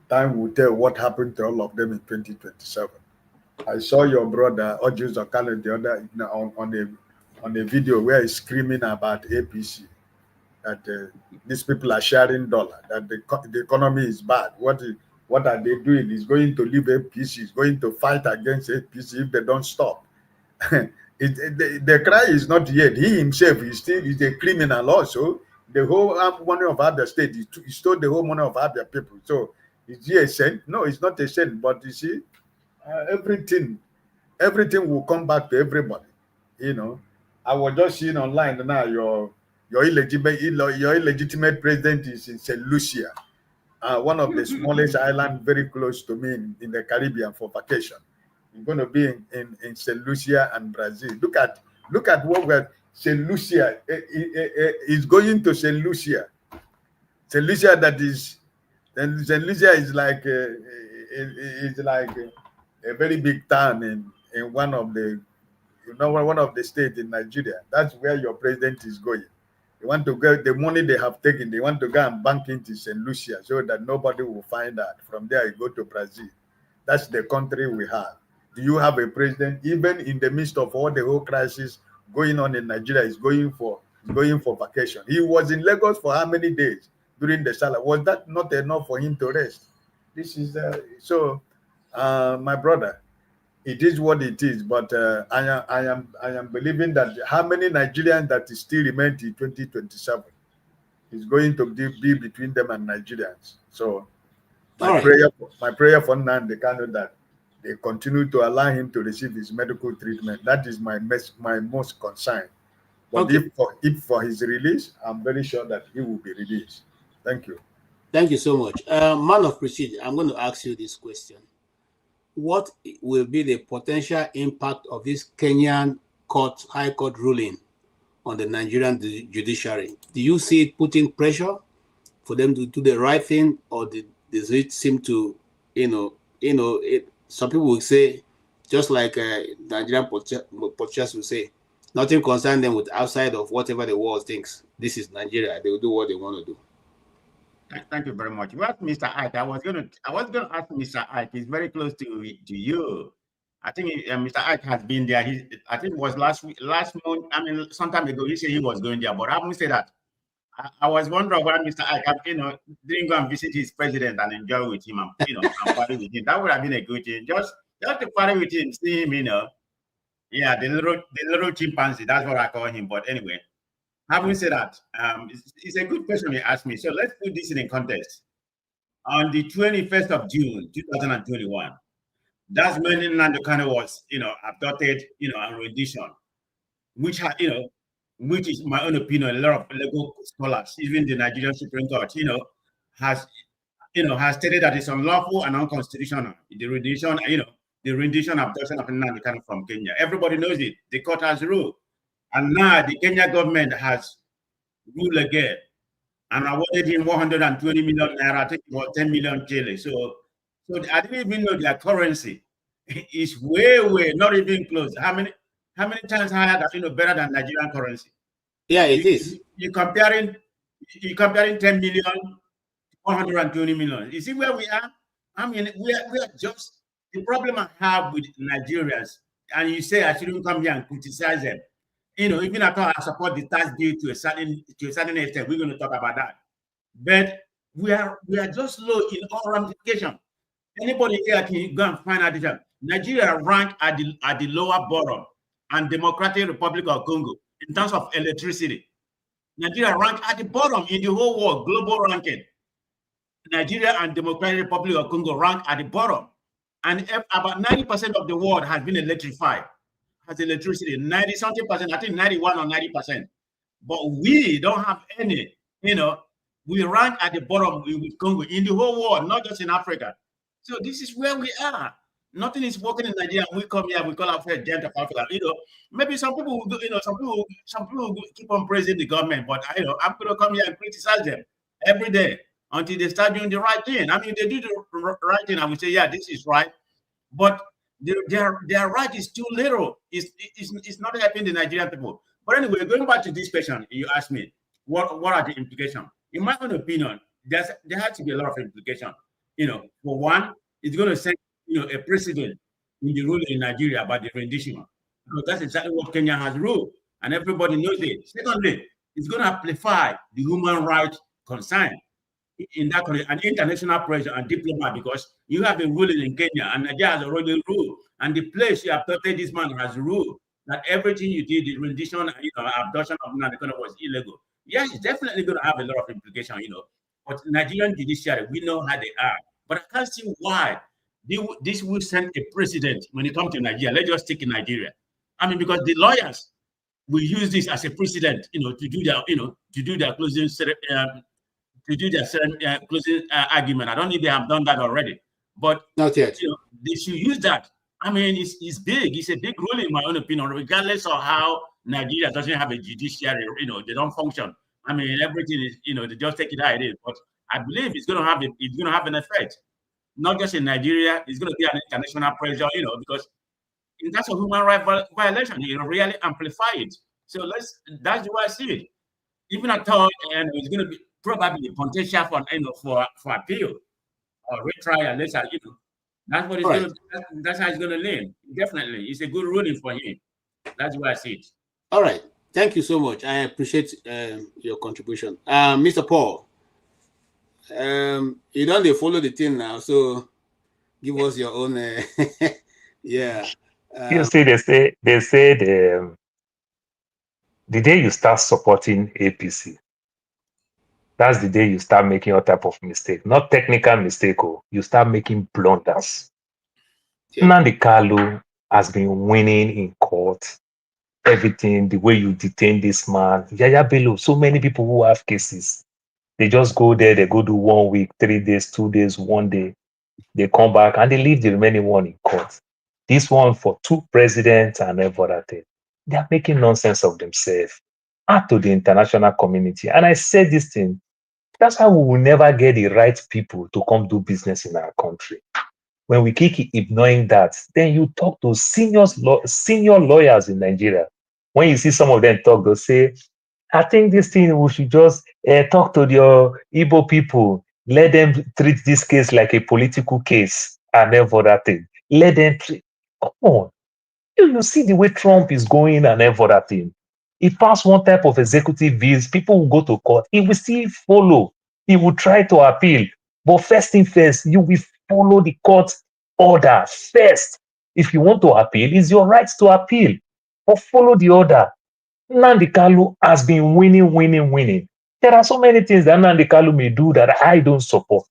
time will tell what happened to all of them in 2027. I saw your brother Ojus Okale the other on a video where he's screaming about APC, that these people are sharing dollar, that the economy is bad. What are they doing? He's going to leave APC. He's going to fight against APC if they don't stop. The cry is not yet. He himself is a criminal also. The whole money of other state, he stole the whole money of other people. So is he a saint? No, it's not a saint. But you see, everything will come back to everybody. You know, I was just seeing online now your illegitimate president is in St. Lucia, one of the smallest islands very close to me in the Caribbean for vacation. You're going to be in St. Lucia and Brazil. Look at what we're St. Lucia is going to St. Lucia. St. Lucia St. Lucia is like a very big town in one of the states in Nigeria. That's where your president is going. They want to go, the money they have taken, they want to go and bank into St. Lucia so that nobody will find out. From there, you go to Brazil. That's the country we have. Do you have a president, even in the midst of all the whole crisis going on in Nigeria, is going for vacation? He was in Lagos for how many days during the Salah? Was that not enough for him to rest? This is my brother. It is what it is, but I am believing that how many Nigerians that still remain in 2027 is going to be between them and Nigerians. So my prayer for Nnamdi Kanu that they continue to allow him to receive his medical treatment. That is my most concern. But Okay. if for his release, I'm very sure that he will be released. Thank you. Thank you so much. Man of procedure, I'm going to ask you this question. What will be the potential impact of this Kenyan High Court ruling on the Nigerian judiciary? Do you see it putting pressure for them to do the right thing, or does it seem to, some people will say, just like Nigerian politicians will say, nothing concerns them with outside of whatever the world thinks. This is Nigeria. They will do what they want to do. Thank you very much. Well, Mr. Ike, I was gonna ask Mr. Ike. He's very close to you. I think Mr. Ike has been there. I think it was last month. I mean, some time ago, he said he was going there, but I haven't said that. I was wondering whether Mr. Ike, didn't go and visit his president and enjoy with him, and and party with him. That would have been a good thing. Just to party with him, see him, yeah, the little chimpanzee. That's what I call him. But anyway. Having said that, it's a good question you asked me. So let's put this in context. On the 21st of June, 2021, that's when Nnamdi Kanu was, abducted, and rendition, which is my own opinion. A lot of legal scholars, even the Nigerian Supreme Court, has stated that it's unlawful and unconstitutional. The rendition, abduction of Nnamdi Kanu from Kenya. Everybody knows it. The court has ruled. And now the Kenya government has ruled again and awarded him 120 million naira, I think it was 10 million Chile. So I didn't even know their currency is way not even close. How many times higher than better than Nigerian currency? Yeah, it is. You're comparing 10 million to 120 million. You see where we are? I mean, we are just the problem I have with Nigerians, and you say I shouldn't come here and criticize them. Even after I support the tax bill to a certain extent, we're going to talk about that. But we are just low in all ramifications. Anybody here can go and find out. Nigeria ranked at the lower bottom, and Democratic Republic of Congo in terms of electricity. Nigeria ranked at the bottom in the whole world, global ranking. Nigeria and Democratic Republic of Congo ranked at the bottom, and about 90% of the world has been electrified. Has electricity, 90-something percent, I think 91 or 90%. But we don't have any, we rank at the bottom with Congo in the whole world, not just in Africa. So this is where we are. Nothing is working in Nigeria. We come here, we call ourselves giant of Africa. Maybe some people will do, some people will keep on praising the government, but I'm going to come here and criticize them every day until they start doing the right thing. I mean, they do the right thing, I would say, yeah, this is right. But their right is too little. It's not helping the Nigerian people. But anyway, going back to this question you asked me, what are the implications? In my own opinion, there has to be a lot of implications. For one, it's going to send a precedent in the rule in Nigeria about the rendition, because that's exactly what Kenya has ruled, and everybody knows it. Secondly, it's going to amplify the human rights concern in that country, and international pressure and diplomat, because you have been ruling in Kenya and Nigeria has already ruled, and the place you abducted this man has ruled that everything you did, the rendition, abduction of Nnamdi Kanu was illegal. Yes, it's definitely going to have a lot of implications, but Nigerian judiciary, we know how they are, but I can't see why this will send a precedent when it comes to Nigeria. Let's just stick in Nigeria. I mean, because the lawyers will use this as a precedent, to do their closing closing argument. I don't know if they have done that already, but not yet. They should use that. I mean, it's big. It's a big rule, in my own opinion, regardless of how Nigeria doesn't have a judiciary. They don't function. I mean, everything is, they just take it how it is. But I believe it's going to have an effect, not just in Nigeria. It's going to be an international pressure, because in terms of human rights violation, really amplify it. So that's the way I see it. Even at all, and it's going to be probably potential for appeal or retrial later. That's what it's going to. That's how it's going to lean. Definitely, it's a good ruling for him. That's why I see it. All right. Thank you so much. I appreciate your contribution, Mr. Paul. You don't follow the thing now, so give us your own. Yeah. You see, they say the day you start supporting APC, that's the day you start making all type of mistake. Not technical mistake, you start making blunders. Nnamdi Kanu has been winning in court. Everything, the way you detain this man, Yaya Bello, so many people who have cases, they just go there, they go do 1 week, 3 days, 2 days, 1 day, they come back and they leave the remaining one in court. This one for 2 presidents and everything. They are making nonsense of themselves. Add to the international community. And I said this thing, that's why we will never get the right people to come do business in our country. When we keep ignoring that, then you talk to senior lawyers in Nigeria. When you see some of them talk, they'll say, I think this thing, we should just talk to your Igbo people. Let them treat this case like a political case and everything. Let them treat. Come on. You see the way Trump is going and everything. He passed one type of executive bills, people will go to court. He will still follow. He will try to appeal. But first thing first, you will follow the court order first. If you want to appeal, it's your right to appeal. But follow the order. Nnamdi Kanu has been winning. There are so many things that Nnamdi Kanu may do that I don't support.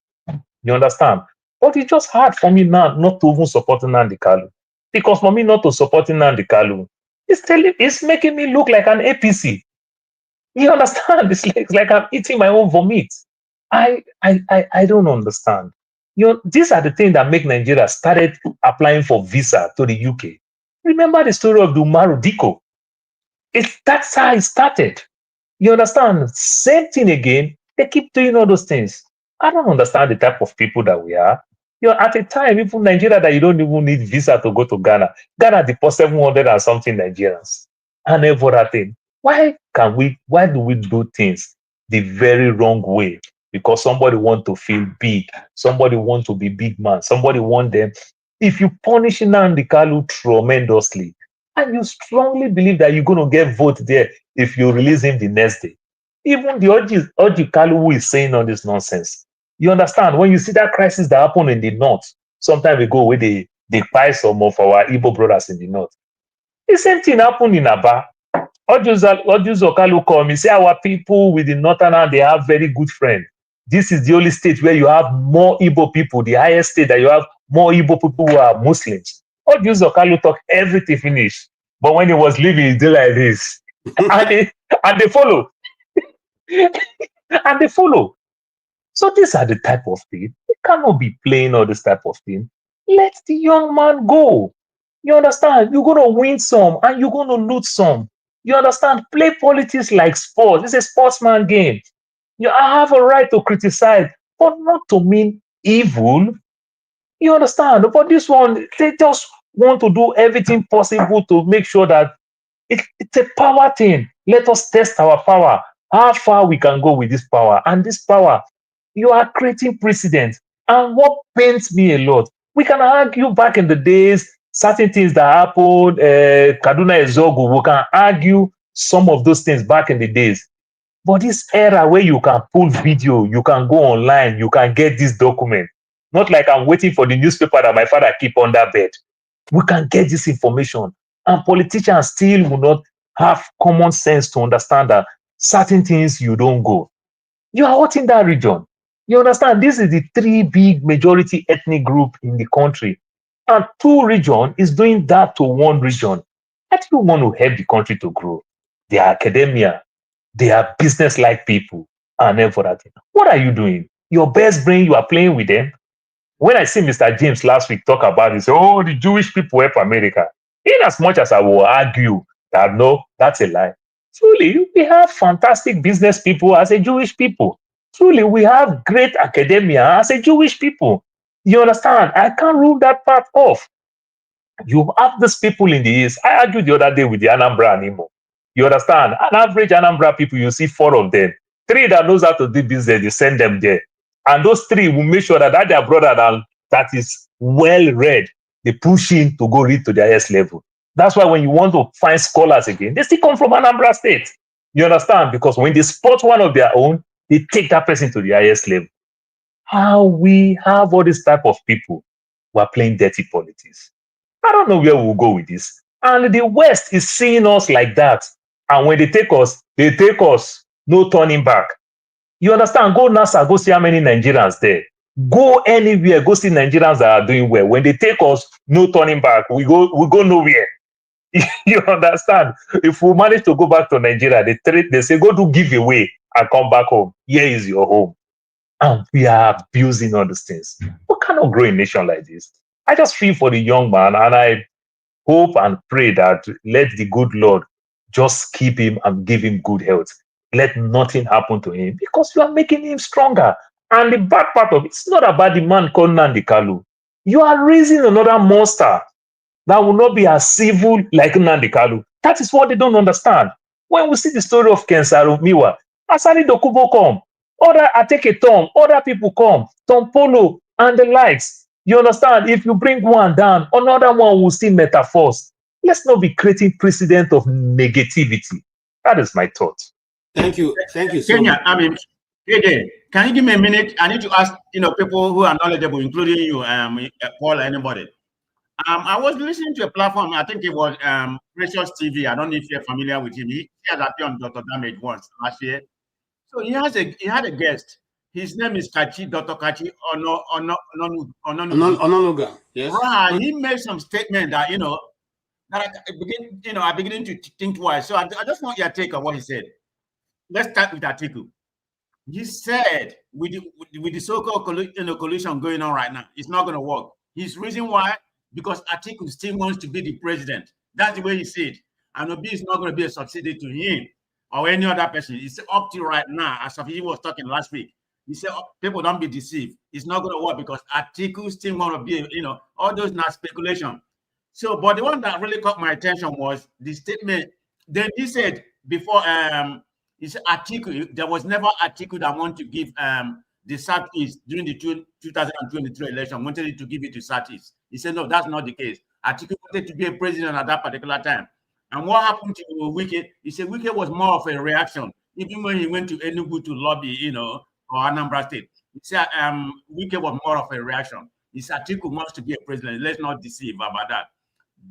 You understand? But it's just hard for me now not to even support Nnamdi Kanu. Because for me not to support Nnamdi Kanu, it's making me look like an APC. You understand? It's like I'm eating my own vomit. I don't understand. These are the things that make Nigeria started applying for visa to the UK. Remember the story of the Umaru Diko? That's how it started. You understand? Same thing again. They keep doing all those things. I don't understand the type of people that we are. At a time, even Nigeria, that you don't even need visa to go to Ghana. Ghana deports 700 and something Nigerians. And everything. Why do we do things the very wrong way? Because somebody want to feel big. Somebody want to be big man. Somebody want them. If you punish Nnamdi Kanu tremendously, and you strongly believe that you're going to get vote there if you release him the next day. Even the Orji Kalu who is saying all this nonsense. You understand? When you see that crisis that happened in the north, some time ago where they buy some of our Igbo brothers in the north. The same thing happened in Aba. Orji Kalu come, he say our people with the northern, they have very good friends. This is the only state where you have more Igbo people, the highest state that you have more Igbo people who are Muslims. Orji Kalu talk everything finished. But when he was leaving, he did like this. and they follow. And they follow. So these are the type of things. We cannot be playing all this type of thing. Let the young man go. You understand? You're going to win some and you're going to lose some. You understand? Play politics like sports. It's a sportsman game. I have a right to criticize, but not to mean evil. You understand? But this one, they just want to do everything possible to make sure that it's a power thing. Let us test our power, how far we can go with this power. And this power, you are creating precedent. And what pains me a lot, we can argue back in the days, certain things that happened, Kaduna Ezogu, we can argue some of those things back in the days. But this era where you can pull video, you can go online, you can get this document. Not like I'm waiting for the newspaper that my father keep under bed. We can get this information. And politicians still will not have common sense to understand that certain things you don't go. You are hurting that region. You understand? This is the 3 big majority ethnic group in the country. And 2 regions is doing that to 1 region. I do want to help the country to grow. They are academia. They are business-like people and everything. What are you doing? Your best brain, you are playing with them. When I see Mr. James last week talk about this, the Jewish people help America. In as much as I will argue that no, that's a lie. Truly, we have fantastic business people as a Jewish people. Truly, we have great academia as a Jewish people. You understand? I can't rule that part off. You have these people in the East. I argued the other day with the Anambra and Imo. You understand? An average Anambra people, you see 4 of them. 3 that knows how to do business, you send them there. And those 3 will make sure that their brother that is well-read, they push him to go read to the highest level. That's why when you want to find scholars again, they still come from Anambra State. You understand? Because when they spot one of their own, they take that person to the highest level. How we have all this type of people who are playing dirty politics. I don't know where we'll go with this. And the West is seeing us like that. And when they take us, no turning back. You understand? Go NASA, go see how many Nigerians there. Go anywhere, go see Nigerians that are doing well. When they take us, no turning back. We go nowhere. You understand? If we manage to go back to Nigeria, they say go do giveaway and come back home. Here is your home. And we are abusing all these things. We cannot grow a nation like this. I just feel for the young man, and I hope and pray that let the good Lord just keep him and give him good health. Let nothing happen to him, because you are making him stronger. And the bad part of it's not about the man called Nnamdi Kanu. You are raising another monster that will not be as civil like Nnamdi Kanu. That is what they don't understand. When we see the story of Kensaro Miwa, Asari Dokubo come, I take a Tom, other people come, Tom Polo and the likes. You understand? If you bring one down, another one will see metaphors. Let's not be creating precedent of negativity. That is my thought. Thank you. Thank you so Kenya, much. I mean, KJ, can you give me a minute? I need to ask, people who are knowledgeable, including you, Paul, anybody. I was listening to a platform. I think it was Precious TV. I don't know if you're familiar with him. He had appeared on Dr. Damage once last year. So he had a guest. His name is Kachi, Dr. Kachi Ononuga. Yes. Right. He made some statement that that I beginning to think twice. So I just want your take on what he said. Let's start with Atiku. He said with the so-called coalition going on right now, it's not going to work. His reason why, because Atiku still wants to be the president. That's the way he said. And Obi is not going to be a subsidy to him or any other person. It's up to right now, as he was talking last week. He said, people don't be deceived. It's not going to work because Atiku still want to be, all those not speculation. So, but the one that really caught my attention was the statement. Then he said before, he said Atiku, there was never Atiku that wanted to give the Southeast during the 2023 election, wanted to give it to Southeast. He said, no, that's not the case. Atiku wanted to be a president at that particular time. And what happened to Wike? He said Wike was more of a reaction. Even when he went to Enugu to lobby, or Anambra State, he said Wike was more of a reaction. He said Atiku wants to be a president. Let's not deceive about that.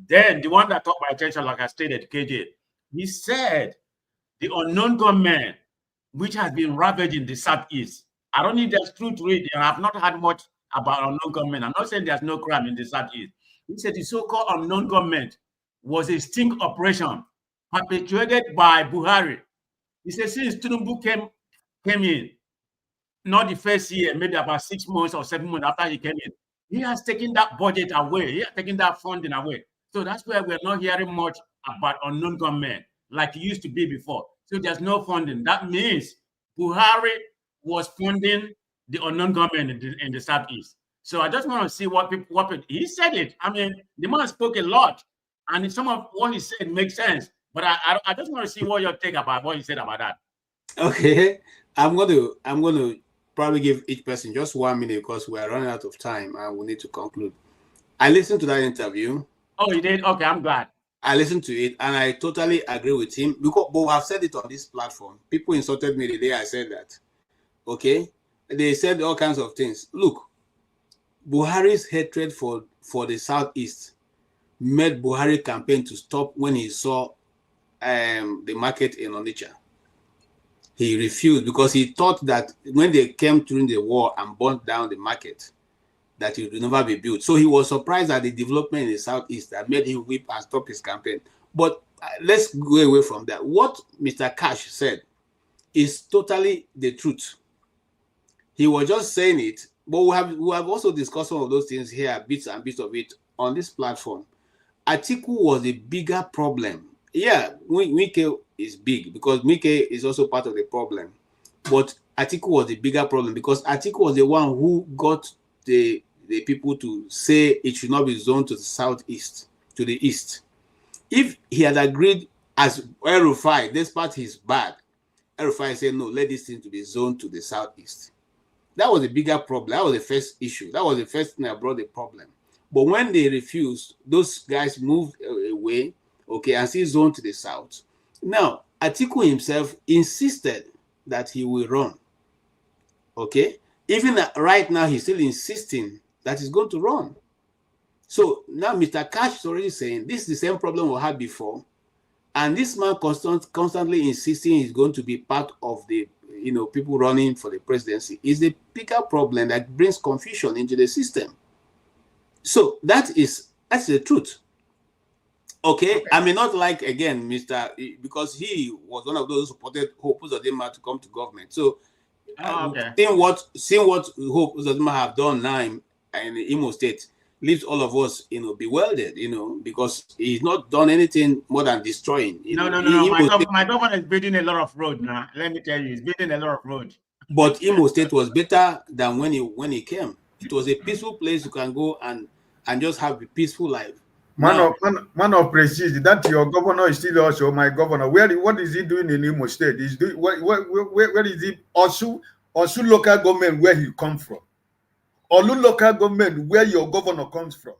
Then the one that caught my attention, like I stated, KJ, he said the unknown gunmen, which has been ravaging the Southeast. I don't need there's truth to it. I have not heard much about unknown gunmen. I'm not saying there's no crime in the Southeast. He said the so-called unknown government was a sting operation perpetuated by Buhari. He said since Tinubu came in, not the first year, maybe about 6 months or 7 months after he came in, he has taken that budget away. He has taken that funding away. So that's why we're not hearing much about unknown government like it used to be before. So there's no funding. That means Buhari was funding the unknown government in the Southeast. So I just want to see what he said it. I mean, the man spoke a lot, and some of what he said makes sense. But I just want to see what your take about what he said about that. Okay, I'm going to probably give each person just 1 minute because we are running out of time and we need to conclude. I listened to that interview. Oh, you did? Okay, I'm glad. I listened to it and I totally agree with him because, but I've said it on this platform. People insulted me the day I said that. Okay, they said all kinds of things. Look, Buhari's hatred for the Southeast made Buhari campaign to stop when he saw the market in Onitsha. He refused because he thought that when they came during the war and burnt down the market, that it would never be built. So he was surprised at the development in the Southeast that made him weep and stop his campaign. But let's go away from that. What Mr. Cash said is totally the truth. He was just saying it, but we have also discussed some of those things here, bits and bits of it on this platform. Atiku was a bigger problem. Yeah, Wike is big because Wike is also part of the problem. But Atiku was the bigger problem because Atiku was the one who got the people to say it should not be zoned to the Southeast, to the East. If he had agreed as El-Rufai, this part is bad, El-Rufai said, no, let this thing to be zoned to the Southeast. That was a bigger problem. That was the first issue. That was the first thing that brought the problem. But when they refused, those guys moved away, okay, and still zoned to the South. Now, Atiku himself insisted that he will run, okay? Even right now, he's still insisting that he's going to run. So now Mr. Cash is already saying this is the same problem we had before. And this man constantly insisting he's going to be part of the, people running for the presidency is the bigger problem that brings confusion into the system. So that's the truth. Okay, I may not like, again, because he was one of those who supported Hope Uzodinma to come to government. So seeing what Hope Uzodinma have done now in Imo State leaves all of us, bewildered, because he's not done anything more than destroying. No. My government is building a lot of road now. Let me tell you, he's building a lot of road. But Imo State was better than when he came. It was a peaceful place you can go and just have a peaceful life. Man of prestige, that your governor is still also my governor. What is he doing in Imo State? He's doing where is he? Osu local government, where he come from? Olu local government, where your governor comes from?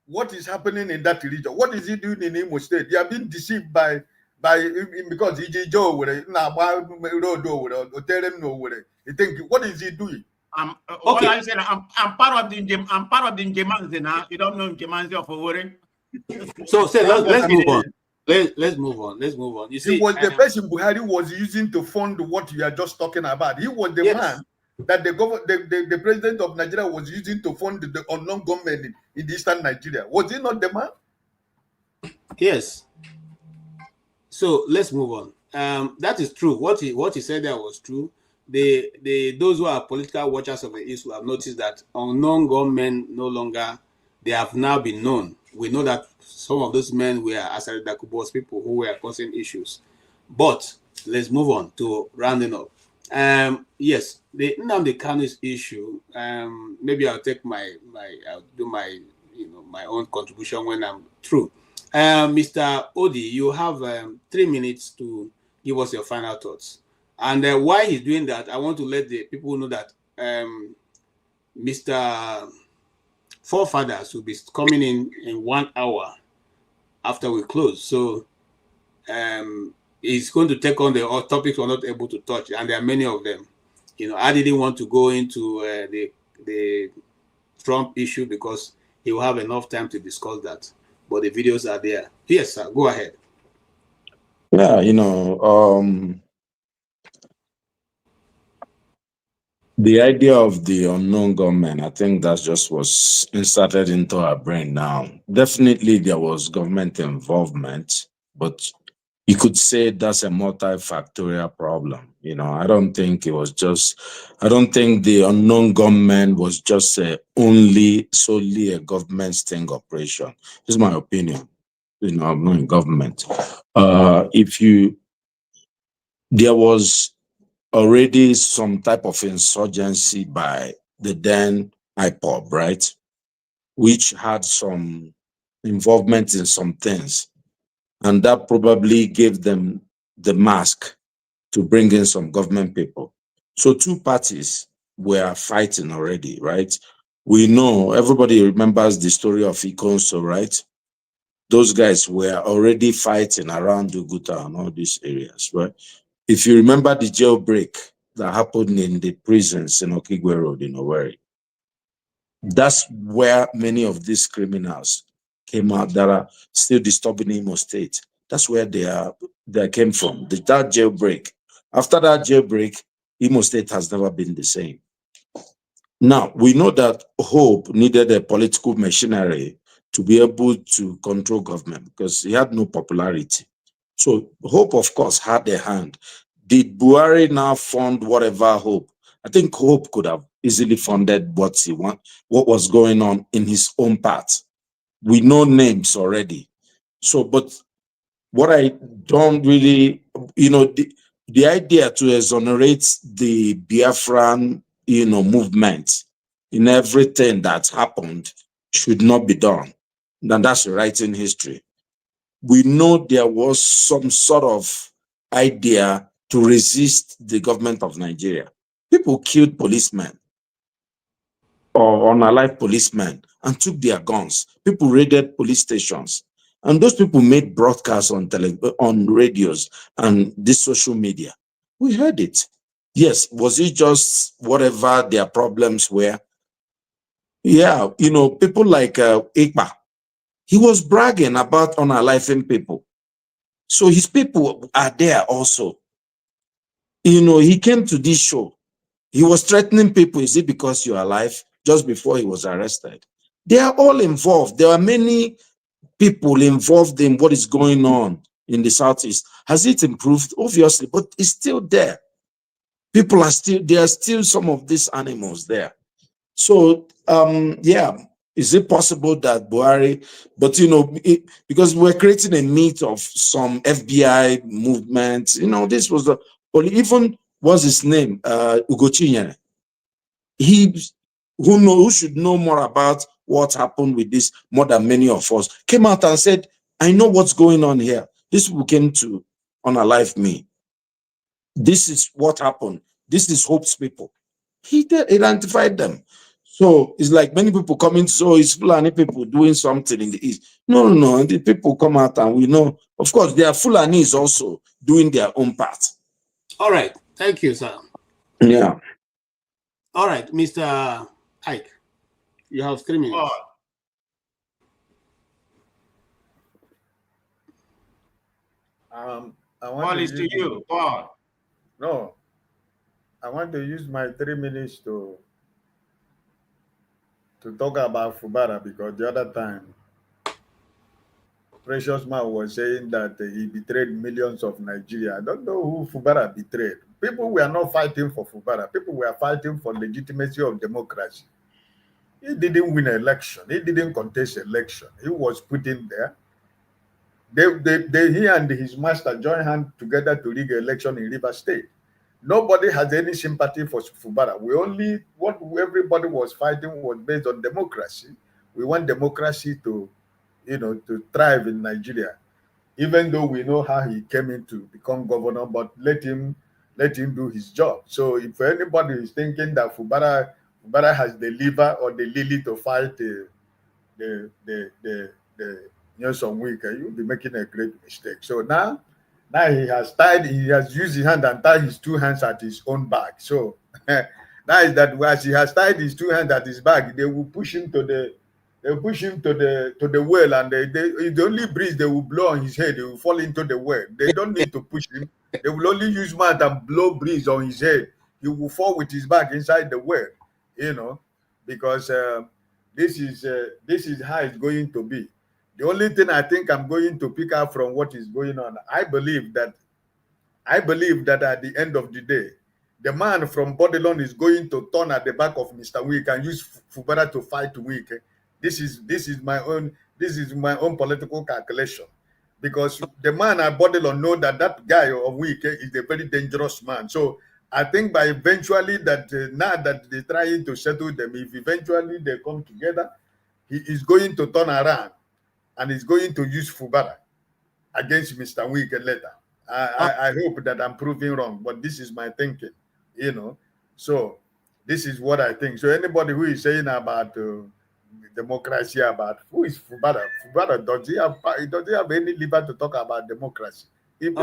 What is happening in that region? What is he doing in Imo State? They are being deceived by because he think what is he doing? What I said, I'm part of the Ngemanzi now. You don't know Ngemanzi of Owore. So let's move on. Let's move on. You see, it was the person Buhari was using to fund what you are just talking about. He was the man that the president of Nigeria was using to fund the unknown government in Eastern Nigeria. Was he not the man? Yes. So let's move on. That is true. What he said there was true. Those who are political watchers of the East will have noticed that unknown gunmen no longer, they have now been known. We know that some of those men were Asari Dakubo's people who were causing issues. But let's move on to rounding up. Yes, the Nnamdi Kanu's issue. Maybe I'll take I'll do my own contribution when I'm through. Mr. Odi, you have 3 minutes to give us your final thoughts. And why he's doing that, I want to let the people know that Mr. Forefathers will be coming in 1 hour after we close. So he's going to take on the topics we're not able to touch, and there are many of them. I didn't want to go into the Trump issue because he will have enough time to discuss that. But the videos are there. Yes, sir. Go ahead. Yeah, the idea of the unknown government, I think that just was inserted into our brain now. Definitely there was government involvement, but you could say that's a multifactorial problem. I don't think the unknown government was just solely a government sting operation. This is my opinion. I'm not in government. There was already some type of insurgency by the then IPOB, right? Which had some involvement in some things. And that probably gave them the mask to bring in some government people. So 2 parties were fighting already, right? We know, everybody remembers the story of Ikonso, right? Those guys were already fighting around Uguta and all these areas, right? If you remember the jailbreak that happened in the prisons in Okigwe Road in Owerri, that's where many of these criminals came out that are still disturbing Imo State. That's where they came from, that jailbreak. After that jailbreak, Imo State has never been the same. Now, we know that Hope needed a political machinery to be able to control government because he had no popularity. So Hope, of course, had a hand. Did Buhari now fund whatever Hope? I think Hope could have easily funded what was going on in his own part. We know names already. So, but what I don't really, the idea to exonerate the Biafran, movement in everything that's happened should not be done. And that's writing history. We know there was some sort of idea to resist the government of Nigeria. People killed policemen or unalive policemen and took their guns. People raided police stations. And those people made broadcasts on radios and this social media. We heard it. Yes, was it just whatever their problems were? Yeah, people like Ikpa, he was bragging about unaliving people. So his people are there also. You know, he came to this show. He was threatening people. Is it because you're alive? Just before he was arrested. They are all involved. There are many people involved in what is going on in the Southeast. Has it improved? Obviously, but it's still there. People are still, there are still some of these animals there. So, yeah, is it possible that Buhari, but you know, because we're creating a myth of some FBI movement, you know, this was the, or even what's his name, Ugochinyere. He, who should know more about what happened with this more than many of us, came out and said, I know what's going on here. These people came to unalive me. This is what happened. This is Hope's people. He identified them. So it's like many people coming, so it's Fulani people doing something in the East. No, no, no. The people come out and we know. Of course, there are Fulanis also doing their own part. All right. Thank you, sir. Yeah. All right, Mr. Ike, you have 3 minutes. I want Paul is to you, Paul. No, I want to use my 3 minutes to talk about Fubara, because the other time Precious Man was saying that he betrayed millions of Nigeria. I don't know who Fubara betrayed. People were not fighting for Fubara. People were fighting for legitimacy of democracy. He didn't win an election. He didn't contest election. He was put in there. He and his master joined hands together to rig an election in River State. Nobody has any sympathy for Fubara. What everybody was fighting was based on democracy. We want democracy to, to thrive in Nigeria. Even though we know how he came in to become governor, but let him do his job. So if anybody is thinking that Fubara has the liver or the lily to fight some week, you'll be making a great mistake. So now he has used his hand and tied his 2 hands at his own back. So that is that as he has tied his 2 hands at his back, they will push him to the well, and the only breeze they will blow on his head, he will fall into the well. They don't need to push him. They will only use mouth and blow breeze on his head. He will fall with his back inside the well, because this is how it's going to be. The only thing I think I'm going to pick up from what is going on, I believe that at the end of the day, the man from Bodilon is going to turn at the back of Mr. Wike and use Fubara to fight Wike. This is my own political calculation, because the man at Bodilon know that guy of Wike is a very dangerous man. So I think by eventually that now that they're trying to settle them, if eventually they come together, he is going to turn around and is going to use Fubara against Mr. Wike later. I hope that I'm proving wrong, but this is my thinking, So this is what I think. So anybody who is saying about democracy, about who is Fubara? Fubara, does he have any liver to talk about democracy?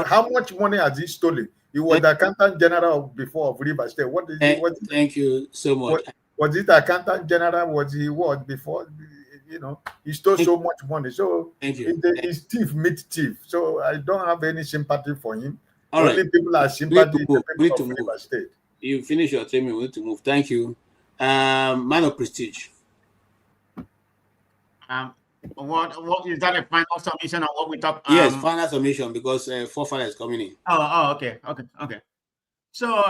How much money has he stolen? He was the accountant general before of River State. Thank you so much. Was it accountant general? Was he what before? He stole so much money. So he's thief meet thief. So I don't have any sympathy for him. All right. Only people are sympathy we need to of River State. You finish your 3 minutes. We need to move. Thank you. Man of prestige. What is that, a final submission on what we talked? Yes, final submission, because Fofana is coming in. Okay. So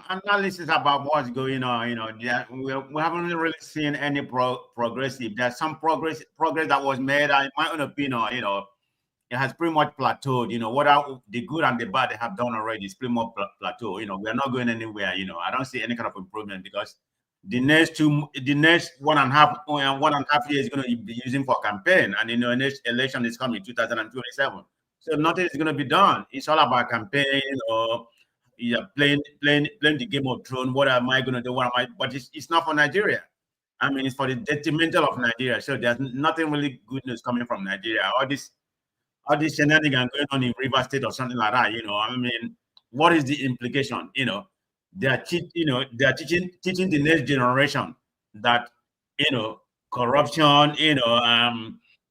analysis about what's going on. We haven't really seen any progressive. There's some progress that was made. In my own opinion, it has pretty much plateaued. What are the good and the bad they have done already is pretty much plateau. We are not going anywhere. I don't see any kind of improvement, because the next 1.5 years is going to be using for campaign, and the next election is coming 2027. So nothing is going to be done. It's all about campaign, playing the Game of Thrones. What am I going to do? But it's not for Nigeria. I mean, it's for the detrimental of Nigeria. So there's nothing really good news coming from Nigeria. All this shenanigans going on in River State or something like that. I mean, what is the implication? They are teaching the next generation that corruption,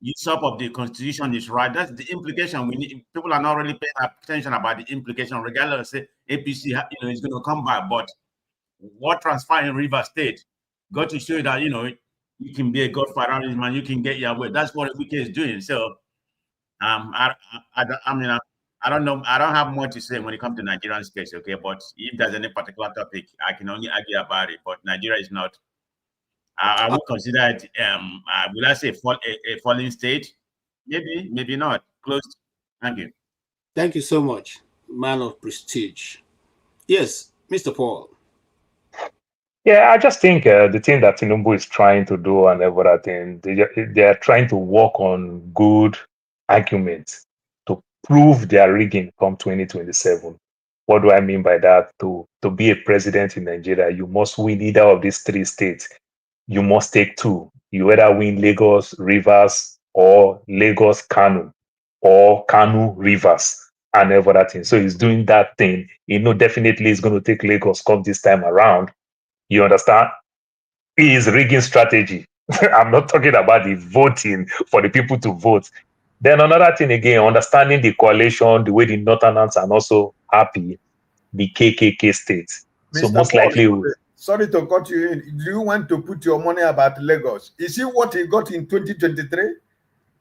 usurp of the constitution is right. That's the implication. We need. People are not really paying attention about the implication, regardless. Say APC, is going to come back, but what transpired in River State got to show that you can be a godfather, man. You can get your way. That's what Wike is doing. So, I mean, I don't know. I don't have more to say when it comes to Nigerian space. Okay, but if there's any particular topic, I can only argue about it. But Nigeria is not. I would consider it. Will I say a falling state? Maybe, maybe not. Close. Thank you. Thank you so much, man of prestige. Yes, Mr. Paul. Yeah, I just think the thing that Tinubu is trying to do and everything, they are trying to work on good arguments to prove their rigging come 2027. What do I mean by that? To be a president in Nigeria, you must win either of these three states. You must take two. You either win Lagos, Rivers, or Lagos, Kanu, or Kanu, Rivers, and everything. So he's doing that thing. Definitely he's going to take Lagos come this time around. You understand? His rigging strategy. I'm not talking about the voting for the people to vote. Then another thing again, understanding the coalition, the way the Northerners are also happy, the KKK states. So Mr. most Paul, likely... Sorry to cut you in. Do you want to put your money about Lagos? Is it what he got in 2023?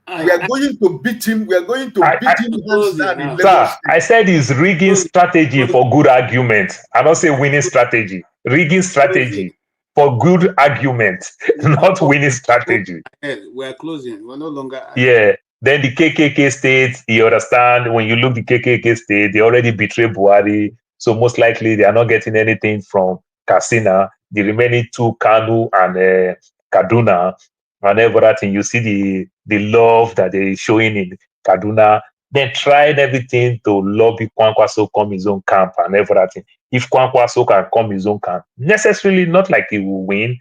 We are going to beat him. We are going to beat him. Sir, I said his rigging strategy for good argument. I don't say winning strategy. Rigging strategy for good argument, not winning strategy. We're closing. We're no longer. Yeah. Then the KKK states, you understand, when you look the KKK state, they already betrayed Buhari. So most likely they are not getting anything from Katsina. The remaining two, Kanu and Kaduna, and everything, you see the love that they're showing in Kaduna. They tried everything to lobby Kwankwaso come his own camp and everything. If Kwankwaso can come his own camp, necessarily not like he will win,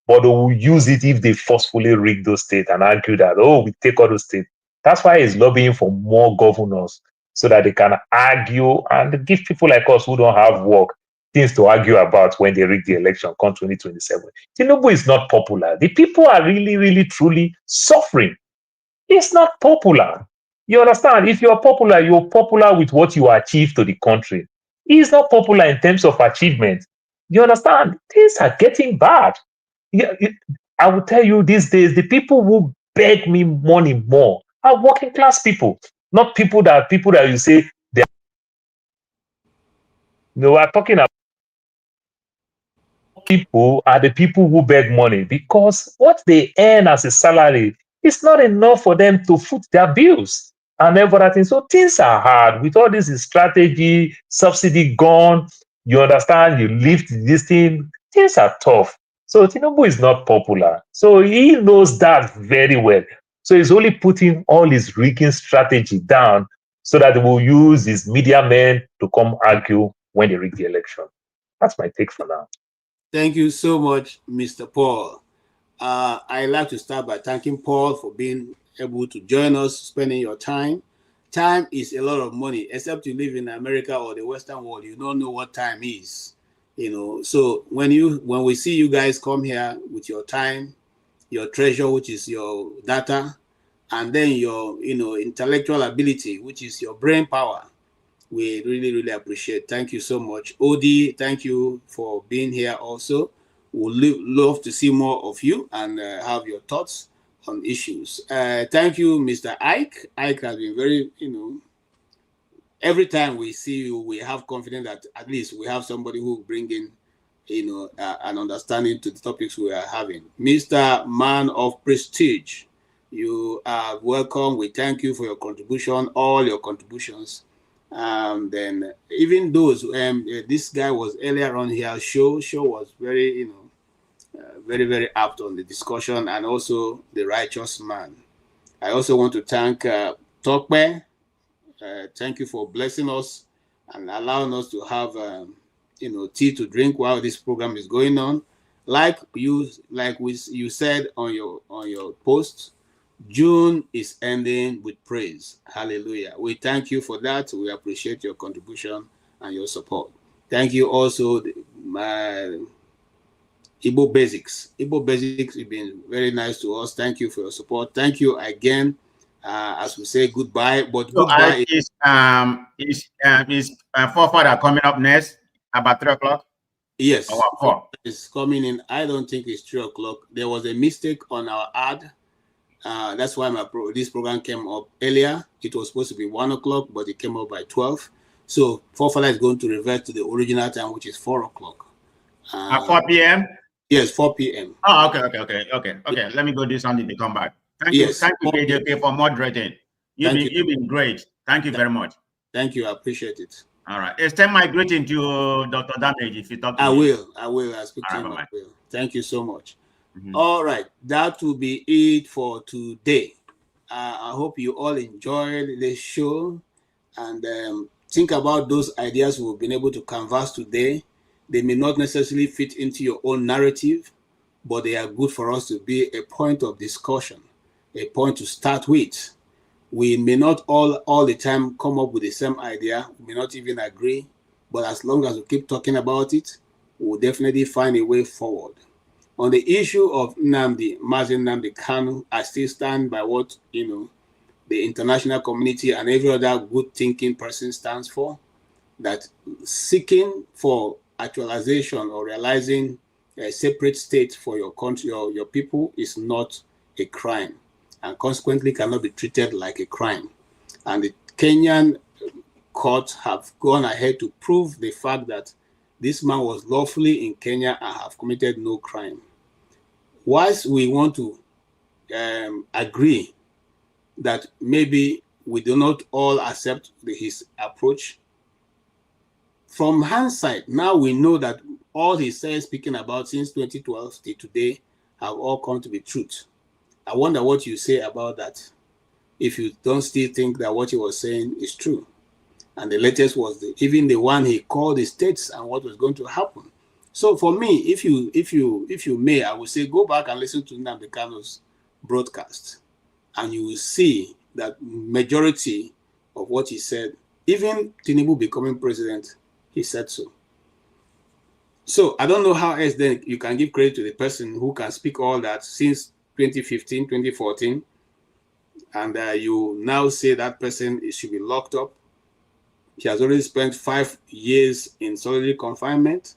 but they will use it if they forcefully rig those states and argue that, oh, we take all those states. That's why he's lobbying for more governors so that they can argue and give people like us who don't have work things to argue about when they rig the election come 2027. Tinubu is not popular. The people are really, really, truly suffering. It's not popular. You understand? If you're popular with what you achieve to the country. He's not popular in terms of achievement. You understand? Things are getting bad. I will tell you these days, the people who beg me money more are working class people, not people that you say they are. No, we're talking about people are the people who beg money because what they earn as a salary is not enough for them to foot their bills and everything. So things are hard with all this strategy, subsidy gone. You understand? You lift this thing. Things are tough. So Tinubu is not popular. So he knows that very well. So he's only putting all his rigging strategy down so that he will use his media men to come argue when they rig the election. That's my take for now. Thank you so much, Mr. Paul. I'd like to start by thanking Paul for being able to join us, spending your time. Time is a lot of money, except you live in America or the Western world, you don't know what time is. So when we see you guys come here with your time, your treasure, which is your data, and then your intellectual ability, which is your brain power, we really, really appreciate. Thank you so much. Odi, thank you for being here also. We'd love to see more of you and have your thoughts on issues. Thank you, Mr. Ike. Ike has been very, every time we see you, we have confidence that at least we have somebody who will bring in, an understanding to the topics we are having. Mr. Man of Prestige, you are welcome. We thank you for your contribution, all your contributions. Then even those this guy was earlier on here, show was very very, very apt on the discussion, and also the righteous man. I also want to thank Tokpe. Thank you for blessing us and allowing us to have tea to drink while this program is going on. Like you said on your post, June is ending with praise. Hallelujah. We thank you for that. We appreciate your contribution and your support. Thank you also, Igbo Basics. Igbo Basics, you've been very nice to us. Thank you for your support. Thank you again. As we say goodbye, but So goodbye is forefather coming up next about 3 o'clock? Yes, or 4? It's coming in. I don't think it's 3 o'clock. There was a mistake on our ad. That's why this program came up earlier. It was supposed to be 1 o'clock, but it came up by 12. So forefather is going to revert to the original time, which is 4 o'clock. At 4 p.m. Yes, 4 p.m. Oh, okay. Let me go do something to come back. Thank you, KJK, for moderating. You've been great. Thank you very much. Thank you. I appreciate it. All right. Extend my greeting to Dr. Damage if you talk to I me. will. I speak to him. I will. Thank you so much. All right. That will be it for today. I hope you all enjoyed the show and think about those ideas we've been able to canvass today. They may not necessarily fit into your own narrative, but they are good for us to be a point of discussion, a point to start with. We may not all the time come up with the same idea. We may not even agree, but as long as we keep talking about it, we'll definitely find a way forward. On the issue of Nnamdi Kanu, I still stand by what the international community and every other good thinking person stands for, that seeking for actualization or realizing a separate state for your country or your people is not a crime, and consequently cannot be treated like a crime. And the Kenyan courts have gone ahead to prove the fact that this man was lawfully in Kenya and have committed no crime. Whilst we want to agree that maybe we do not all accept his approach, from hindsight, now we know that all he said, speaking about since 2012 till today, have all come to be truth. I wonder what you say about that, if you don't still think that what he was saying is true. And the latest was even the one he called the states and what was going to happen. So for me, if you may, I would say go back and listen to Nnamdi Kanu's broadcast, and you will see that majority of what he said, even Tinubu becoming president, he said so. So I don't know how else then you can give credit to the person who can speak all that since 2015, 2014, and you now say that person should be locked up. He has already spent 5 years in solitary confinement,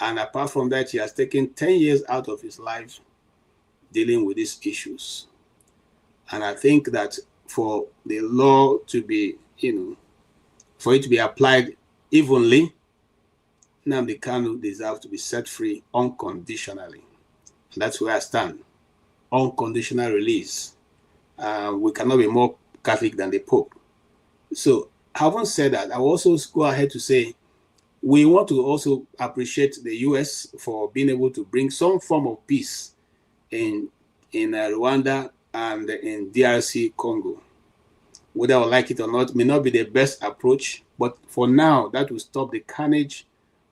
and apart from that, he has taken 10 years out of his life dealing with these issues. And I think that for the law to be, for it to be applied evenly, Nnamdi Kanu deserves to be set free unconditionally. And that's where I stand. Unconditional release. We cannot be more Catholic than the Pope. So, having said that, I will also go ahead to say we want to also appreciate the US for being able to bring some form of peace in Rwanda and in DRC Congo. Whether I like it or not, may not be the best approach, but for now, that will stop the carnage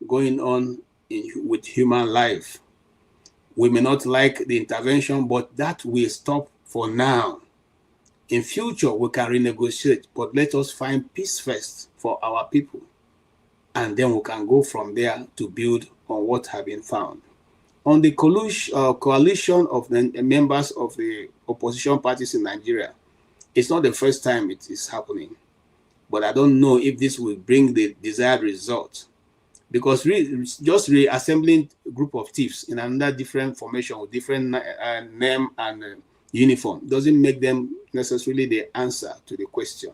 going on with human life. We may not like the intervention, but that will stop for now. In future, we can renegotiate, but let us find peace first for our people. And then we can go from there to build on what has been found. On the coalition of the members of the opposition parties in Nigeria, it's not the first time it is happening. But I don't know if this will bring the desired result. Because just reassembling a group of thieves in another different formation with different name and uniform doesn't make them necessarily the answer to the question.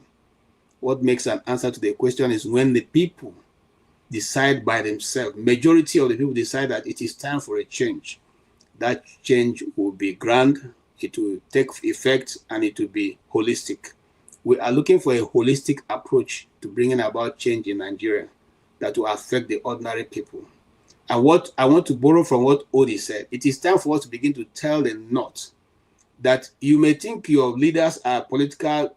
What makes an answer to the question is when the people decide by themselves, majority of the people decide that it is time for a change. That change will be grand, it will take effect, and it will be holistic. We are looking for a holistic approach to bringing about change in Nigeria that will affect the ordinary people. And what I want to borrow from what Odi said, it is time for us to begin to tell the North that you may think your leaders are political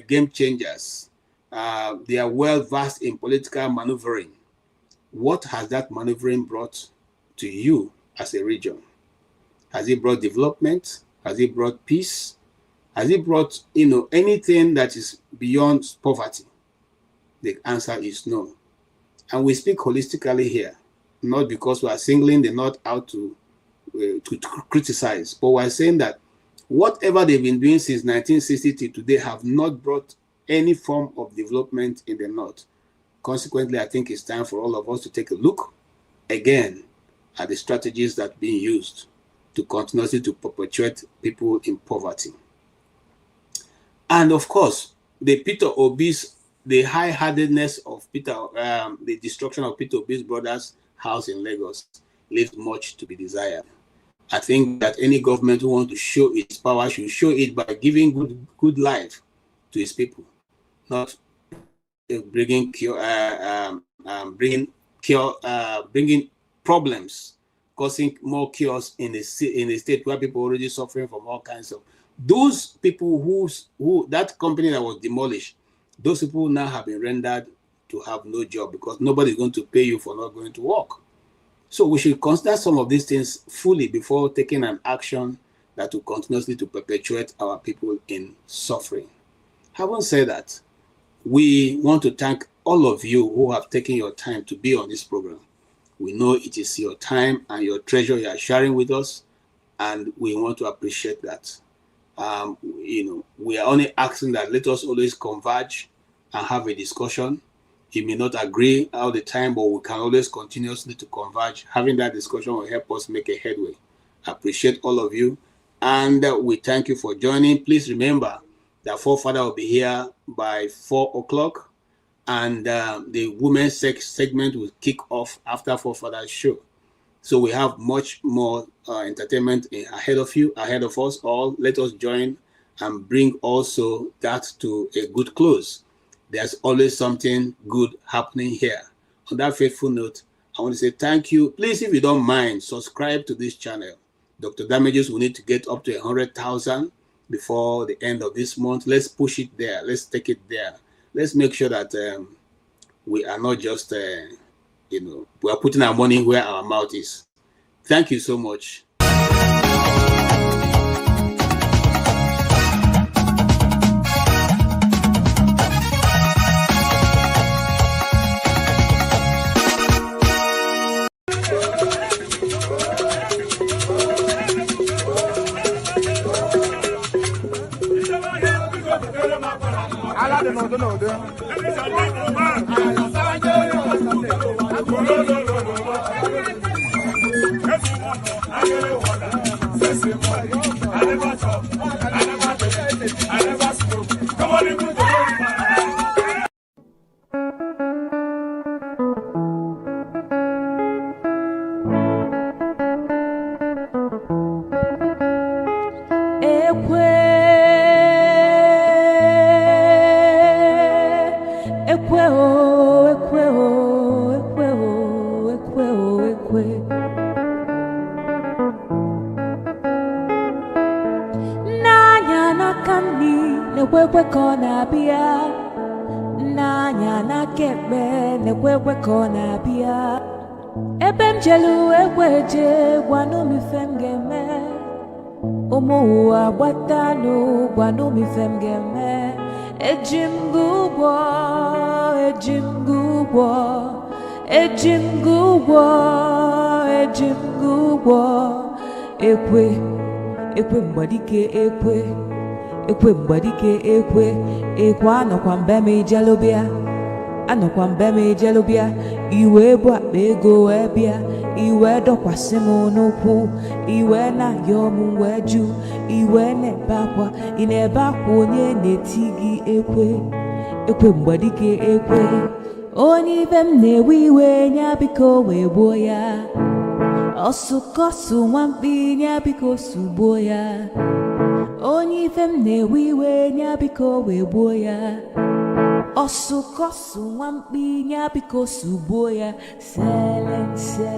game changers. They are well versed in political maneuvering. What has that maneuvering brought to you as a region? Has it brought development? Has it brought peace? Has it brought, anything that is beyond poverty? The answer is no. And we speak holistically here. not because we are singling the North out to criticize, but we're saying that whatever they've been doing since 1960 to today have not brought any form of development in the North. Consequently, I think it's time for all of us to take a look again at the strategies that are being used to continuously to perpetuate people in poverty. And of course, the high-handedness of the destruction of Peter Obi's brother's house in Lagos leaves much to be desired. I think that any government who wants to show its power should show it by giving good life to its people, not bringing problems, causing more chaos in a state where people are already suffering from all kinds of. Those people who that company that was demolished, those people now have been rendered to have no job because nobody is going to pay you for not going to work. So we should consider some of these things fully before taking an action that will continuously to perpetuate our people in suffering. Having said that, we want to thank all of you who have taken your time to be on this program. We know it is your time and your treasure you are sharing with us, and we want to appreciate that. We are only asking that let us always converge and have a discussion. You may not agree all the time, but we can always continuously to converge. Having that discussion will help us make a headway. I appreciate all of you, and we thank you for joining. Please remember that Forefather will be here by 4 o'clock, and the women's segment will kick off after Forefather's show. So we have much more entertainment ahead of us all. Let us join and bring also that to a good close. There's always something good happening here. On that faithful note, I want to say thank you. Please, if you don't mind, subscribe to this channel. Dr. Damages will need to get up to 100,000 before the end of this month. Let's push it there. Let's take it there. Let's make sure that we are not just, we are putting our money where our mouth is. Thank you so much. Jelu ekweje gwanu mi femgeme Omo abatanu gwanu mi femgeme Ejimgugwo ekwe mbadike ekwe mbadike ekwe anokwa mbeme jalobia iwe bụ akpa ego ebia iwe dokwasị m n'ukwu iwe na yom weju iwe na-ebe akwa ị na-ebe akwa onye na-eti gị ekwe mgbadike ekwe onye ibe m na-ewe iwe nya biko wee gbuo ya ọsụkọsụ nwamkpi nya biko sugbuo ya onye ibe m na-ewe iwe nya biko wee gbuo ya Osukosu nwamkpi nya biko sugbuo ya selense